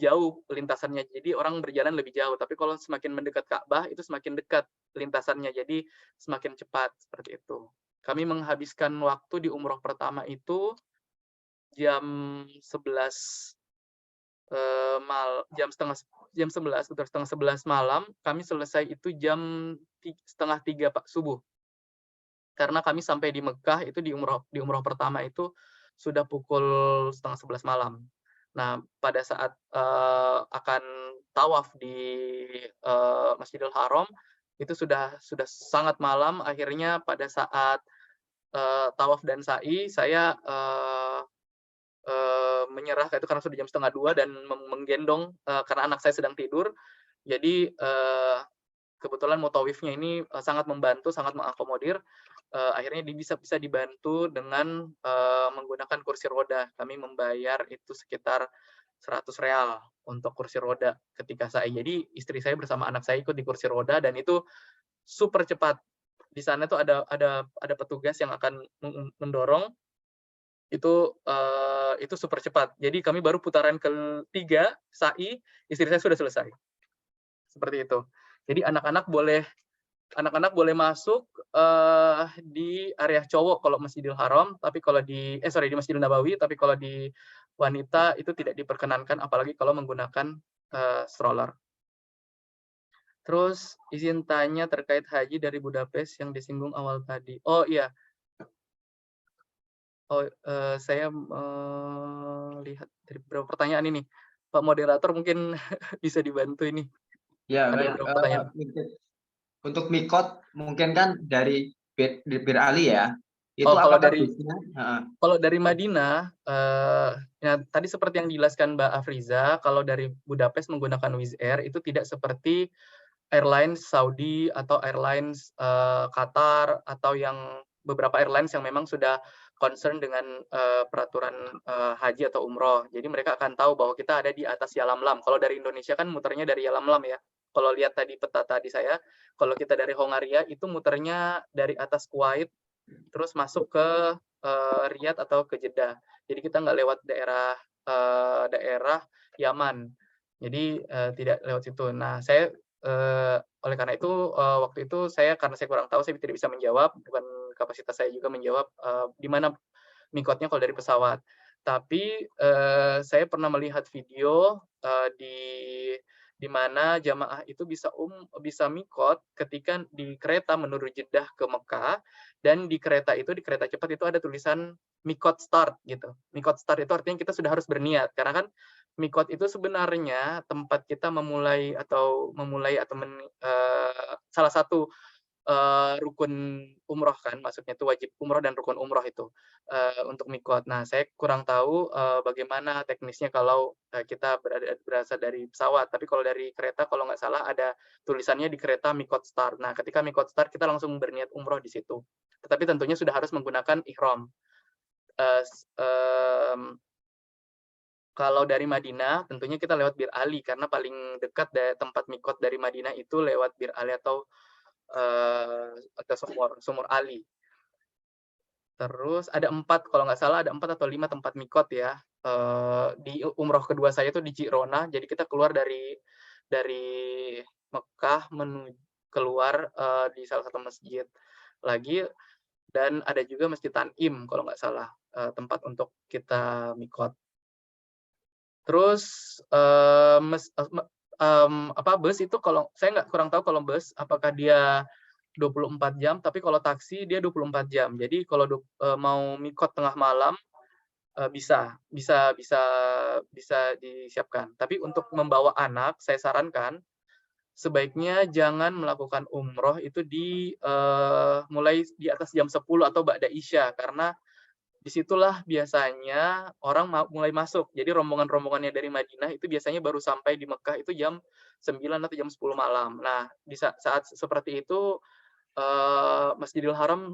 jauh lintasannya, jadi orang berjalan lebih jauh. Tapi kalau semakin mendekat Ka'bah itu semakin dekat lintasannya, jadi semakin cepat seperti itu. Kami menghabiskan waktu di umroh pertama itu jam 11 setengah 11 malam. Kami selesai itu jam 2:30 Pak subuh. Karena kami sampai di Mekah itu di umroh pertama itu sudah pukul 10:30 malam. Nah, pada saat akan tawaf di Masjidil Haram itu sudah sangat malam. Akhirnya pada saat tawaf dan sa'i saya menyerah itu karena sudah jam 1:30 dan menggendong karena anak saya sedang tidur. Jadi kebetulan mutawifnya ini sangat membantu, sangat mengakomodir. Akhirnya bisa dibantu dengan menggunakan kursi roda. Kami membayar itu sekitar 100 real untuk kursi roda ketika saya. Jadi istri saya bersama anak saya ikut di kursi roda dan itu super cepat. Di sana tuh ada petugas yang akan mendorong. Itu super cepat. Jadi kami baru putaran ketiga sa'i, istri saya sudah selesai. Seperti itu. Jadi anak-anak boleh masuk di area cowok kalau Masjidil Haram, tapi kalau di Masjidil Nabawi, tapi kalau di wanita itu tidak diperkenankan, apalagi kalau menggunakan stroller. Terus izin tanya terkait haji dari Budapest yang disinggung awal tadi. Oh iya. Saya lihat dari beberapa pertanyaan ini. Pak moderator mungkin bisa dibantu ini. Ya, Ada beberapa pertanyaan. Untuk mikot mungkin kan dari Bir Ali ya. Itu kalau dari Madinah, ya, tadi seperti yang dijelaskan Mbak Afriza, kalau dari Budapest menggunakan Wizz Air itu tidak seperti airlines Saudi atau airlines Qatar atau yang beberapa airlines yang memang sudah concern dengan peraturan haji atau umroh. Jadi mereka akan tahu bahwa kita ada di atas Yalamlam. Kalau dari Indonesia kan muternya dari Yalamlam ya. Kalau lihat tadi peta tadi saya, kalau kita dari Hongaria itu muternya dari atas Kuwait, terus masuk ke Riyadh atau ke Jeddah. Jadi kita nggak lewat daerah Yaman. Jadi tidak lewat situ. Nah, saya oleh karena itu waktu itu karena saya kurang tahu, saya tidak bisa menjawab, bukan kapasitas saya juga menjawab di mana mikotnya kalau dari pesawat. Tapi saya pernah melihat video di mana jamaah itu bisa mikot ketika di kereta menuju Jeddah ke Mekah, dan di kereta cepat itu ada tulisan mikot start gitu. Mikot start itu artinya kita sudah harus berniat, karena kan mikot itu sebenarnya tempat kita memulai salah satu rukun umroh kan, maksudnya itu wajib umroh dan rukun umroh itu untuk mikot. Nah, saya kurang tahu bagaimana teknisnya kalau kita berasal dari pesawat, tapi kalau dari kereta kalau nggak salah ada tulisannya di kereta mikot start. Nah, ketika mikot start kita langsung berniat umroh di situ. Tetapi tentunya sudah harus menggunakan ihram. Kalau dari Madinah tentunya kita lewat Bir Ali, karena paling dekat dari tempat mikot dari Madinah itu lewat Bir Ali atau Sumur Ali. Terus ada 4, kalau nggak salah ada 4 atau 5 tempat mikot ya. Di umroh kedua saya itu di Jirona, jadi kita keluar dari Mekah keluar di salah satu masjid lagi, dan ada juga Masjid Tanim kalau nggak salah tempat untuk kita mikot. Terus bus itu kalau saya kurang tahu kalau bus apakah dia 24 jam, tapi kalau taksi dia 24 jam. Jadi kalau mau mikot tengah malam bisa disiapkan. Tapi untuk membawa anak, saya sarankan sebaiknya jangan melakukan umroh itu mulai di atas jam 10 atau ba'da Isya, karena disitulah biasanya orang mulai masuk. Jadi rombongan-rombongannya dari Madinah itu biasanya baru sampai di Mekah itu jam 9 atau jam 10 malam. Nah, di saat seperti itu Masjidil Haram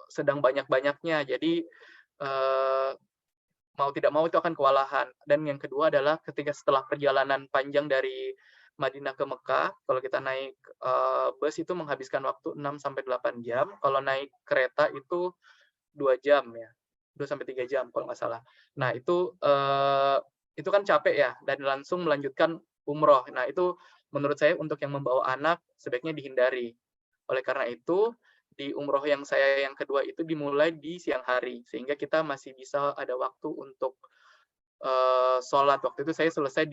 sedang banyak-banyaknya. Jadi mau tidak mau itu akan kewalahan. Dan yang kedua adalah setelah perjalanan panjang dari Madinah ke Mekah, kalau kita naik bus itu menghabiskan waktu 6-8 jam. Kalau naik kereta itu 2 jam ya, 2-3 jam kalau nggak salah. Nah, itu kan capek ya, dan langsung melanjutkan umroh. Nah, itu menurut saya untuk yang membawa anak sebaiknya dihindari. Oleh karena itu, di umroh yang saya yang kedua itu dimulai di siang hari, sehingga kita masih bisa ada waktu untuk sholat. Waktu itu saya selesai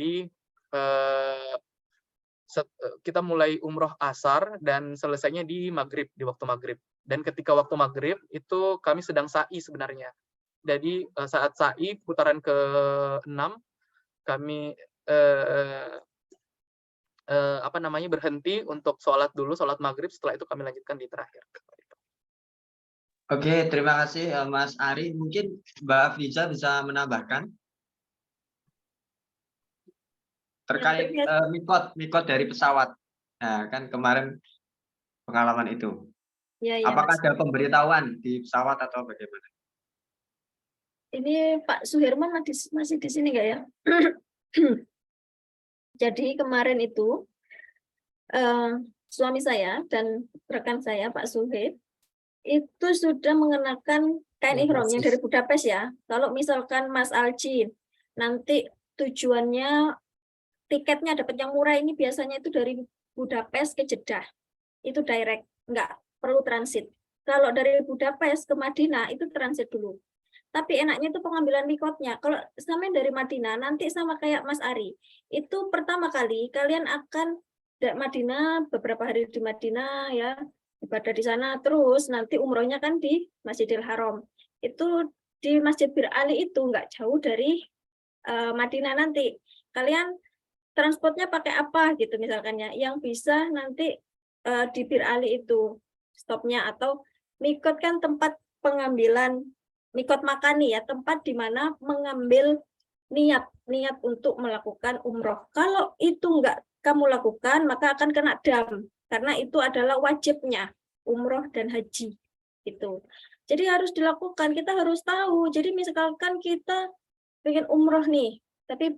kita mulai umroh asar dan selesainya di maghrib, di waktu maghrib. Dan ketika waktu maghrib itu kami sedang sa'i sebenarnya. Jadi saat sa'i putaran ke-6 kami berhenti untuk sholat maghrib, setelah itu kami lanjutkan di terakhir. Oke, terima kasih Mas Ari. Mungkin Mbak Fiza bisa menambahkan terkait mikot dari pesawat. Nah, kan kemarin pengalaman itu. Ya, Apakah Mas. ada pemberitahuan di pesawat atau bagaimana? Ini Pak Suherman masih di sini nggak ya? Jadi kemarin itu suami saya dan rekan saya Pak Suheb itu sudah mengenakan kain ihram yang dari Budapest ya. Kalau misalkan Mas Alji nanti tujuannya tiketnya dapat yang murah, ini biasanya itu dari Budapest ke Jeddah. Itu direct, nggak perlu transit. Kalau dari Budapest ke Madinah itu transit dulu. Tapi enaknya itu pengambilan mikotnya. Kalau sampai dari Madinah, nanti sama kayak Mas Ari. Itu pertama kali kalian akan dari Madinah, beberapa hari di Madinah ya, ibadah di sana, terus nanti umrohnya kan di Masjidil Haram. Itu di Masjid Bir Ali itu nggak jauh dari Madinah nanti. Kalian transportnya pakai apa gitu misalkan ya, yang bisa nanti di Bir Ali itu stopnya, atau mikot kan tempat pengambilan mikot makani ya, tempat di mana mengambil niat untuk melakukan umroh. Kalau itu enggak kamu lakukan, maka akan kena dam, karena itu adalah wajibnya umroh dan haji. Itu Jadi harus dilakukan, kita harus tahu. Jadi misalkan kita pengen umroh nih, tapi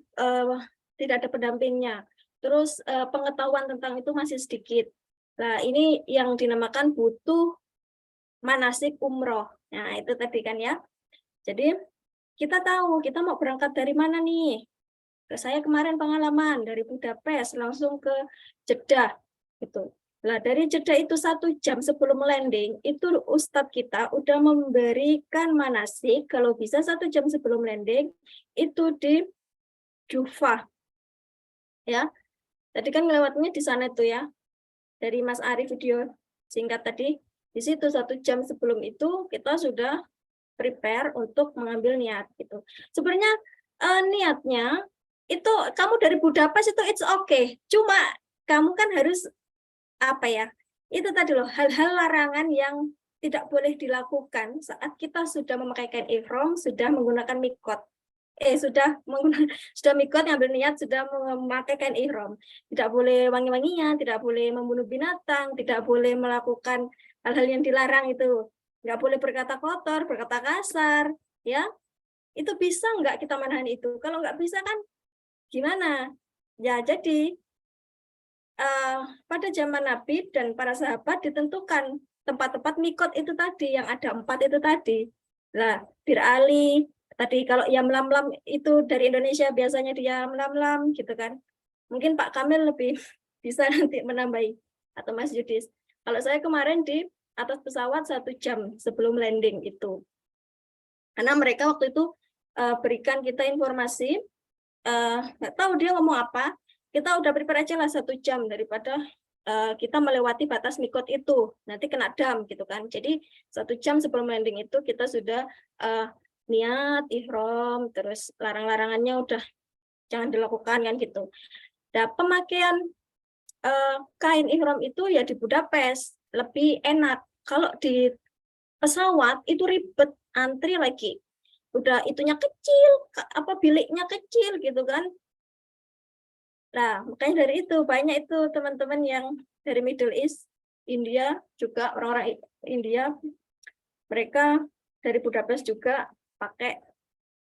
tidak ada pendampingnya. Terus pengetahuan tentang itu masih sedikit. Nah, ini yang dinamakan butuh manasik umroh. Nah, itu tadi kan ya. Jadi kita tahu kita mau berangkat dari mana nih. Saya kemarin pengalaman dari Budapest langsung ke Jeddah gitu. Nah, dari Jeddah itu 1 jam sebelum landing, itu Ustadz kita udah memberikan manasik, kalau bisa 1 jam sebelum landing, itu di Jufah. Ya, tadi kan lewatnya di sana tuh ya, dari Mas Ari video singkat tadi, di situ 1 jam sebelum itu kita sudah prepare untuk mengambil niat gitu. Sebenarnya niatnya itu kamu dari Budapest itu it's okay, cuma kamu kan harus apa ya, itu tadi loh, hal-hal larangan yang tidak boleh dilakukan saat kita sudah memakai kain ihram, sudah menggunakan mikot. Sudah mikot, ngambil niat, sudah memakai kain ihram. Tidak boleh wangi-wangian, tidak boleh membunuh binatang, tidak boleh melakukan hal-hal yang dilarang itu. Nggak boleh berkata kotor, berkata kasar, ya. Itu bisa nggak kita menahan itu? Kalau nggak bisa kan gimana? Ya, jadi pada zaman Nabi dan para sahabat ditentukan tempat-tempat mikot itu tadi, yang ada 4 itu tadi. Nah, Bir Ali, tadi kalau Yam Lam Lam itu dari Indonesia biasanya di Yam Lam Lam gitu kan. Mungkin Pak Kamil lebih bisa nanti menambahi, atau Mas Yudis. Kalau saya kemarin di atas pesawat 1 jam sebelum landing itu. Karena mereka waktu itu berikan kita informasi, nggak tahu dia ngomong apa, kita udah prepare aja lah 1 jam daripada kita melewati batas mikot itu, nanti kena dam gitu kan. Jadi 1 jam sebelum landing itu kita sudah niat, ihram, terus larang-larangannya udah jangan dilakukan kan gitu. Nah, pemakaian kain ihram itu ya di Budapest lebih enak. Kalau di pesawat itu ribet, antri lagi. Udah itunya kecil, biliknya kecil gitu kan. Nah, makanya dari itu banyak itu teman-teman yang dari Middle East, India juga, orang-orang India, mereka dari Budapest juga pakai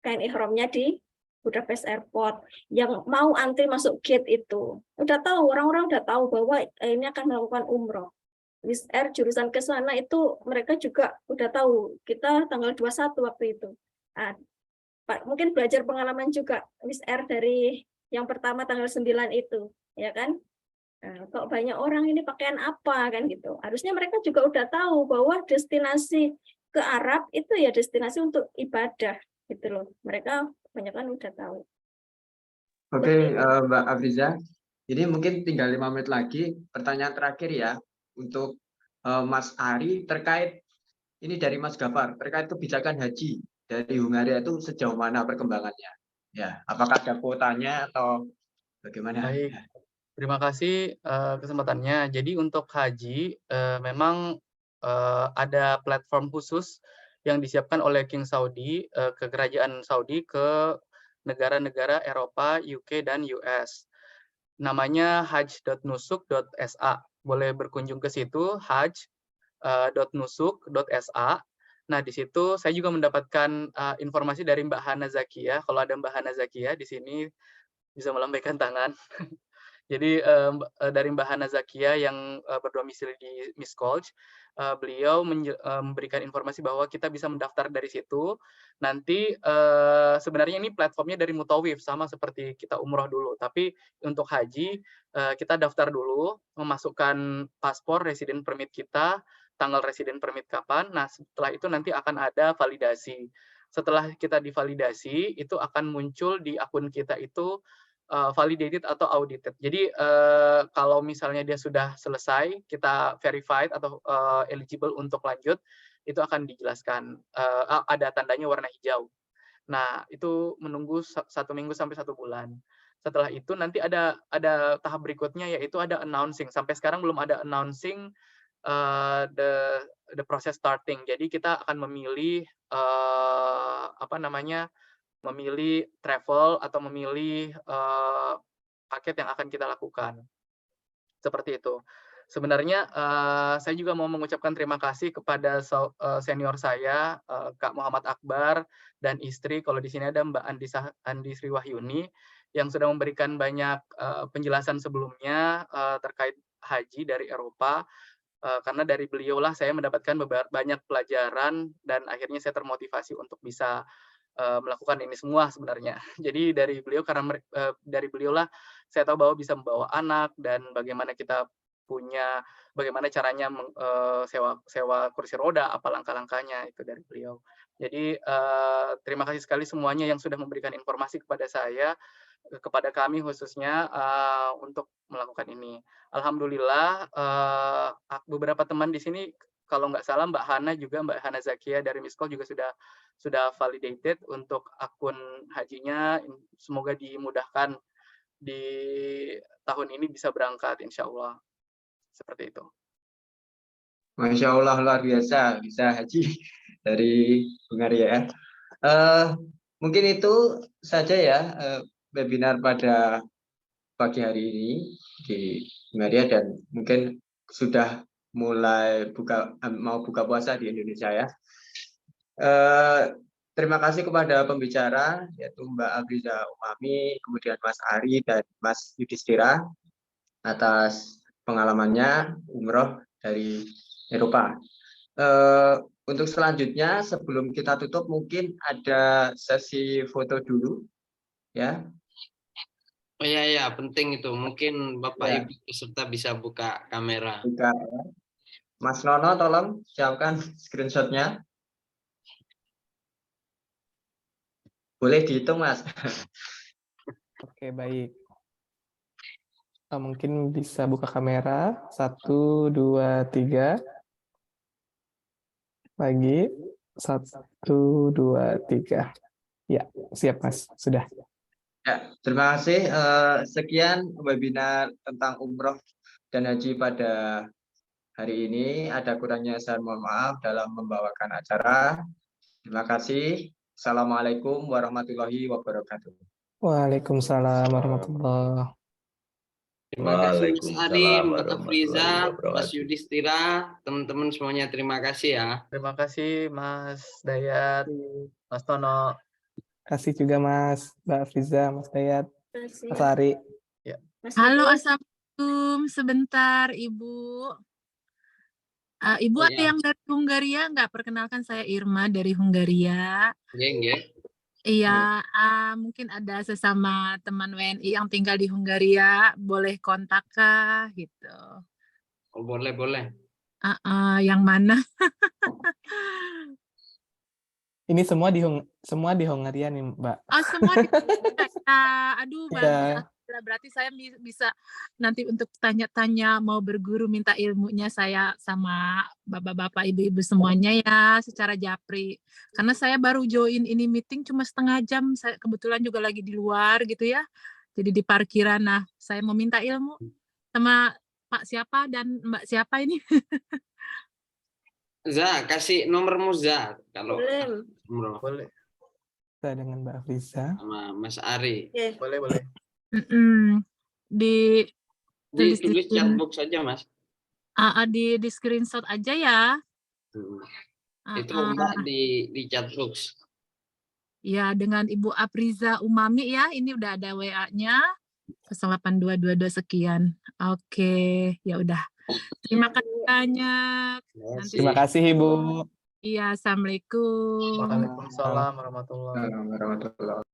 kain ihramnya di Budapest Airport. Yang mau antri masuk gate itu, udah tahu, orang-orang udah tahu bahwa ini akan melakukan umroh. Wizz Air jurusan ke sana itu mereka juga udah tahu, kita tanggal 21 waktu itu. Nah, Pak, mungkin belajar pengalaman juga Wizz Air dari yang pertama tanggal 9 itu, ya kan? Nah, kok banyak orang ini pakaian apa kan gitu. Harusnya mereka juga udah tahu bahwa destinasi ke Arab itu ya destinasi untuk ibadah gitu loh. Mereka kebanyakan udah tahu. Oke, Mbak Afiza. Ini mungkin tinggal 5 menit lagi. Pertanyaan terakhir ya untuk Mas Ari terkait ini dari Mas Gafar terkait kebijakan haji dari Hungaria itu sejauh mana perkembangannya? Ya, apakah ada kuotanya atau bagaimana? Baik, terima kasih kesempatannya. Jadi untuk haji memang ada platform khusus yang disiapkan oleh King Saudi ke kerajaan Saudi ke negara-negara Eropa, UK dan US. Namanya hajj.nusuk.sa. Boleh berkunjung ke situ hajj.nusuk.sa. Nah, di situ saya juga mendapatkan informasi dari Mbak Hana Zakia. Kalau ada Mbak Hana Zakia di sini bisa melambaikan tangan. Jadi dari Mbak Hana Zakia yang berdomisili di Miskolc, beliau memberikan informasi bahwa kita bisa mendaftar dari situ. Nanti sebenarnya ini platformnya dari Mutawif, sama seperti kita umroh dulu. Tapi untuk haji, kita daftar dulu, memasukkan paspor, resident permit kita, tanggal resident permit kapan. Nah, setelah itu nanti akan ada validasi. Setelah kita divalidasi, itu akan muncul di akun kita itu validated atau audited. Jadi kalau misalnya dia sudah selesai, kita verified atau eligible untuk lanjut, itu akan dijelaskan ada tandanya warna hijau. Nah, itu menunggu 1 minggu sampai 1 bulan. Setelah itu nanti ada tahap berikutnya, yaitu ada announcing. Sampai sekarang belum ada announcing the process starting. Jadi kita akan memilih memilih travel atau memilih paket yang akan kita lakukan. Seperti itu. Sebenarnya saya juga mau mengucapkan terima kasih kepada senior saya, Kak Muhammad Akbar dan istri. Kalau di sini ada Mbak Andi Sri Wahyuni yang sudah memberikan banyak penjelasan sebelumnya terkait haji dari Eropa. Karena dari beliaulah saya mendapatkan banyak pelajaran dan akhirnya saya termotivasi untuk bisa melakukan ini semua sebenarnya. Jadi dari beliau dari beliaulah saya tahu bahwa bisa membawa anak dan bagaimana kita bagaimana caranya sewa kursi roda, apa langkah-langkahnya itu dari beliau. Jadi terima kasih sekali semuanya yang sudah memberikan informasi kepada saya, kepada kami khususnya untuk melakukan ini. Alhamdulillah beberapa teman di sini kalau nggak salah Mbak Hana Zakia dari Miskol juga sudah validated untuk akun hajinya. Semoga dimudahkan di tahun ini bisa berangkat insya Allah. Seperti itu. Masya Allah, luar biasa bisa haji dari Hungaria. Mungkin itu saja ya webinar pada pagi hari ini di Hungaria, dan mungkin sudah mulai mau buka puasa di Indonesia ya. Terima kasih kepada pembicara yaitu Mbak Afriza Umami, kemudian Mas Ari dan Mas Yudhistira atas pengalamannya umroh dari Eropa. Untuk selanjutnya sebelum kita tutup mungkin ada sesi foto dulu ya. Oh ya, penting itu. Mungkin Bapak Ya. Ibu peserta bisa buka kamera. Buka, ya. Mas Nono tolong siapkan screenshotnya. Boleh dihitung Mas. Oke, baik. Mungkin bisa buka kamera. 1, 2, 3. Lagi. 1, 2, 3. Ya, siap Mas. Sudah. Ya, terima kasih. Sekian webinar tentang umroh dan haji pada hari ini. Ada kurangnya saya mohon maaf dalam membawakan acara. Terima kasih. Assalamualaikum warahmatullahi wabarakatuh. Waalaikumsalam warahmatullahi wabarakatuh. Terima kasih Mas Ari, Mbak Afriza, Mas wabarakatuh. Yudhistira, teman-teman semuanya terima kasih ya. Terima kasih Mas Dayat, Mas Tono. Kasih juga Mas, Mbak Afriza, Mas Dayat, Terima Mas kasih. Ari. Mas Halo, Didi. Assalamualaikum. Sebentar, Ibu. Ibu Oh, ada ya. yang dari Hungaria nggak? Perkenalkan, saya Irma dari Hungaria. Nggih. Iya, mungkin ada sesama teman WNI yang tinggal di Hungaria. Boleh kontak kah? Gitu. Oh, boleh. Yang mana? Ini semua di Hungaria nih, Mbak. Semua di aduh, Iya. berarti saya bisa nanti untuk tanya-tanya, mau berguru, minta ilmunya saya sama bapak-bapak, ibu-ibu semuanya ya, secara japri. Karena saya baru join ini meeting cuma setengah jam, saya kebetulan juga lagi di luar gitu ya, jadi di parkiran. Nah, saya mau minta ilmu sama Pak siapa dan Mbak siapa ini. Za, kasih nomormu Za kalau Boleh. umroh Boleh, Saya dengan Mbak Afriza. sama Mas Ari. Oke. boleh. Di Ditulis chatbox saja Mas. di screenshot aja ya. Itu Mbak di chatbox. Ya, dengan Ibu Afriza Umami ya. Ini udah ada WA-nya. 08222 sekian. Oke, ya udah. Terima kasih banyak. Terima kasih Ibu. Iya, Assalamualaikum. Waalaikumsalam warahmatullahi wabarakatuh. Warahmatullahi wabarakatuh.